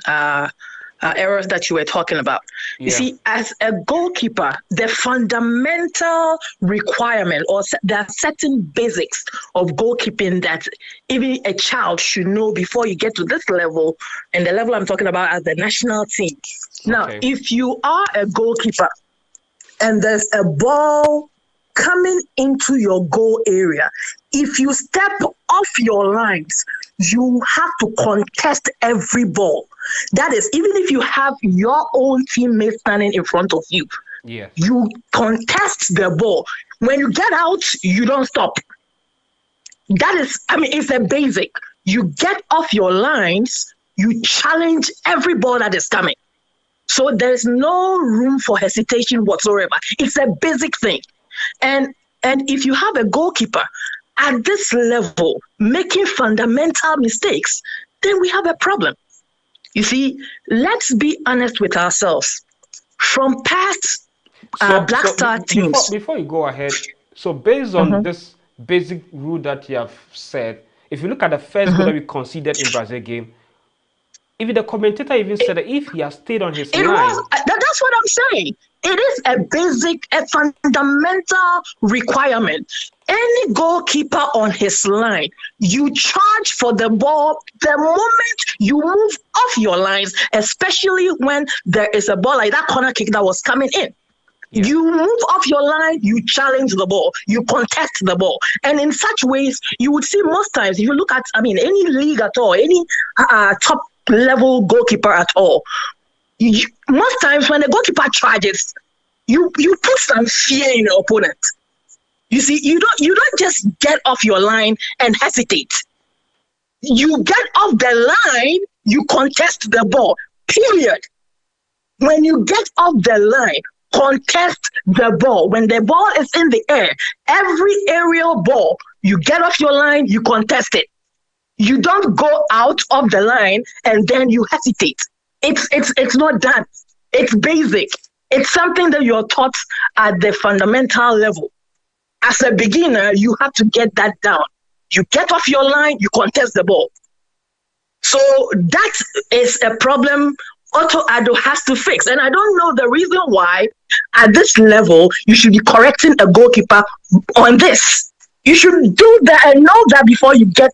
errors that you were talking about. You Yeah. see, as a goalkeeper, the fundamental requirement or there are certain basics of goalkeeping that even a child should know before you get to this level, and the level I'm talking about as the national team. Now, Okay. if you are a goalkeeper and there's a ball coming into your goal area, if you step off your lines, you have to contest every ball. That is, even if you have your own teammate standing in front of you, Yes. you contest the ball. When you get out, you don't stop. That is, it's a basic. You get off your lines, you challenge every ball that is coming. So there's no room for hesitation whatsoever. It's a basic thing. And if you have a goalkeeper at this level making fundamental mistakes, then we have a problem. You see, let's be honest with ourselves. From past Black Star teams. Before you go ahead, so based on this basic rule that you have said, if you look at the first goal that we conceded in Brazil game, even the commentator even said that if he has stayed on his line. That's what I'm saying. It is a fundamental requirement. Any goalkeeper on his line, you charge for the ball the moment you move off your lines, especially when there is a ball like that corner kick that was coming in. Yeah. You move off your line, you challenge the ball, you contest the ball. And in such ways, you would see most times, if you look at, any league at all, any top level goalkeeper at all, most times when the goalkeeper charges, you put some fear in your opponent. You see, you don't just get off your line and hesitate. You get off the line, you contest the ball. Period. When you get off the line, contest the ball. When the ball is in the air, every aerial ball, you get off your line, you contest it. You don't go out of the line and then you hesitate. It's not done. It's basic. It's something that you're taught at the fundamental level. As a beginner, you have to get that down. You get off your line, you contest the ball. So that is a problem Otto Addo has to fix. And I don't know the reason why at this level you should be correcting a goalkeeper on this. You should do that and know that before you get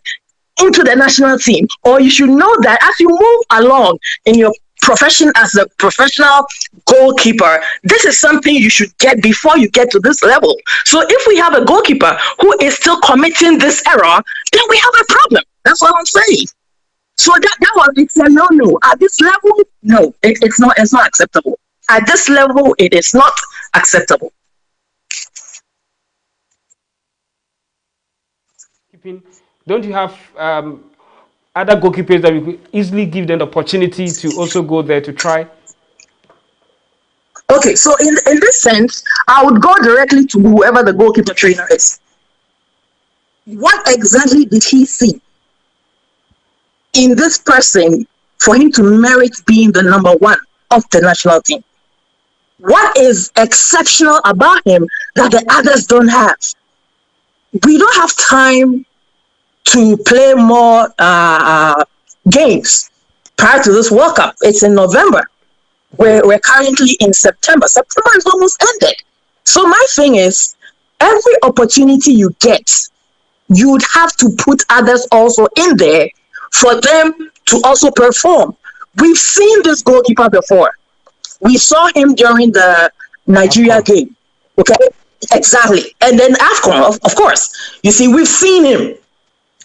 into the national team, or you should know that as you move along in your profession as a professional goalkeeper, this is something you should get before you get to this level. So if we have a goalkeeper who is still committing this error, then we have a problem. That's what I'm saying. So that one, it's a no. At this level, no, it's not acceptable. At this level, it is not acceptable. Don't you have other goalkeepers that we could easily give them the opportunity to also go there to try? Okay, so in this sense, I would go directly to whoever the goalkeeper trainer is. What exactly did he see in this person for him to merit being the number one of the national team? What is exceptional about him that the others don't have? We don't have time to play more games prior to this World Cup. It's in November. We're currently in September. September is almost ended. So my thing is, every opportunity you get, you'd have to put others also in there for them to also perform. We've seen this goalkeeper before. We saw him during the Nigeria game. Okay? Exactly. And then AFCON, of course. You see, we've seen him.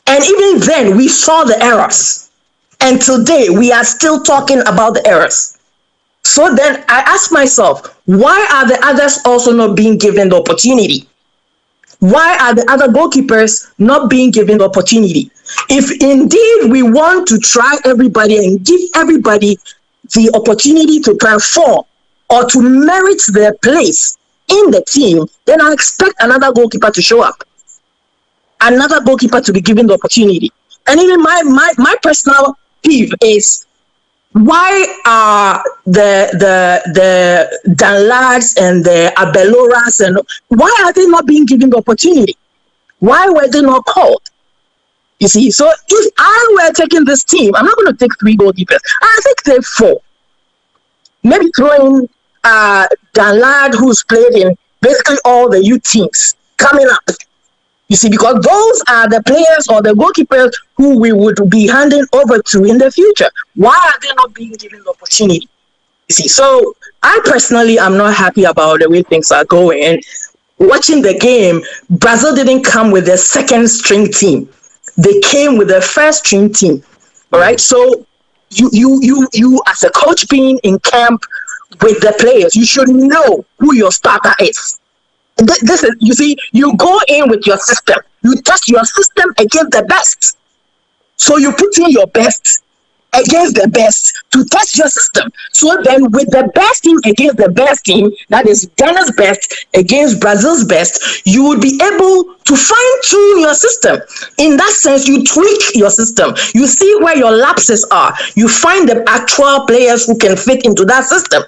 And even then, we saw the errors. And today, we are still talking about the errors. So then I ask myself, why are the others also not being given the opportunity? Why are the other goalkeepers not being given the opportunity? If indeed we want to try everybody and give everybody the opportunity to perform or to merit their place in the team, then I expect another goalkeeper to show up. Another goalkeeper to be given the opportunity. And even my personal peeve is Why are the Danlads and the Abeloras and why are they not being given the opportunity? Why were they not called? You see, so if I were taking this team, I'm not going to take 3 goalkeepers. I think take 4. Maybe throw in Danlad, who's played in basically all the youth teams coming up. You see, because those are the players or the goalkeepers who we would be handing over to in the future. Why are they not being given the opportunity? You see, so I personally am not happy about the way things are going. And watching the game, Brazil didn't come with a second string team. They came with a first string team. All right. So you as a coach being in camp with the players, you should know who your starter is. This is, you see, you go in with your system. You test your system against the best. So you put in your best against the best to test your system. So then with the best team against the best team, that is Ghana's best against Brazil's best, you would be able to fine tune your system. In that sense, you tweak your system. You see where your lapses are. You find the actual players who can fit into that system.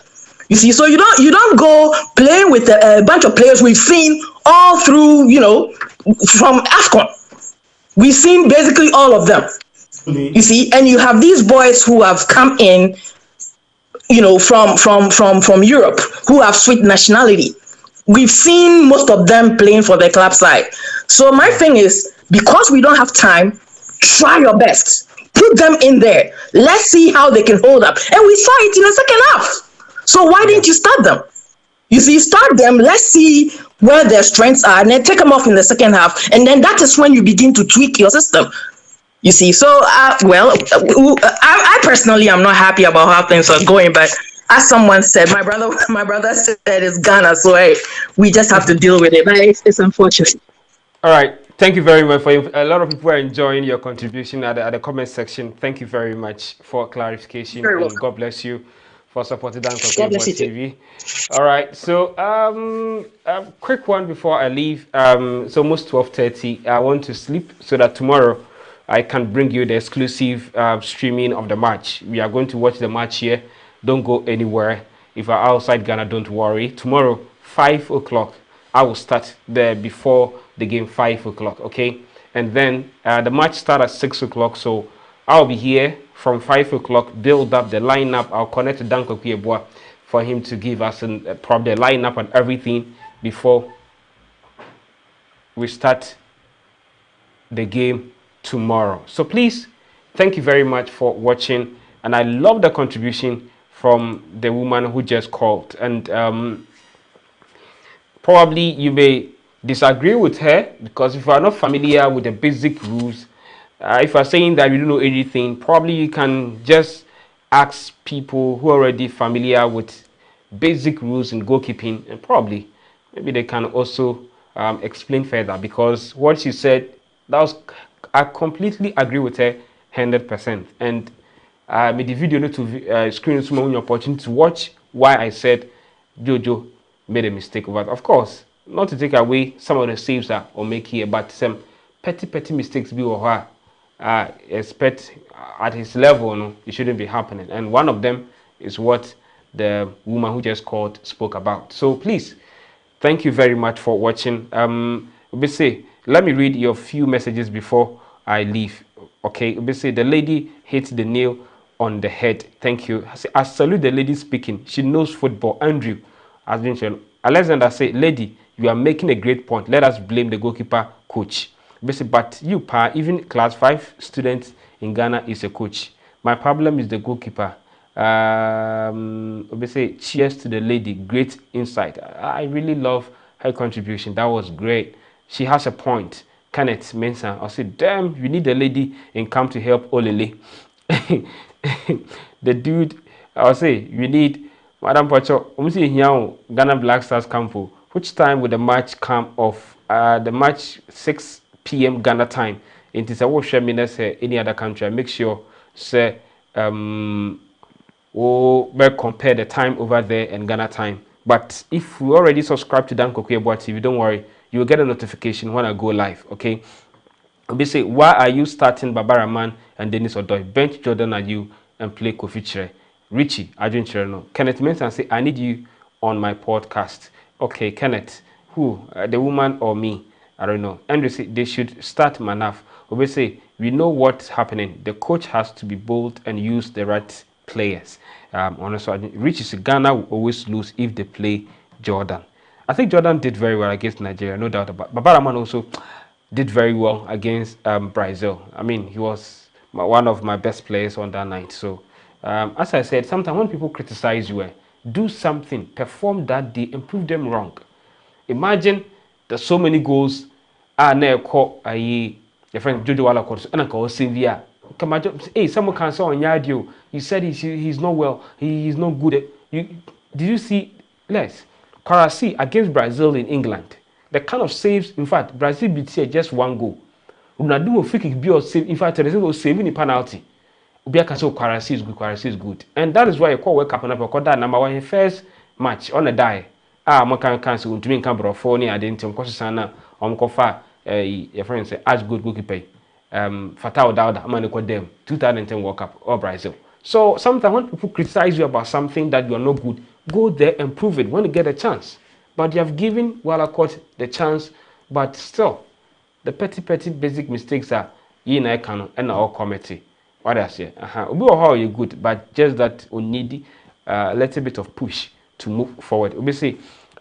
You see, so you don't go playing with a bunch of players we've seen all through, from AFCON. We've seen basically all of them. You see, and you have these boys who have come in, from Europe, who have switched nationality. We've seen most of them playing for the club side. So my thing is, because we don't have time, try your best. Put them in there. Let's see how they can hold up. And we saw it in the second half. So why didn't you start them? You see, start them. Let's see where their strengths are, and then take them off in the second half. And then that is when you begin to tweak your system. You see, so I personally am not happy about how things are going. But as someone said, my brother said it's Ghana, so hey, we just have to deal with it. But it's unfortunate. All right. Thank you very much for a lot of people are enjoying your contribution at the comment section. Thank you very much for clarification. And God bless you for supporting Kwaku Yeboah TV. All right, so a quick one before I leave. It's almost 12:30. I want to sleep so that tomorrow I can bring you the exclusive streaming of the match. We are going to watch the match here. Don't go anywhere. If you're outside Ghana, don't worry. Tomorrow, 5 o'clock, I will start there before the game, 5 o'clock, okay? And then the match starts at 6 o'clock, so I'll be here from 5 o'clock, build up the lineup. I'll connect to Kwaku Yeboah for him to give us probably the lineup and everything before we start the game tomorrow. So please, thank you very much for watching. And I love the contribution from the woman who just called. And probably you may disagree with her, because if you are not familiar with the basic rules, if you are saying that you don't know anything, probably you can just ask people who are already familiar with basic rules in goalkeeping, and probably maybe they can also explain further, because what she said, I completely agree with her 100%. And made the video to screen some opportunity to watch why I said Jojo made a mistake. But of course, not to take away some of the saves that will make here, but some petty mistakes be or her. Expect at his level, no, it shouldn't be happening. And one of them is what the woman who just called spoke about. So please, thank you very much for watching. Let me read your few messages before I leave. Okay, the lady hit the nail on the head. Thank you. I salute the lady speaking. She knows football. Andrew has been shown. Alexander say, lady, you are making a great point. Let us blame the goalkeeper coach. But you, even class 5 students in Ghana is a coach. My problem is the goalkeeper. Cheers to the lady. Great insight. I really love her contribution. That was great. She has a point. Kenneth Mensah, I'll say, damn, you need a lady in camp to help Olele. The dude, I'll say, you need Madam Pacho. Ghana Black Stars camp. Which time will the match come off? The match 6 p.m. Ghana time. It is a wash any other country. Make sure say compare the time over there and Ghana time. But if you already subscribe to Kwaku Yeboah TV, don't worry, you will get a notification when I go live. Okay. Why are you starting Baba Rahman and Dennis Odoi? Bench Jordan Ayew and play Kofi Chere. Richie, Adrian Cherno. Kenneth Mensah say, I need you on my podcast. Okay, Kenneth, who? The woman or me? I don't know. Andrew say, they should start Manaf. We say, we know what's happening. The coach has to be bold and use the right players. Honestly, Richie say, Ghana will always lose if they play Jordan. I think Jordan did very well against Nigeria, no doubt about it. But Babaraman also did very well against Brazil. I mean, he was one of my best players on that night. So, as I said, sometimes when people criticize you, do something, perform that day, and prove them wrong. Imagine there's so many goals. Your friend Jojo Wala and I call Sylvia. Hey, someone can say on Yadio. You said he's not well. He's not good at you. Did you see Les Karasi against Brazil in England? The kind of saves, in fact, Brazil beat here just one goal. Ronaldo will free kick be or save. In fact, Teresa was saving the penalty. Ubiaka so Karasi is good. Karasi is good, and that is why you call World Cup and I call that number one first match on a die. Makan cancel to me Cambro for I didn't sana Kofa your friend say as good goalkeeper. Fatao Dauda, Amaniko them 2010 World Cup or Brazil. So sometimes when people criticize you about something that you are not good, go there and prove it when you get a chance. But you have given Wallacott the chance, but still, the petty basic mistakes are you and I can and our committee. What I say, we are you good, but just that we need a little bit of push to move forward. We say,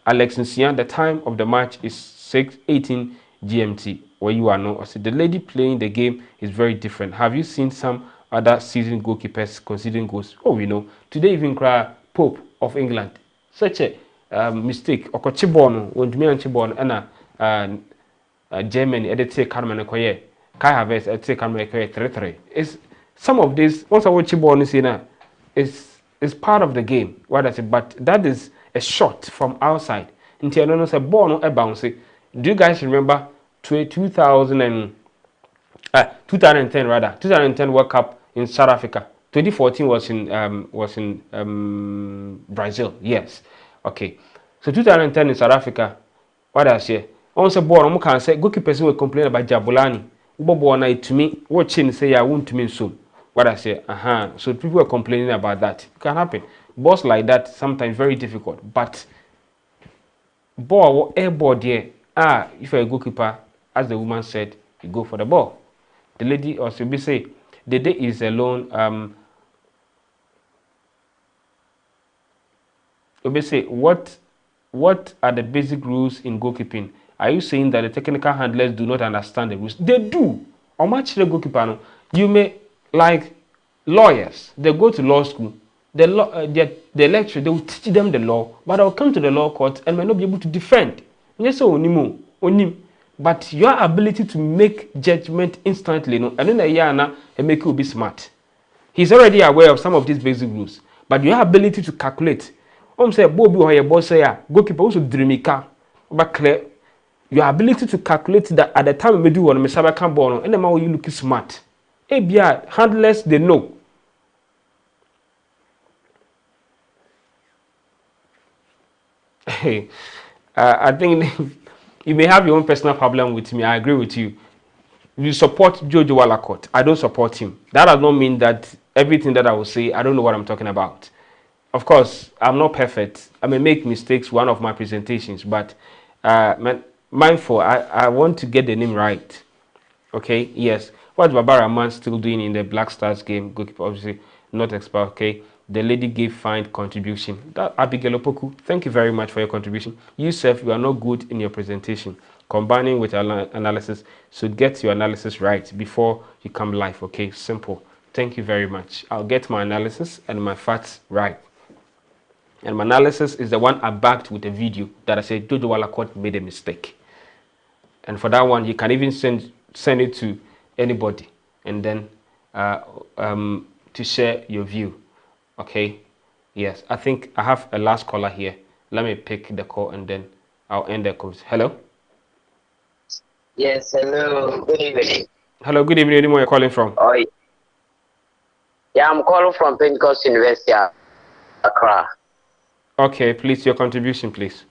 Alex Nsian, the time of the match is 6:18 GMT. Where you are now, I said the lady playing the game is very different. Have you seen some other seasoned goalkeepers conceding goals? Oh, we know today even cry Pope of England, such a mistake. Okochibon, when me and Chibon and Germany, edit Carmen Koye, Kai Havertz, edit Carmen Koye 3-3. It's some of this. Once I watch Chibon, is part of the game. What I say, but that is a shot from outside. Until I know say ball no bounce. Do you guys remember 2010 rather 2010 World Cup in South Africa? 2014 was in Brazil. Yes, okay. So 2010 in South Africa. What I say? On say ball, no can say goalkeepers will complain about Jabulani. Ball na to me watching say I won't mean so. What I say? So people are complaining about that. It can happen. Balls like that sometimes very difficult, but ball air ball there. If you're a goalkeeper, as the woman said, you go for the ball. The lady also be say, the day is alone. You say, what are the basic rules in goalkeeping? Are you saying that the technical handlers do not understand the rules? They do. How much the goalkeeper know? You may like lawyers. They go to law school. The lecture, they will teach them the law, but they'll come to the law court and may not be able to defend. Yes, but your ability to make judgment instantly, no, and then make you be smart. He's already aware of some of these basic rules, but your ability to calculate. Say Bobby or your boss say goalkeeper also dreamica, but clear. Your ability to calculate that at the time we do on Mesaba Cambono, and the man you look smart. ABI handlers they know. Hey, I think you may have your own personal problem with me. I agree with you. You support Jojo Wallacott. I don't support him. That does not mean that everything that I will say, I don't know what I'm talking about. Of course, I'm not perfect. I may make mistakes one of my presentations, but mindful, I want to get the name right. Okay, yes. What's Barbara Man still doing in the Black Stars game? Goalkeeper, obviously not expert. Okay. The lady gave fine contribution. That Abigail Opoku, thank you very much for your contribution. Yusuf, you are not good in your presentation. Combining with analysis, so get your analysis right before you come live. Okay, simple. Thank you very much. I'll get my analysis and my facts right. And my analysis is the one I backed with a video that I said Jojo Wallacott made a mistake. And for that one, you can even send it to anybody and then to share your view. Okay, yes, I think I have a last caller here. Let me pick the call and then I'll end the call. Hello? Yes, hello, good evening. Hello, good evening. Where are you calling from? Oh, yeah, I'm calling from Pentecost University, Accra. Okay, please, your contribution, please.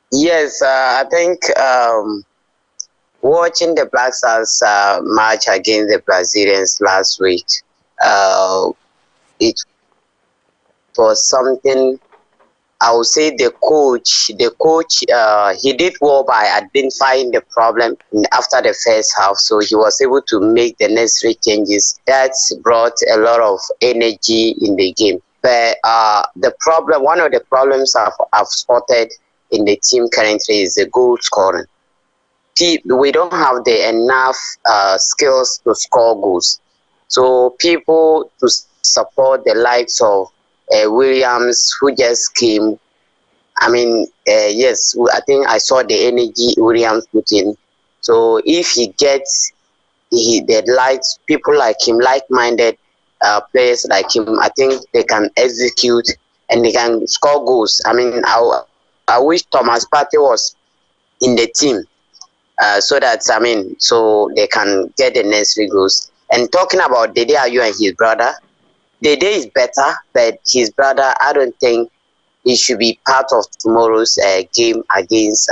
Yes, I think watching the Black Stars match against the Brazilians last week, it was something. I would say the coach, he did well by identifying the problem after the first half, so he was able to make the necessary changes that brought a lot of energy in the game. But one of the problems I've spotted in the team currently is the goal scoring. We don't have enough skills to score goals. So people to support the likes of Williams, who just came. I mean, yes, I think I saw the energy Williams put in. So if he gets the likes, people like him, like-minded players like him, I think they can execute and they can score goals. I mean, I wish Thomas Partey was in the team so they can get the necessary goals. And talking about Dede Ayew and his brother, Dede is better, but his brother, I don't think he should be part of tomorrow's game against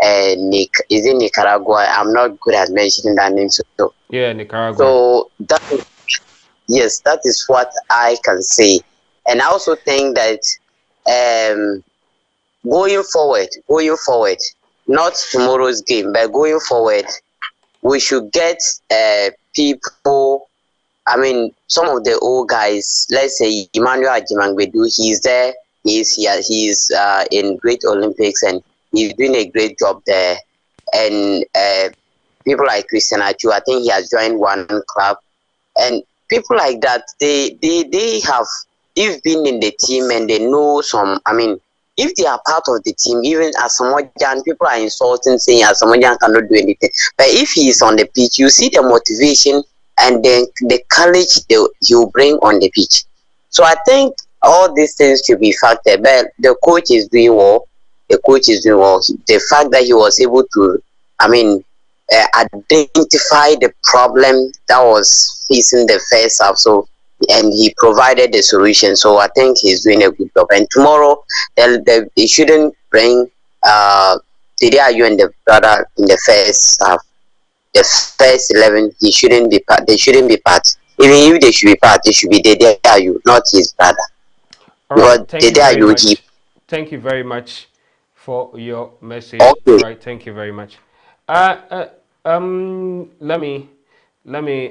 Nicaragua. I'm not good at mentioning that name. So yeah, Nicaragua. So that is what I can say. And I also think that going forward, not tomorrow's game, but going forward, we should get people. I mean, some of the old guys, let's say Emmanuel Ajimangbedu, he's there, he's in Great Olympics and he's doing a great job there. And people like Christian Achu, I think he has joined one club. And people like that, they've been in the team and they know some, I mean, if they are part of the team, even Asamoah, people are insulting, saying Asamoah cannot do anything. But if he is on the pitch, you see the motivation and then the courage he'll bring on the pitch. So I think all these things should be factored. But the coach is doing well. The fact that he was able to, identify the problem that was facing the first half. So, and he provided the solution. So I think he's doing a good job. And tomorrow, they shouldn't bring Dede Ayew and the brother in the first half. The first 11, they shouldn't be part. Even if they should be part, they should be Dede Ayew, not his brother. All right, thank you very much for your message. Okay. All right, thank you very much. Let me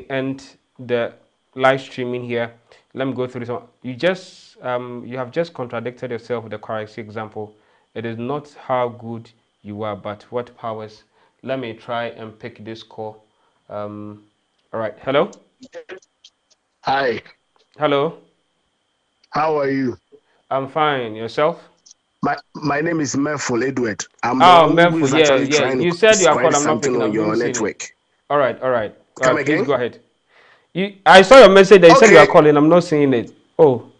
end the live streaming here. Let me go through this one. You have just contradicted yourself with the correct example. It is not how good you are, but what powers. Let me try and pick this call. All right. Hello. Hi. Hello. How are you? I'm fine. Yourself? My name is Merful Edward. Merful. Yeah. You said you are called. I'm not picking on up your network. All right. Come again? Please go ahead. I saw your message. They said you are calling. I'm not seeing it. Oh.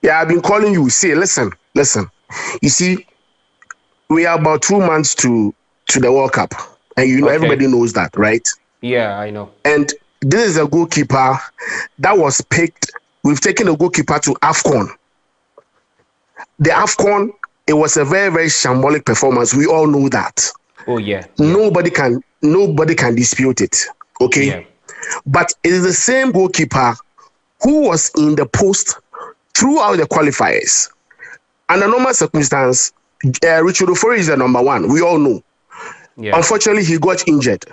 Yeah, I've been calling you. See, listen. You see, we are about 2 months to the World Cup, and everybody knows that, right? Yeah, I know. And this is a goalkeeper that was picked. We've taken a goalkeeper to AFCON. The AFCON, it was a very, very shambolic performance. We all know that. Oh yeah. Nobody can dispute it. Okay. Yeah. But it is the same goalkeeper who was in the post throughout the qualifiers. Under normal circumstance, Richard Ofori is the number one. We all know. Yeah. Unfortunately, he got injured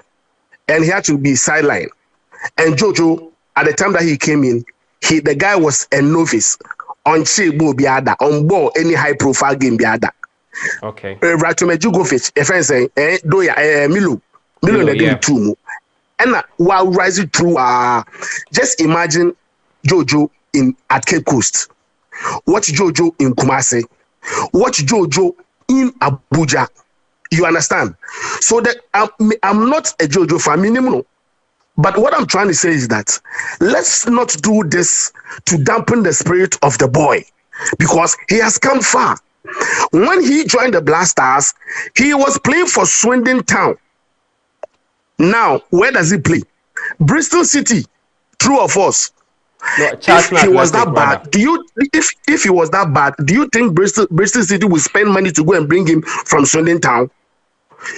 and he had to be sidelined. And Jojo, at the time that he came in, the guy was a novice on Chebo Biada, on ball any high profile game Biada. Okay. Ratume Jugovic, a friend saying, Milo, they do two. And while rising through, just imagine Jojo at Cape Coast. Watch Jojo in Kumasi. Watch Jojo in Abuja. You understand? So that I'm not a Jojo fan, minimum. But what I'm trying to say is that let's not do this to dampen the spirit of the boy, because he has come far. When he joined the Black Stars, he was playing for Swindon Town. Now, where does he play? Bristol City. True or false? No, if he was that bad, if he was that bad, do you think Bristol City will spend money to go and bring him from Swindon Town?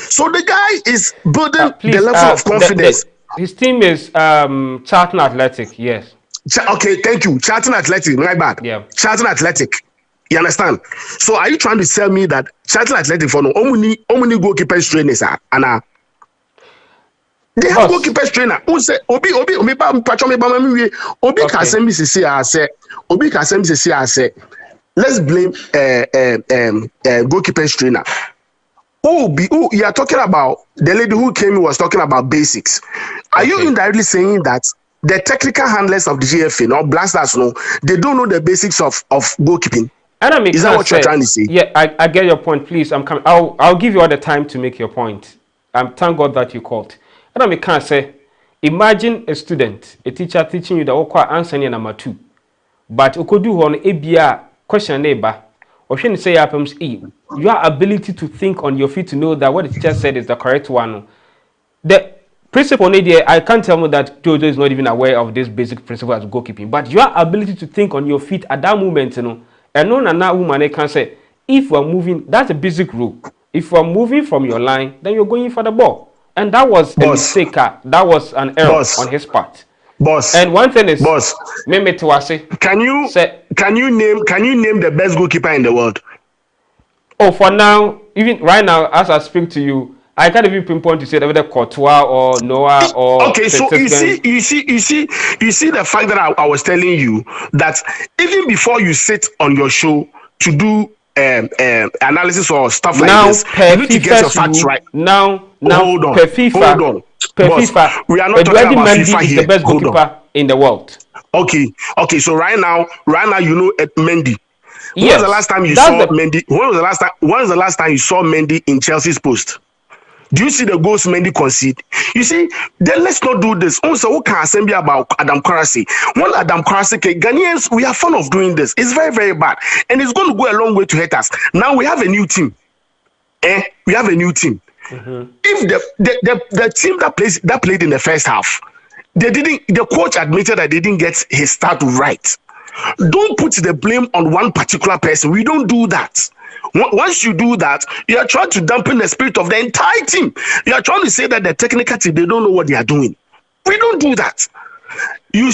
So the guy is building the level of confidence. His team is Charlton Athletic, yes. Okay, thank you. Charlton Athletic, my bad. Yeah. Charlton Athletic. You understand? So are you trying to tell me that Charlton Athletic for no omni goalkeepers trainers are and they have goalkeepers trainer who say obi kasemi say let's blame goalkeepers trainer. You are talking about the lady who came was talking about basics. Are you indirectly saying that the technical handlers of the GFA or blasters they don't know the basics of goalkeeping? Is that what you're trying to say? Yeah, I get your point. Please, I'm coming. I'll give you all the time to make your point. Thank God that you called. And I can't say, imagine a student, a teacher teaching you the okwa answer number 2, but you could do on ABA question neighbor or shouldn't say happens your ability to think on your feet to know that what the teacher said is the correct one. The principle I can't tell you that Jojo is not even aware of this basic principle as goalkeeping, but your ability to think on your feet at that moment, and no na woman can say if we're moving, that's a basic rule. If we're moving from your line, then you're going for the ball. And that was a mistake. That was an error on his part. And one thing is, can you name the best goalkeeper in the world? Oh, for now, even right now, as I speak to you, I can't even pinpoint to say whether Courtois or Noah or. Okay, so you see the fact that I was telling you that even before you sit on your show to do analysis or stuff like this, you need to get your facts right. Now, hold on. FIFA, we are not talking about FIFA here. The best goalkeeper in the world. Okay. So right now, you know Mendy. When Yes. was the last time you saw Mendy? When was the last time you saw Mendy in Chelsea's post? Do you see the goals Mendy concede? You see, then let's not do this. Also, what can I say about Adam Kwarase? When Adam Kwarase, Ghanaians, we are fond of doing this. It's very, very bad. And it's going to go a long way to hurt us. Now we have a new team. We have a new team. Mm-hmm. If the team that played in the first half, the coach admitted that they didn't get his start right. Don't put the blame on one particular person. We don't do that. Once you do that, you are trying to dampen the spirit of the entire team. You are trying to say that the technical team, they don't know what they are doing. We don't do that. You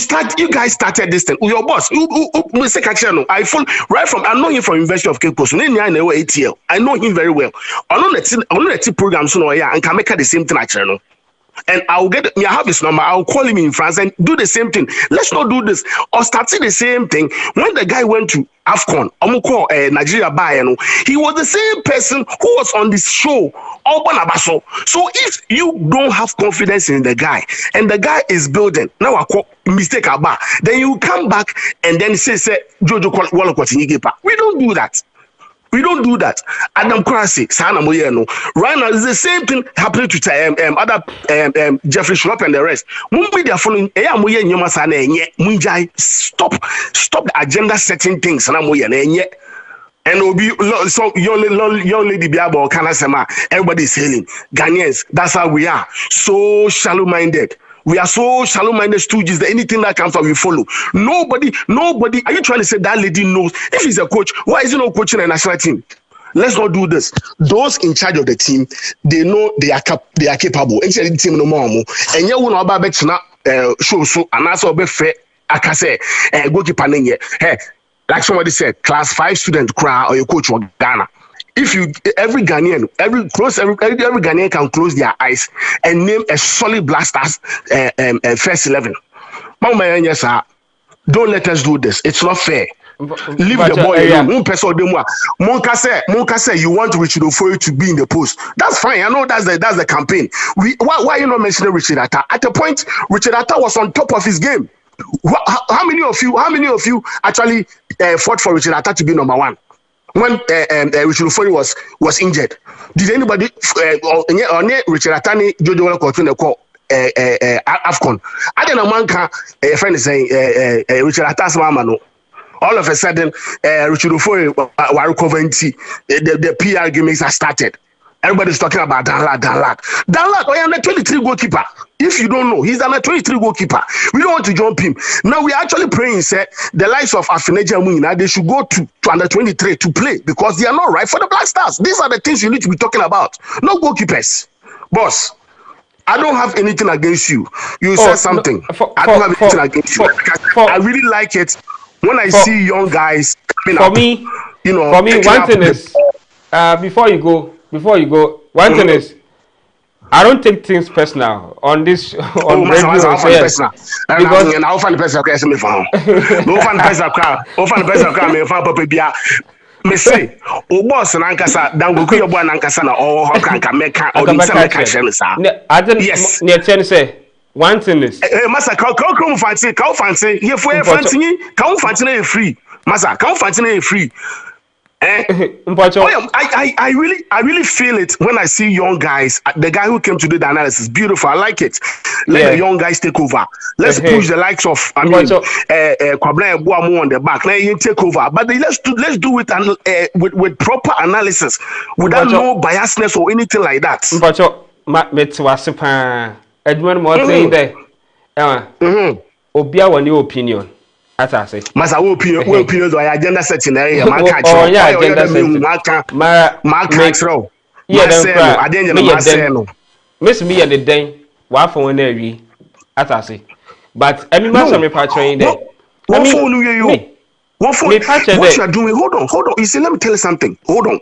guys started this thing. Your boss, I know him from University of Cape Coast. I know him very well. I know the program and can make the same thing actually. And I have his number. I'll call him in France and do the same thing. Let's not do this or starting the same thing. When the guy went to AFCON, Nigeria Bayern, he was the same person who was on this show. So if you don't have confidence in the guy and the guy is building, now I call mistake about, then you come back and then say Jojo we don't do that. We don't do that. Adam Kwarase, Sana Moyeno. Right now, it's the same thing happening to Jeffrey Schlupp and the rest. Stop the agenda setting things. And Obi, so young lady Biabo Kanasema, everybody's hailing. Ghanaians, that's how we are. So shallow-minded. We are so shallow-minded stooges that anything that comes out, we follow. Nobody. Are you trying to say that lady knows? If he's a coach, why is he not coaching a national team? Let's not do this. Those in charge of the team, they know they are capable. And the team no more. And you will not be show so and also be fair. I can say, goalkeeper nenye. Hey, like somebody said, class 5 student cry or your coach or Ghana. If every Ghanaian can close their eyes and name a solid Blasters first 11. Don't let us do this. It's not fair. Leave the boy alone. Monka say you want Richard Ofoye to be in the post. That's fine. I know that's the campaign. Why are you not mentioning Richard Atta? At the point, Richard Atta was on top of his game. How many of you actually fought for Richard Atta to be number 1? When Richard Ofoye was injured, did anybody Richard Atani Jojo continue to call AFCON? I don't know, man can a friend is saying Richard Atta's mama no. All of a sudden, Richard Ofoye were recovering. The PR gimmicks have started. Everybody's talking about Danlak. Oh, yeah, I'm a 23 goalkeeper. If you don't know, he's a 23 goalkeeper. We don't want to jump him. Now we are actually praying, say, the likes of Afineja Muna, they should go to under 23 to play because they are not right for the Black Stars. These are the things you need to be talking about. No goalkeepers. Boss, I don't have anything against you. You said something. I don't have anything against you. I really like it when I see young guys coming up. For me, one thing is, before you go, one thing is, I don't take things personal on this on radio. Yes. Because I'll find the person who me for. No find the person me for Papa Bia. Me say, o boss nankasa dan Kwaku Yeboah nankasa na o ho kanka meka o di se meka hye sa. Yes. Ne chen say one thing is. Masa ka fancy, ye for fancy, ka fancy na free. Masa ka fancy na free. I really feel it when I see young guys. The guy who came to do the analysis, beautiful. I like it. Let the young guys take over. Let's push the likes of Kwaku Yeboah more on the back. Let him take over. But let's do it with proper analysis, without no biasness or anything like that. Edmund more saying there. Obia one new opinion. As I say, Masa opinions or agenda setting area. Agenda setting. Miss me and the day, what for when every as I say. But I mean, Master repatriating there. What you are doing? Hold on. You see, let me tell you something. Hold on.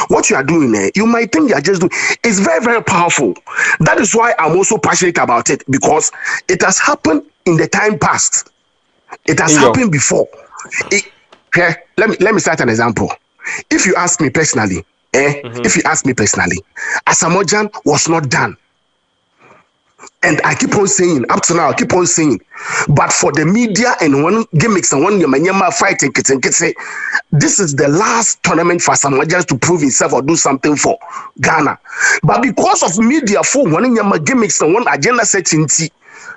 What you are doing there, you might think you are just doing. It's very, very powerful. That is why I'm also passionate about it because it has happened in the time past. It has happened before. Let me start an example. If you ask me personally, Asamoah was not done. And I keep on saying, up to now, but for the media and one gimmicks and one Yamanyama fighting, this is the last tournament for Asamoah to prove himself or do something for Ghana. But because of media, for one Yama gimmicks and one agenda setting,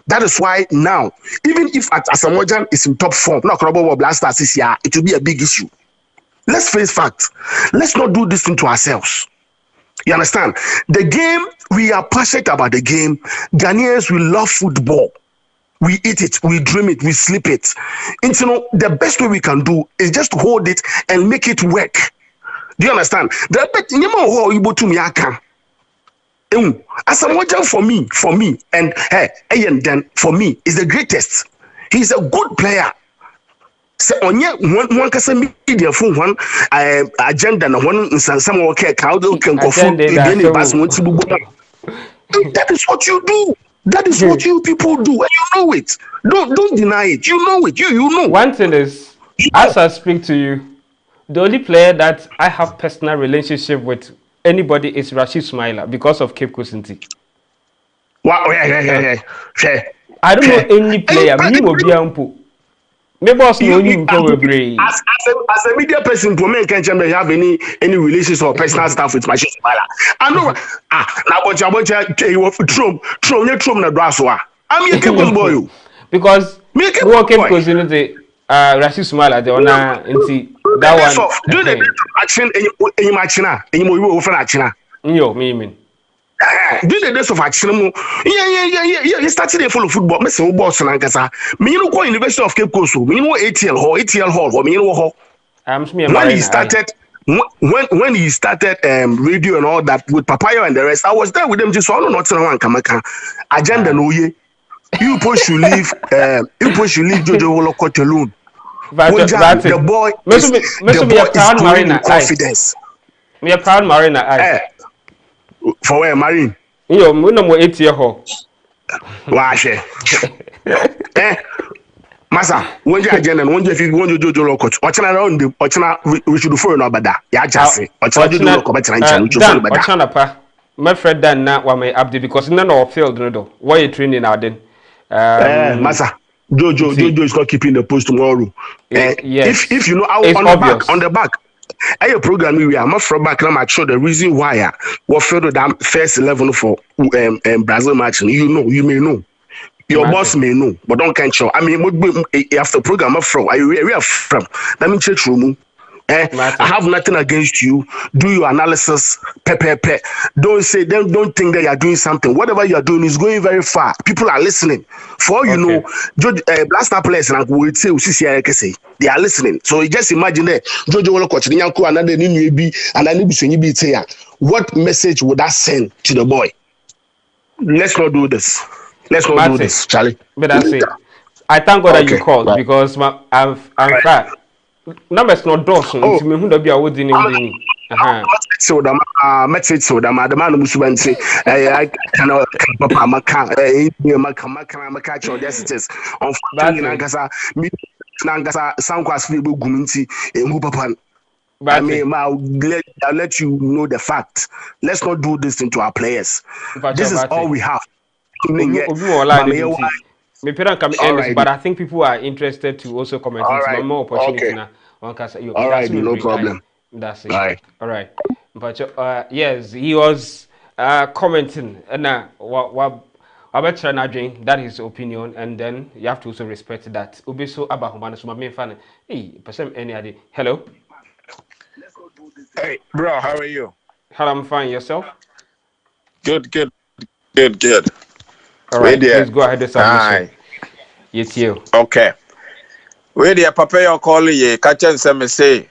that is why now, even if Asamoah is in top form, not Nicaragua Black Stars this year, it will be a big issue. Let's face facts. Let's not do this thing to ourselves. You understand? The game, we are passionate about the game. Ghanaians, we love football. We eat it, we dream it, we sleep it. And the best way we can do is just to hold it and make it work. Do you understand? Asamoah for me, and then for me is the greatest. He's a good player. So on one can media for one agenda and one some okay can that is what you do. That is what you people do, and you know it. Don't deny it. You know it. You know. One thing is, as I speak to you, the only player that I have personal relationship with anybody is Rashid Smaila because of Cape Coast. Wow, yeah. I don't know any player. Maybe boss no you probably. As a media person, to me, can't have any relations or personal stuff with Rashid Smaila. I know. Now Trump na draswa. I'm a Cape Coast boy. Because Cape Coast Rashid Smaila the ona inti that one. Do the action in machina. You for action. Yo, me. Do the days of action. Yeah. You started a full of football. Mr. Boss and Ankasa. Me, you know, University of Cape Coast. Me, you know, ATL Hall. Me, you know, when he started radio and all that with Papaya and the rest, I was there with them just all not one Kamaka. Agenda no ye. You push you leave Jojo Wolokot alone. The boy is in confidence. Me a proud Marina. For where Marine? Yo, no more 8 year old. Wash Massa, when you agenda, when you do local, watching around the Ochana, we should do for no bada. Ya just say, Ochana, my friend, Dan, not what may update because none of field, no, why you training out then? Massa, Jojo is not keeping the post tomorrow. Yes. If you know, on the back. A program we are from back now. I show the reason why we filled the first 11 for Brazil match. You may know. Your boss may know, but don't can't show. I mean, after program from we are from. Let me check room. I have nothing against you. Do your analysis. Don't think that you are doing something. Whatever you are doing is going very far. People are listening. For all you know, Blaster players and will say they are listening. So you just imagine that Jojo will coach Nyanko another new be and I need to be saying what message would that send to the boy? Let's not do this. Let's not do this, Charlie. But that's it. I thank God that you called because I'm fat. Numbers not dorsal. To me, who don't be a wood in so the message so the man who went say I cannot papa maka just it is unfortunately Nangasa Sankwas Fibu Guminti in Papa. I mean, I'll let you know the fact. Let's not do this into our players. This is all we have. But I think people are interested to also comment. It's more opportunity now. All right, no problem. That's it. All right. But yes, he was commenting. Now, that is his opinion, and then you have to also respect that. Ubiso Abahumana, so my main fan. Hey, person any idea? Hello. Hey, bro, how are you? Hello, I'm fine. Yourself? Good. All right, please go ahead with submission. It's you. Okay. Where the papa you call ye catch and say,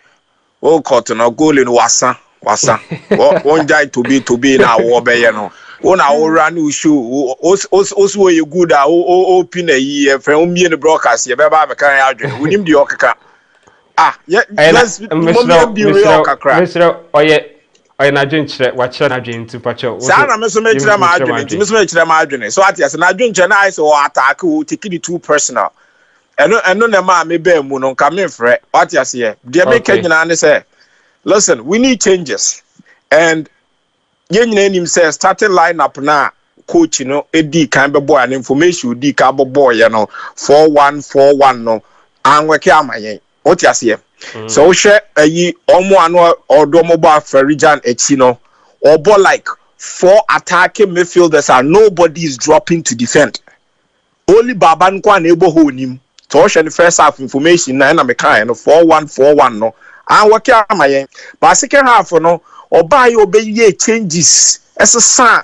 oh, cotton or goal in wasa. One guy to be now, no. One hour run you shoe, also you good, open a year, from me and the broadcast, you better have a we need the Okaka. Let's be real, Mr. I na dwinkyerɛ wakyerɛ na dwen nti pacho sana me so me kyerɛ ma adwene so ati as na dwinkyerɛ na iso attack wo take it too personal eno na ma me ba mu no nka me frɛ ati as ye de me ka nyina ne say listen, we need changes and yen nyina nim say starting lineup na coach no edi kan be boy an information edi ka boy no 4-1-4-1 no anweke amayen ati as ye so share ayi omo ano odomo ba Ferijan Echino or ball like 4 attacking midfielders and nobody is dropping to defend. Only Baban kwa neighborhood him. So share the first half information na me kind 4-1-4-1 no. And what can my but second half no or buy your baby changes as a san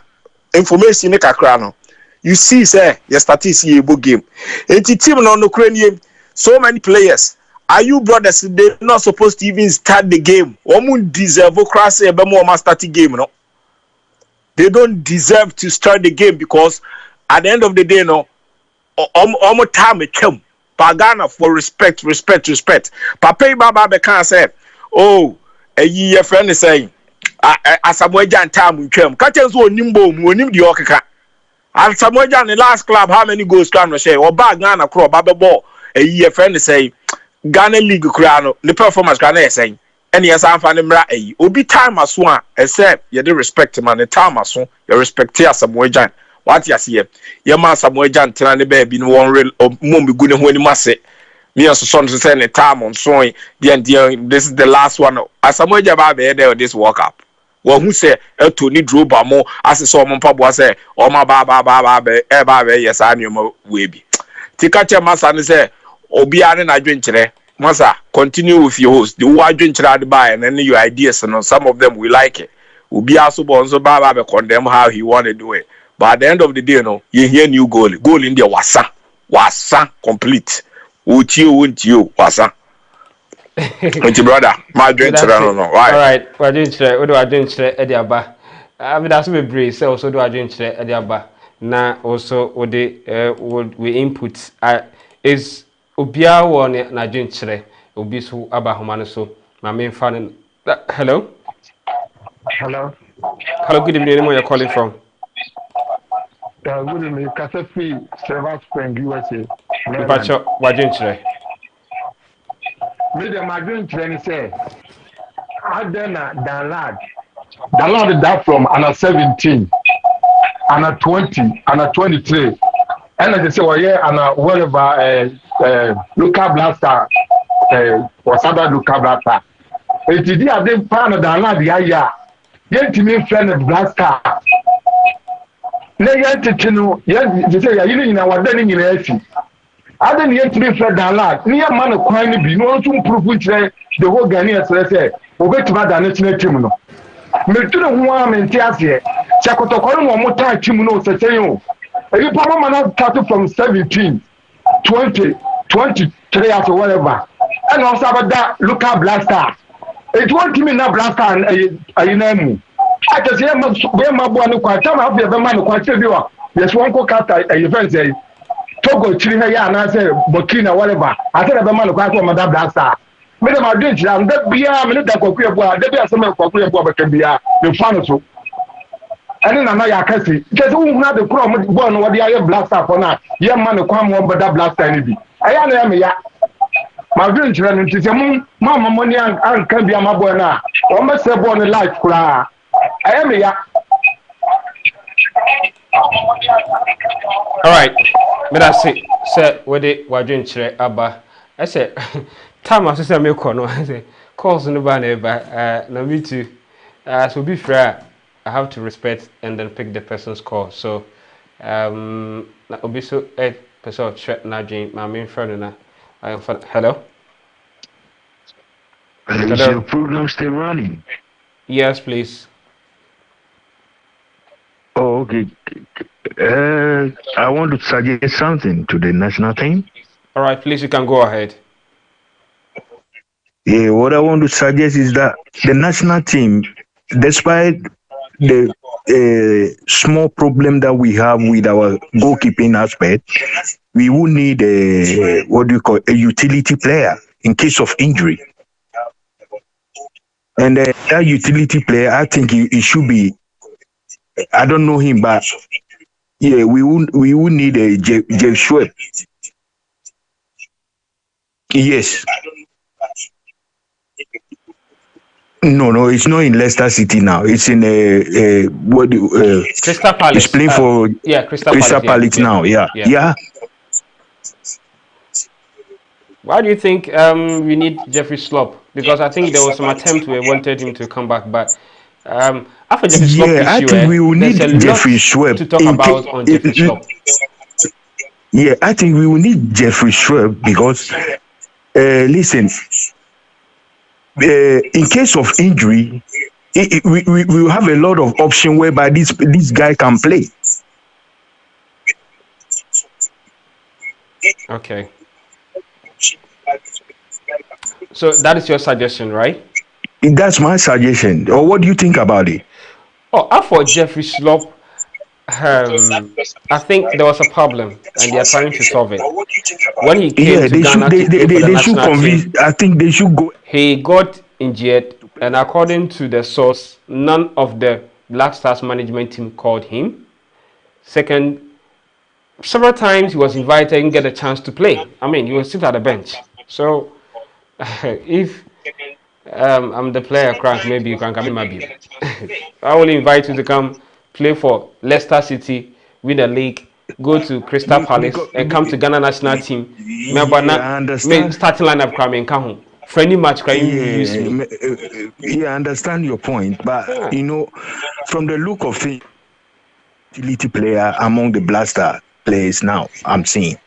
information kakra no. You see say your statistics game. And the team no Ukrainian so many players. Are you brothers? They're not supposed to even start the game. Omun deserve crash a more start the game, no. They don't deserve to start the game because at the end of the day, no. Almost time it came. Pagana for respect. Papa Baba can say, oh, a year friend is saying, as a Jan time we came. Catches one nimbo, nim the Okaka. And Samuel Jan the last club, how many goals can we say? Or Bagana crow, Baba ball. A year friend is saying. Ghana League Krano, the performance Ghana is saying, and yes, I'm finding right. Obi time as one, except you do respect man, the time as one, you respect here Samuel Jan. What you see, your man Samuel Jan, tell the baby in one real or mummy good when you must say. Me as a son to send a time on sewing, this is the last one. As Samuel Jan there, this walk up. Well, who say, Tony drew Bamo, as a Solomon Pub was say, oh my baba, yes, I knew Webby. Tikacha Masan say, Obiane na adwenkyere masa continue with your host the adwenkyere adbuy and then your ideas and some of them we like it obi aso bonzo baba be condemn how he want to do it but at the end of the day no you hear new goal in there wasa complete won't wasa Thank brother my adwenkyere no right all right adwenkyere odo adwenkyere e dey aba that's me brave say also do adwenkyere e dey aba na also we input is Obia won na dwinkyere obi so abahoma so ma me fan hello good evening anyone you're calling from good evening Kasafi Silver Spring USA Bacho wa dwinkyere me the ma dwinkyere ni say Adena download that from under 17 under 20 under 23 and they say whatever local blaster was other local blaster. It did have them found the aya. Yet to me friend of blaster. Nay, yet to know, yet to say, you know, what then in AC. I didn't yet to be fed down lad. Near man of crime be no to improve which the whole Ghanaians say, over to my national team. Metuno huwa mentiasie. Chakotokoro no mo time team no say you. You papa man started from 17, 20, 23 or whatever. And also about that local blaster. It won't give me na blaster and a name. I just hear my boy no quite time have the man quite you. Yes, one co cat a event say Togo China ya na say Burkina whatever. I said the man quite from that blaster. Me dem adwin am da bia me da Kwaku Yeboah da bia some Kwaku Yeboah be kan bia me fa no so ene na ya kasi because who na the pro mo boy no wode aye blaster for na ye man kwam won bada blaster ni bi aya na ya me ya ma adwin kire no ntise mo mama mo ni an kan bia ma boy na o ma se boy no life kura aya me ya. All right, me that say wode wadwin kire aba I say time as say me call no I say calls no ba na ba na me too so be fair I have to respect and then pick the person's call so na obi so person threat na dream my main friend na hello. Is your program still running? Yes, please. Oh, okay. I want to suggest something to the national team. All right, please, you can go ahead. Yeah, what I want to suggest is that the national team, despite the small problem that we have with our goalkeeping aspect, we will need a utility player in case of injury. And that utility player, I think it should be. I don't know him, but yeah, we will need a Jeff Schweb. Yes. No, it's not in Leicester City now. It's in Crystal Palace. It's playing for Crystal Palace now. Yeah. Why do you think we need Jeffrey Slop? Because I think there was some attempt we wanted him to come back, but after Jeffrey Slop issue, I think we will need Jeffrey Schweb to talk about on Jeffrey Slop. Yeah, I think we will need Jeffrey Schweb because listen. In case of injury, we will have a lot of option whereby this guy can play. Okay. So that is your suggestion, right? That's my suggestion. Or what do you think about it? Oh, for Jeffrey Slop, I think there was a problem and they are trying to solve it. When he came to Ghana to play for the national team, I think they should go. He got injured, and according to the source, none of the Black Stars management team called him. Second, several times he was invited and get a chance to play. I mean, he was sit at the bench. So, if I'm the player, crank, maybe you can come in my view. I will invite you to come play for Leicester City, win the league, go to Crystal Palace, and come to Ghana national team. I understand. Starting lineup, cramming, come home. For any match, I understand your point, but you know, from the look of things, utility player among the blaster players now, I'm seeing.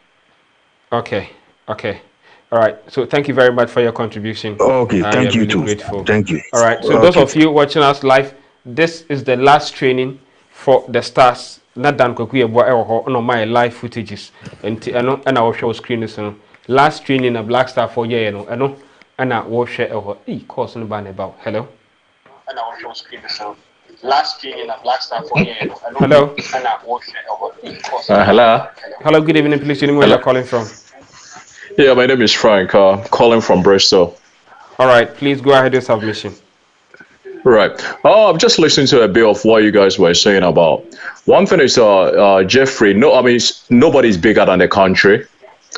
Okay. All right. So thank you very much for your contribution. Okay, thank you too. Grateful. Thank you. All right. So those of you watching us live, this is the last training for the Stars. Not done. Kwaku Yeboah on my live footages and our show screen is last training a Black Star for year. And I will share our course in about. Hello. And our show screen is last training a Black Star for year. Hello. And I will share our hello. Hello. Good evening. Please tell me where you're calling from. Yeah, my name is Frank. Calling from Bristol. All right. Please go ahead with submission. Right. I'm just listening to a bit of what you guys were saying about. One thing is Jeffrey. Nobody's bigger than the country,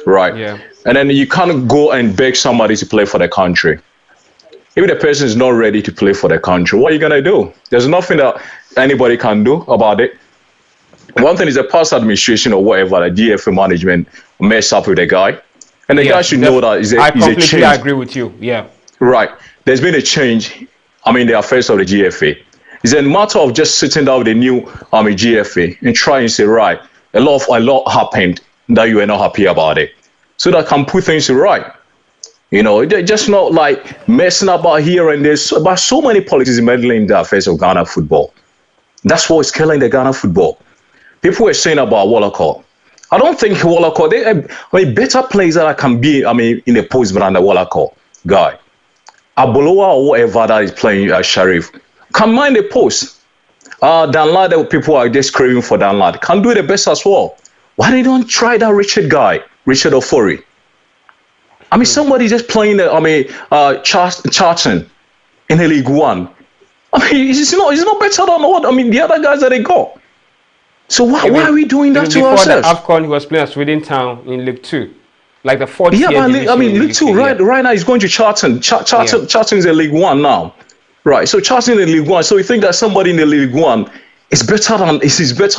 right? Yeah. And then you can't go and beg somebody to play for the country. If the person is not ready to play for the country, what are you gonna do? There's nothing that anybody can do about it. One thing is the past administration or whatever, the GFA management mess up with the guy, and the guy should know that I completely agree with you. Yeah. Right. There's been a change. In the affairs of the GFA. It's a matter of just sitting down with the new GFA and trying to say, right, a lot happened that you are not happy about it. so that I can put things right. You know, they're just not like messing about here and there. But so many politics meddling in the affairs of Ghana football. That's what is killing the Ghana football. People were saying about Wallacott. I don't think Wallacott, better players that I can be, in the post than the Wallacott guy. Aboloa or whatever that is playing Sharif can mind the post. Danlad, people are just craving for Danlad. Can do the best as well. Why they don't try that Richard Ofori? Somebody just playing Charlton in the League One. It's not better than what the other guys that they got. So why are we doing that to ourselves? Before the AFCON, he was playing at Sweden Town in League 2. Like the 4th year. Yeah, League 2, right now he's going to Charlton. Charlton is in League 1 now. Right, so Charlton in League 1. So you think that somebody in the League 1 is better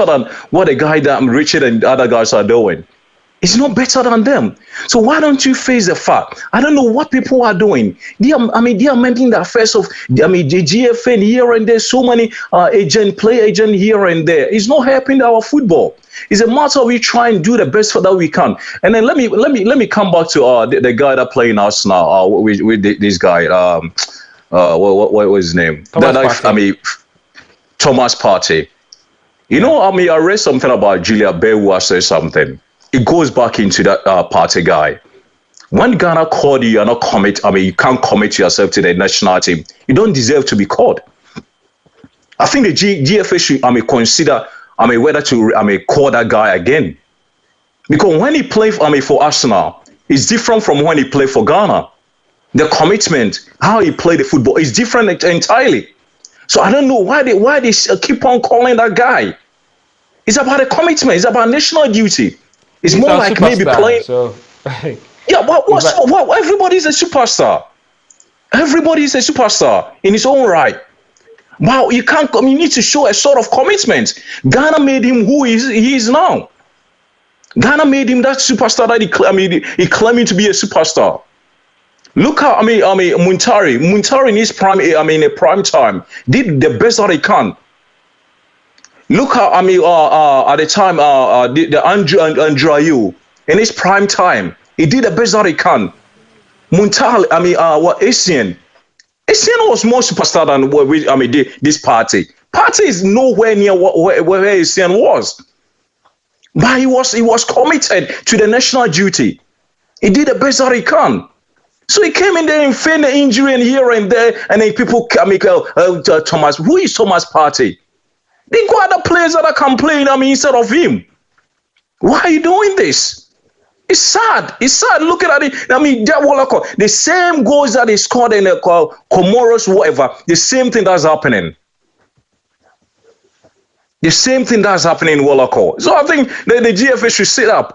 than what the guy that Richard and the other guys are doing? It's not better than them. So why don't you face the fact? I don't know what people are doing. They are making the affairs of the GFN here and there. So many play agent here and there. It's not helping our football. It's a matter of we try and do the best for that we can. And then let me come back to the guy that playing us now with this guy. What was his name? Thomas Partey. You know, I read something about Julia Bewa said something. It goes back into that Partey guy. When Ghana called you, you're not commit. You can't commit yourself to the national team. You don't deserve to be called. I think the GFA should consider whether to call that guy again, because when he played for Arsenal, it's different from when he played for Ghana. The commitment, how he played the football, is different entirely. So I don't know why they keep on calling that guy. It's about the commitment. It's about national duty. It's more like maybe playing. So yeah, what? Everybody's a superstar. Everybody is a superstar in his own right. Wow, you can't. You need to show a sort of commitment. Ghana made him who he is now. Ghana made him that superstar that he claiming to be a superstar. Look how Muntari in his prime, in a prime time, did the best that he can. Look how at the time the Andrew in his prime time, he did the best that he can. Muntari, Asian was more superstar than this Partey. Partey is nowhere near where Asian was, but he was committed to the national duty. He did the best that he can. So he came in there and feigned the injury and here and there, and then people Thomas. Who is Thomas Partey? They got other players that can play instead of him. Why are you doing this? It's sad. It's sad looking at it. The same goals that they scored in the Comoros, whatever, the same thing that's happening. The same thing that's happening in Wallacott. So I think the GFA should sit up.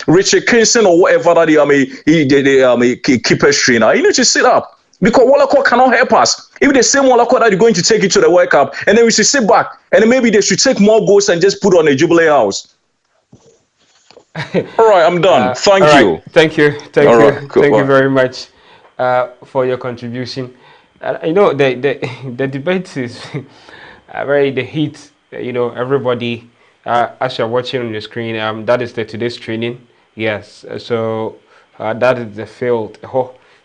Richard Kingston or whatever that he keeper trainer, he needs to sit up. Because Wallacott cannot help us. If the same Wallacott that is going to take it to the World Cup, and then we should sit back, and then maybe they should take more goals and just put on a Jubilee House. All right, I'm done. Thank you. Right. Thank you. Thank you very much for your contribution. The debate is the heat. Everybody, as you're watching on your screen, that is today's training. Yes, so that is the field.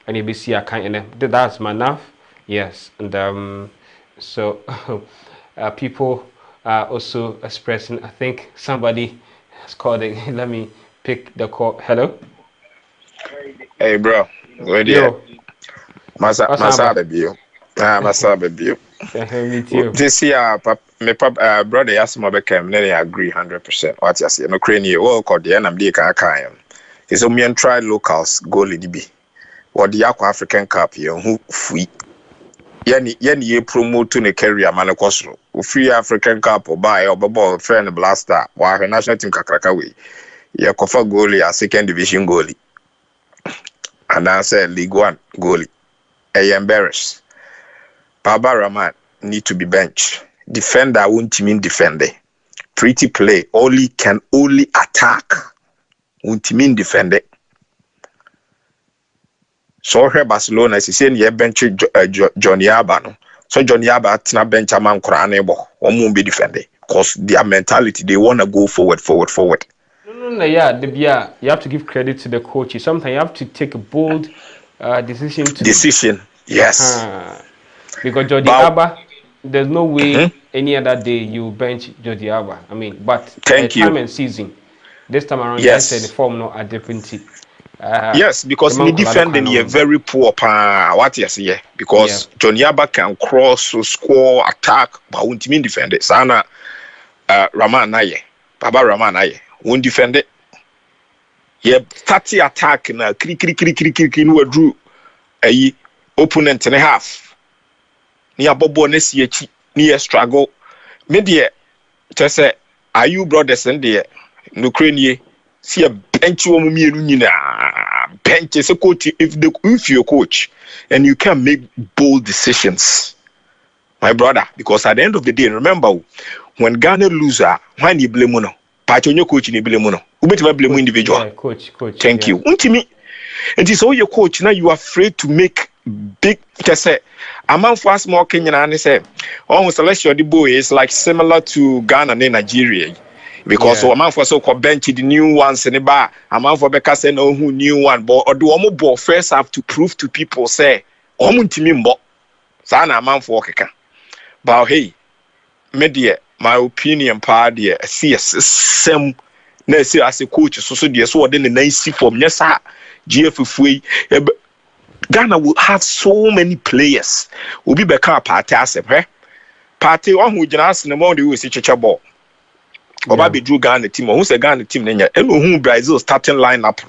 And you see a kind of that's my enough. Yes, and so people are also expressing. I think somebody has called it. Let me pick the call. Hello. Hey, bro. Where you? Masa baby. Masa baby. This year, my brother asked me about him. I agree 100%. What you say? No crane. Well, called the end. I'm the kind. It's a million try locals goalie DB. Or the African Cup who free. Ye promote to the career man Kosro. Free African Cup or buy or ball friend blaster. While her national team Kakrakawi. Ye kofa goalie a second division goalie. And I said League One goalie. Embarrassed. Baba Rahman need to be benched. Defender won't mean defender. Pretty play can only attack. Won't mean defender. So here Barcelona is saying ye bench Johnny Yeboah. So Johnny Yeboah tina bench a man kura anebo. Won't be defender. Because their mentality, they wanna go forward. Yeah, you have to give credit to the coaches. Sometimes you have to take a bold decision to Yes. Because Jordi Alba, there's no way any other day you bench Jordi Alba. I mean, but time and season. This time around, I said the form not a different. Yes, because in defending you're very poor what you say because Johnny Abba can cross, score, attack, but won't mean defend it. Sana Raman Naye, Baba Raman Naye, won't defend it. Yeah, 30 attack na kri no drew a opponent and a half. Near Bobo Nesi near struggle. Media just say are you brothers and there no crane see a bench bench as a coach if you're a coach and you can make bold decisions, my brother, because at the end of the day, remember when Ghana loser, when you blame mono, part on your coach in the blame mono, who bet blame individual. Coach. Thank you. Untimi, and it's all your coach now. You are afraid to make big. Just say, a man for small Kenyan and say, almost unless you're the boy is like similar to Ghana and Nigeria. Because a man for so called bench the new ones in the bar, a man for Becca say no who new one, but or do omo ball first have to prove to people say, Omuntimimbo, Sana a man for Kaka. But hey, media, my opinion, party, see some say as a coach, so dear, so then the nice form, yes, sir, GFF. Ghana will have so many players. Will be back up party as a party on who just in the morning will see ball. Obabi drew Ghana team. Who's a Ghana team? Nenya. And who Brazil starting lineup?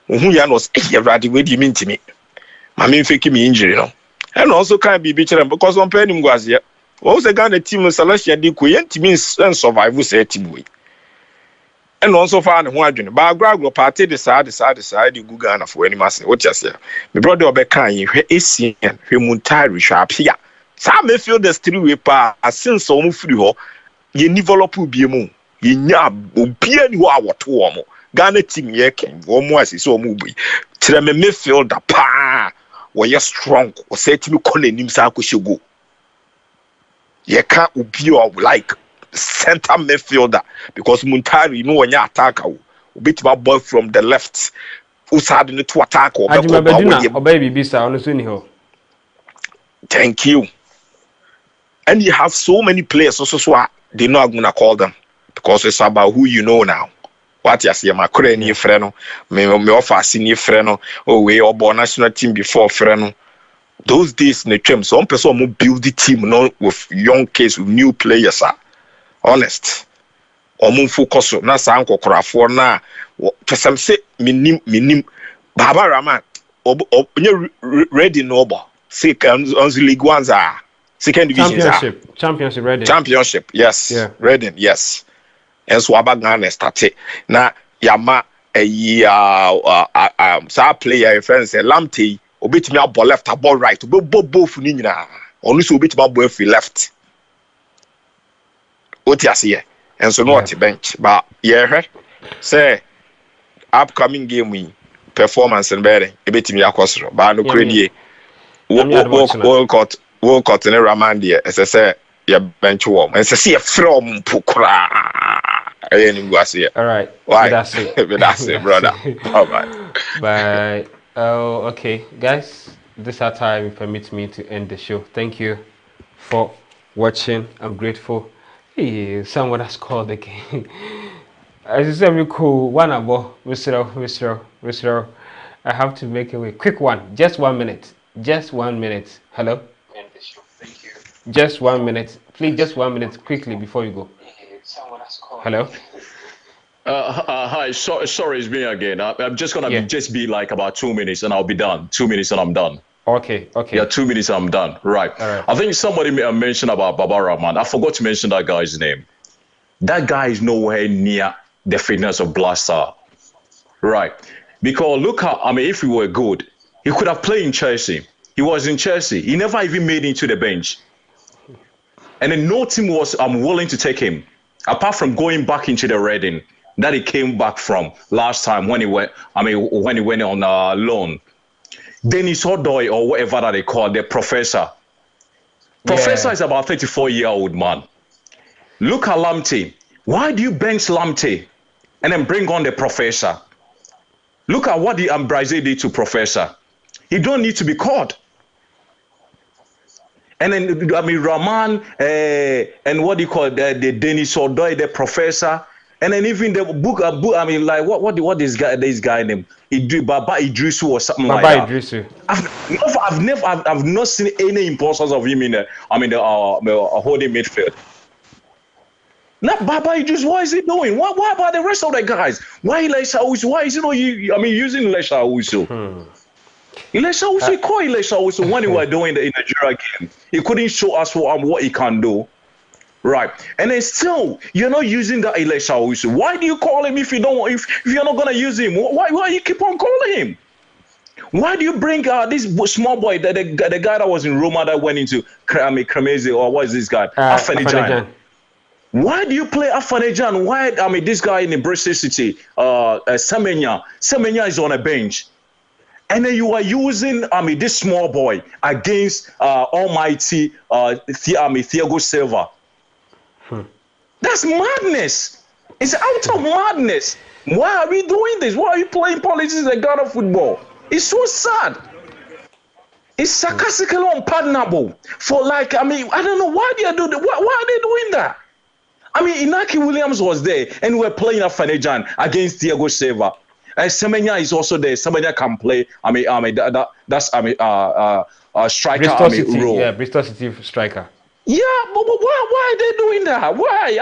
Who ya knows? Eh, ready? What do you mean to me? My main fake me injury, no. And also can't be beaten because one penny was here. Who's a Ghana team? Celestia di kuyen team and survive. Who's a team we? And also found one journey. But Gragro party decide you go Ghana for any mass. What you say? My brother Obeka you he Asian he Muntari sharp here. Some may feel the street way pa since some free ye develop biemu ye nya obia ni wa woto omo Ghana team ye ken omo asisi omo bi tire me midfielder pa we ye strong o say timi call nim sa akoshego ye can obi o like center midfielder because Muntari no wonya attacker o obitima ball from the left usade no to attack o be ko baby bisa ono so ni ho. Thank you. And you have so many players also they're not gonna call them because it's about who you know now. What you see, my current new friend, me offer senior friend, oh we all born national team before friend. Those days in the term, some person will build the team not with young kids with new players. Honest. Or move focus on na sa anko kora for na. Person say minim Baba Raman ready noble. Say on the league ones are. Second division Championship Reading. Championship, yes. Yeah. Reading, yes. And so Abagana started. Now Yama a player friends say Lamte obit me ball left, a ball right. Both nina. Only so obit my boy left. What you see? And so not bench. But yeah, say upcoming game we performance and better. A bit me across. But no credit. World Cup in Ramandia, as I say, your bench warm. As I see a from Pukra. All right. Why? That's it. That's it, brother. All right. Bye. Oh, okay. Guys, this is our time. Permit me to end the show. Thank you for watching. I'm grateful. Hey, someone has called again. As you said, we cool. One above. Whistle. I have to make a quick one. Just 1 minute. Just 1 minute. Hello? Thank you. Just 1 minute. Please, just 1 minute quickly before you go. Hello? Hi. Sorry, it's me again. I'm just going to just be like about 2 minutes and I'll be done. 2 minutes and I'm done. Okay. Yeah, 2 minutes and I'm done. Right. All right. I think somebody mentioned about Baba Rahman. I forgot to mention that guy's name. That guy is nowhere near the fitness of Blaster. Right. Because look how, if he were good, he could have played in Chelsea. He was in Chelsea. He never even made it to the bench. And then no team was willing to take him, apart from going back into the Reading that he came back from last time when he went. When he went on loan. Dennis Odoy or whatever that they call the professor. Professor is about 34-year-old man. Look at Lamptey. Why do you bench Lamptey? and then bring on the professor. Look at what the Brazil did to Professor. He don't need to be caught. And then Rahman and what do you call the Denis Odoy, the Professor, and then even the book. Like what this guy name? Baba Idrisu or something Baba like that. Idrisu. I've not seen any importance of him in the holding midfield. Now, Baba Idris, what is he doing? Why about the rest of the guys? Why Elisha Owusu? Why is he not using Elisha Owusu? Elisha Owusu, he called Elisha Owusu when he was doing the Nigeria game. He couldn't show us what he can do. Right. And then still, you're not using that Elisha Owusu. Why do you call him if you don't? If you're not gonna use him? Why you keep on calling him? Why do you bring this small boy, the guy that was in Roma that went into Kremezi, or what is this guy? Afenijan. Why do you play Afanejan? Why? This guy in the Bristol City, Semenya. Semenya is on a bench, and then you are using this small boy against almighty Thiago Silva. That's madness. It's out of madness. Why are we doing this? Why are you playing politics in Ghana football? It's so sad. It's sarcastically unpardonable. For I don't know why they are doing that. Why are they doing that? Inaki Williams was there, and we were playing a Fanejan against Thiago Silva. And Semenya is also there. Semenya can play. That's striker. Bristol City, role. Yeah, Bristol City striker. Yeah, but why are they doing that? Why?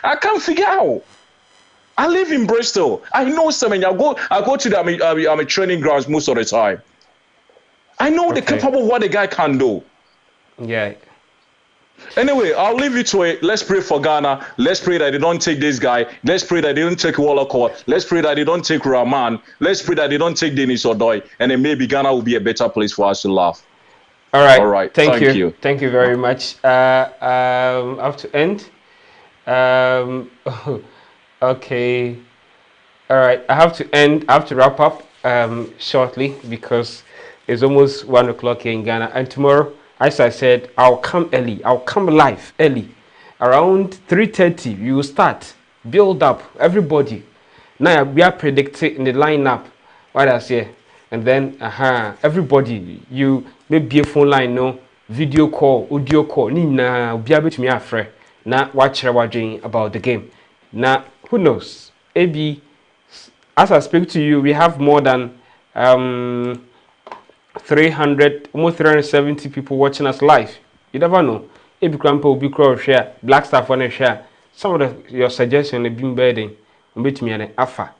I can't figure out. I live in Bristol. I know Semenya. I go to the training grounds most of the time. I know the capable of what the guy can do. Yeah. Anyway, I'll leave you to it. Let's pray for Ghana. Let's pray that they don't take this guy. Let's pray that they don't take Wallacott. Let's pray that they don't take Rahman. Let's pray that they don't take Denis Odoy. And then maybe Ghana will be a better place for us to laugh. All right. All right. Thank you. Thank you very much. I have to end. Okay. All right. I have to end. I have to wrap up shortly because it's almost 1 o'clock here in Ghana. And tomorrow, as I said, I'll come early. I'll come live early. Around 3:30, we will start. Build up everybody. Now we are predicting in the lineup what I say. And then everybody, you maybe a phone line, no video call, audio call. Nina be able to me afre. Now watch about the game. Now who knows? Maybe as I speak to you, we have more than 300, almost 370 people watching us live. You never know. Maybe Grandpa will be crowd share, Black Staff want to share. Some of your suggestions have been bedding. Meet me an alpha.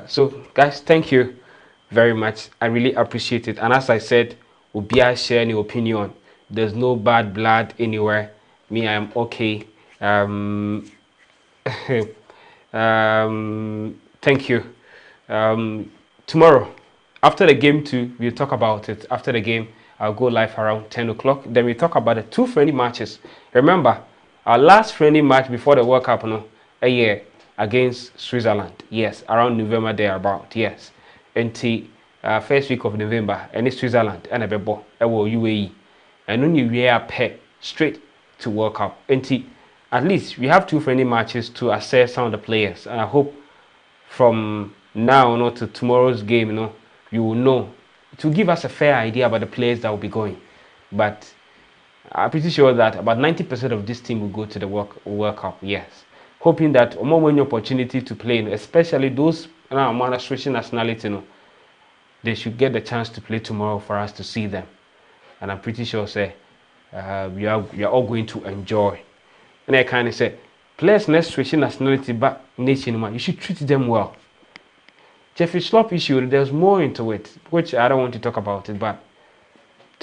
So guys, thank you very much. I really appreciate it. And as I said, we'll be share any opinion. There's no bad blood anywhere. Me, I am okay. Thank you. Tomorrow, after the game too, we'll talk about it. After the game, I'll go live around 10 o'clock. Then we talk about the 2 friendly matches. Remember, our last friendly match before the World Cup, a year against Switzerland. Yes, around November thereabout. Yes, until first week of November, and it's Switzerland and a bebo, UAE, and only we are pair straight to World Cup. Until at least we have 2 friendly matches to assess some of the players, and I hope from now to tomorrow's game, you will know to give us a fair idea about the players that will be going. But I'm pretty sure that about 90% of this team will go to the World Cup. Yes, hoping that more opportunity to play, especially those switching nationality, they should get the chance to play tomorrow for us to see them. And I'm pretty sure, we are all going to enjoy. And I kind of say, players next switching nationality back nation, you should treat them well. Jeffrey Slop issue, there's more into it, which I don't want to talk about it, but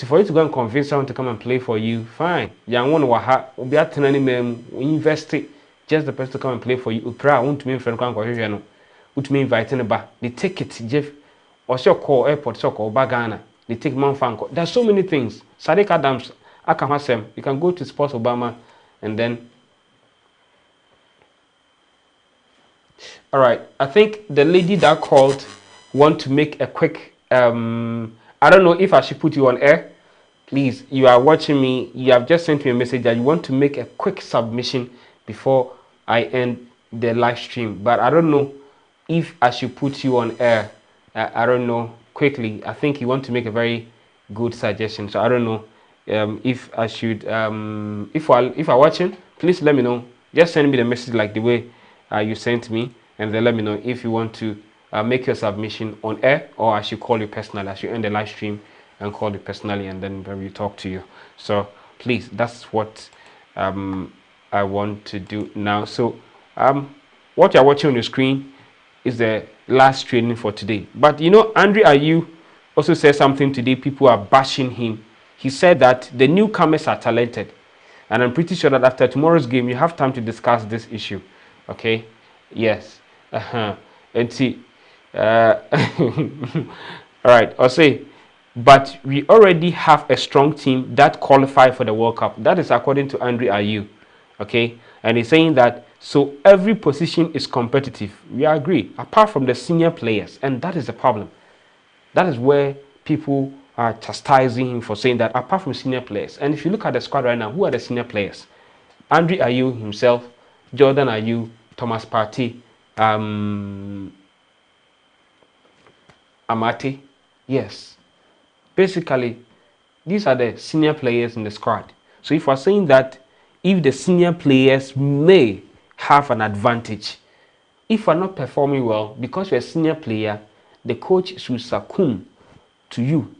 for you to go and convince someone to come and play for you, fine. Young one waha, be at invest it, just the person to come and play for you. Upra, want to me friend can go would me inviting a bar. They take it, Jeff, or so call airport, so call Bagana. They take Manfanko. There's so many things. Sadiq Adams, Akamasem, you can go to Sports Obama and then. All right, I think the lady that called want to make a quick, I don't know if I should put you on air. Please, you are watching me. You have just sent me a message that you want to make a quick submission before I end the live stream, but I don't know if I should put you on air. I don't know. Quickly, I think you want to make a very good suggestion, so I don't know if I should. If you're watching, please let me know. Just send me the message like the way you sent me, and then let me know if you want to make your submission on air, or I should call you personally. I should end the live stream and call you personally, and then we talk to you. So please, that's what I want to do now. So what you're watching on your screen is the last training for today. But you know, Andre Ayew also said something today. People are bashing him. He said that the newcomers are talented, and I'm pretty sure that after tomorrow's game you have time to discuss this issue. Okay? Yes. And see, all right, I'll say, but we already have a strong team that qualify for the World Cup. That is according to Andre Ayew. Okay, and he's saying that so every position is competitive. We agree, apart from the senior players, and that is the problem. That is where people are chastising him for saying that apart from senior players. And if you look at the squad right now, who are the senior players? Andre Ayew himself, Jordan Ayew, Thomas Partey, Amate. Yes, basically these are the senior players in the squad. So if we're saying that if the senior players may have an advantage, if we're not performing well because you're a senior player, the coach should succumb to you,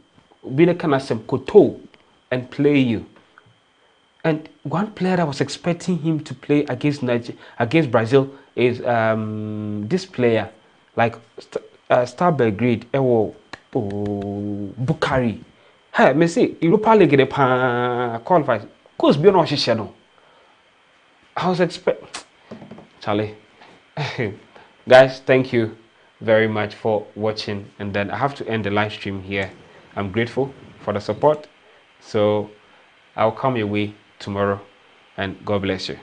be the kind of some koto and play you. And one player I was expecting him to play against Brazil is this player, like Star Belgrade, Bukari. Hey, me say Europa League the qualifies. Course beyond what she no. I was expecting Charlie. Guys, thank you very much for watching, and then I have to end the live stream here. I'm grateful for the support, so I'll come your way tomorrow, and God bless you.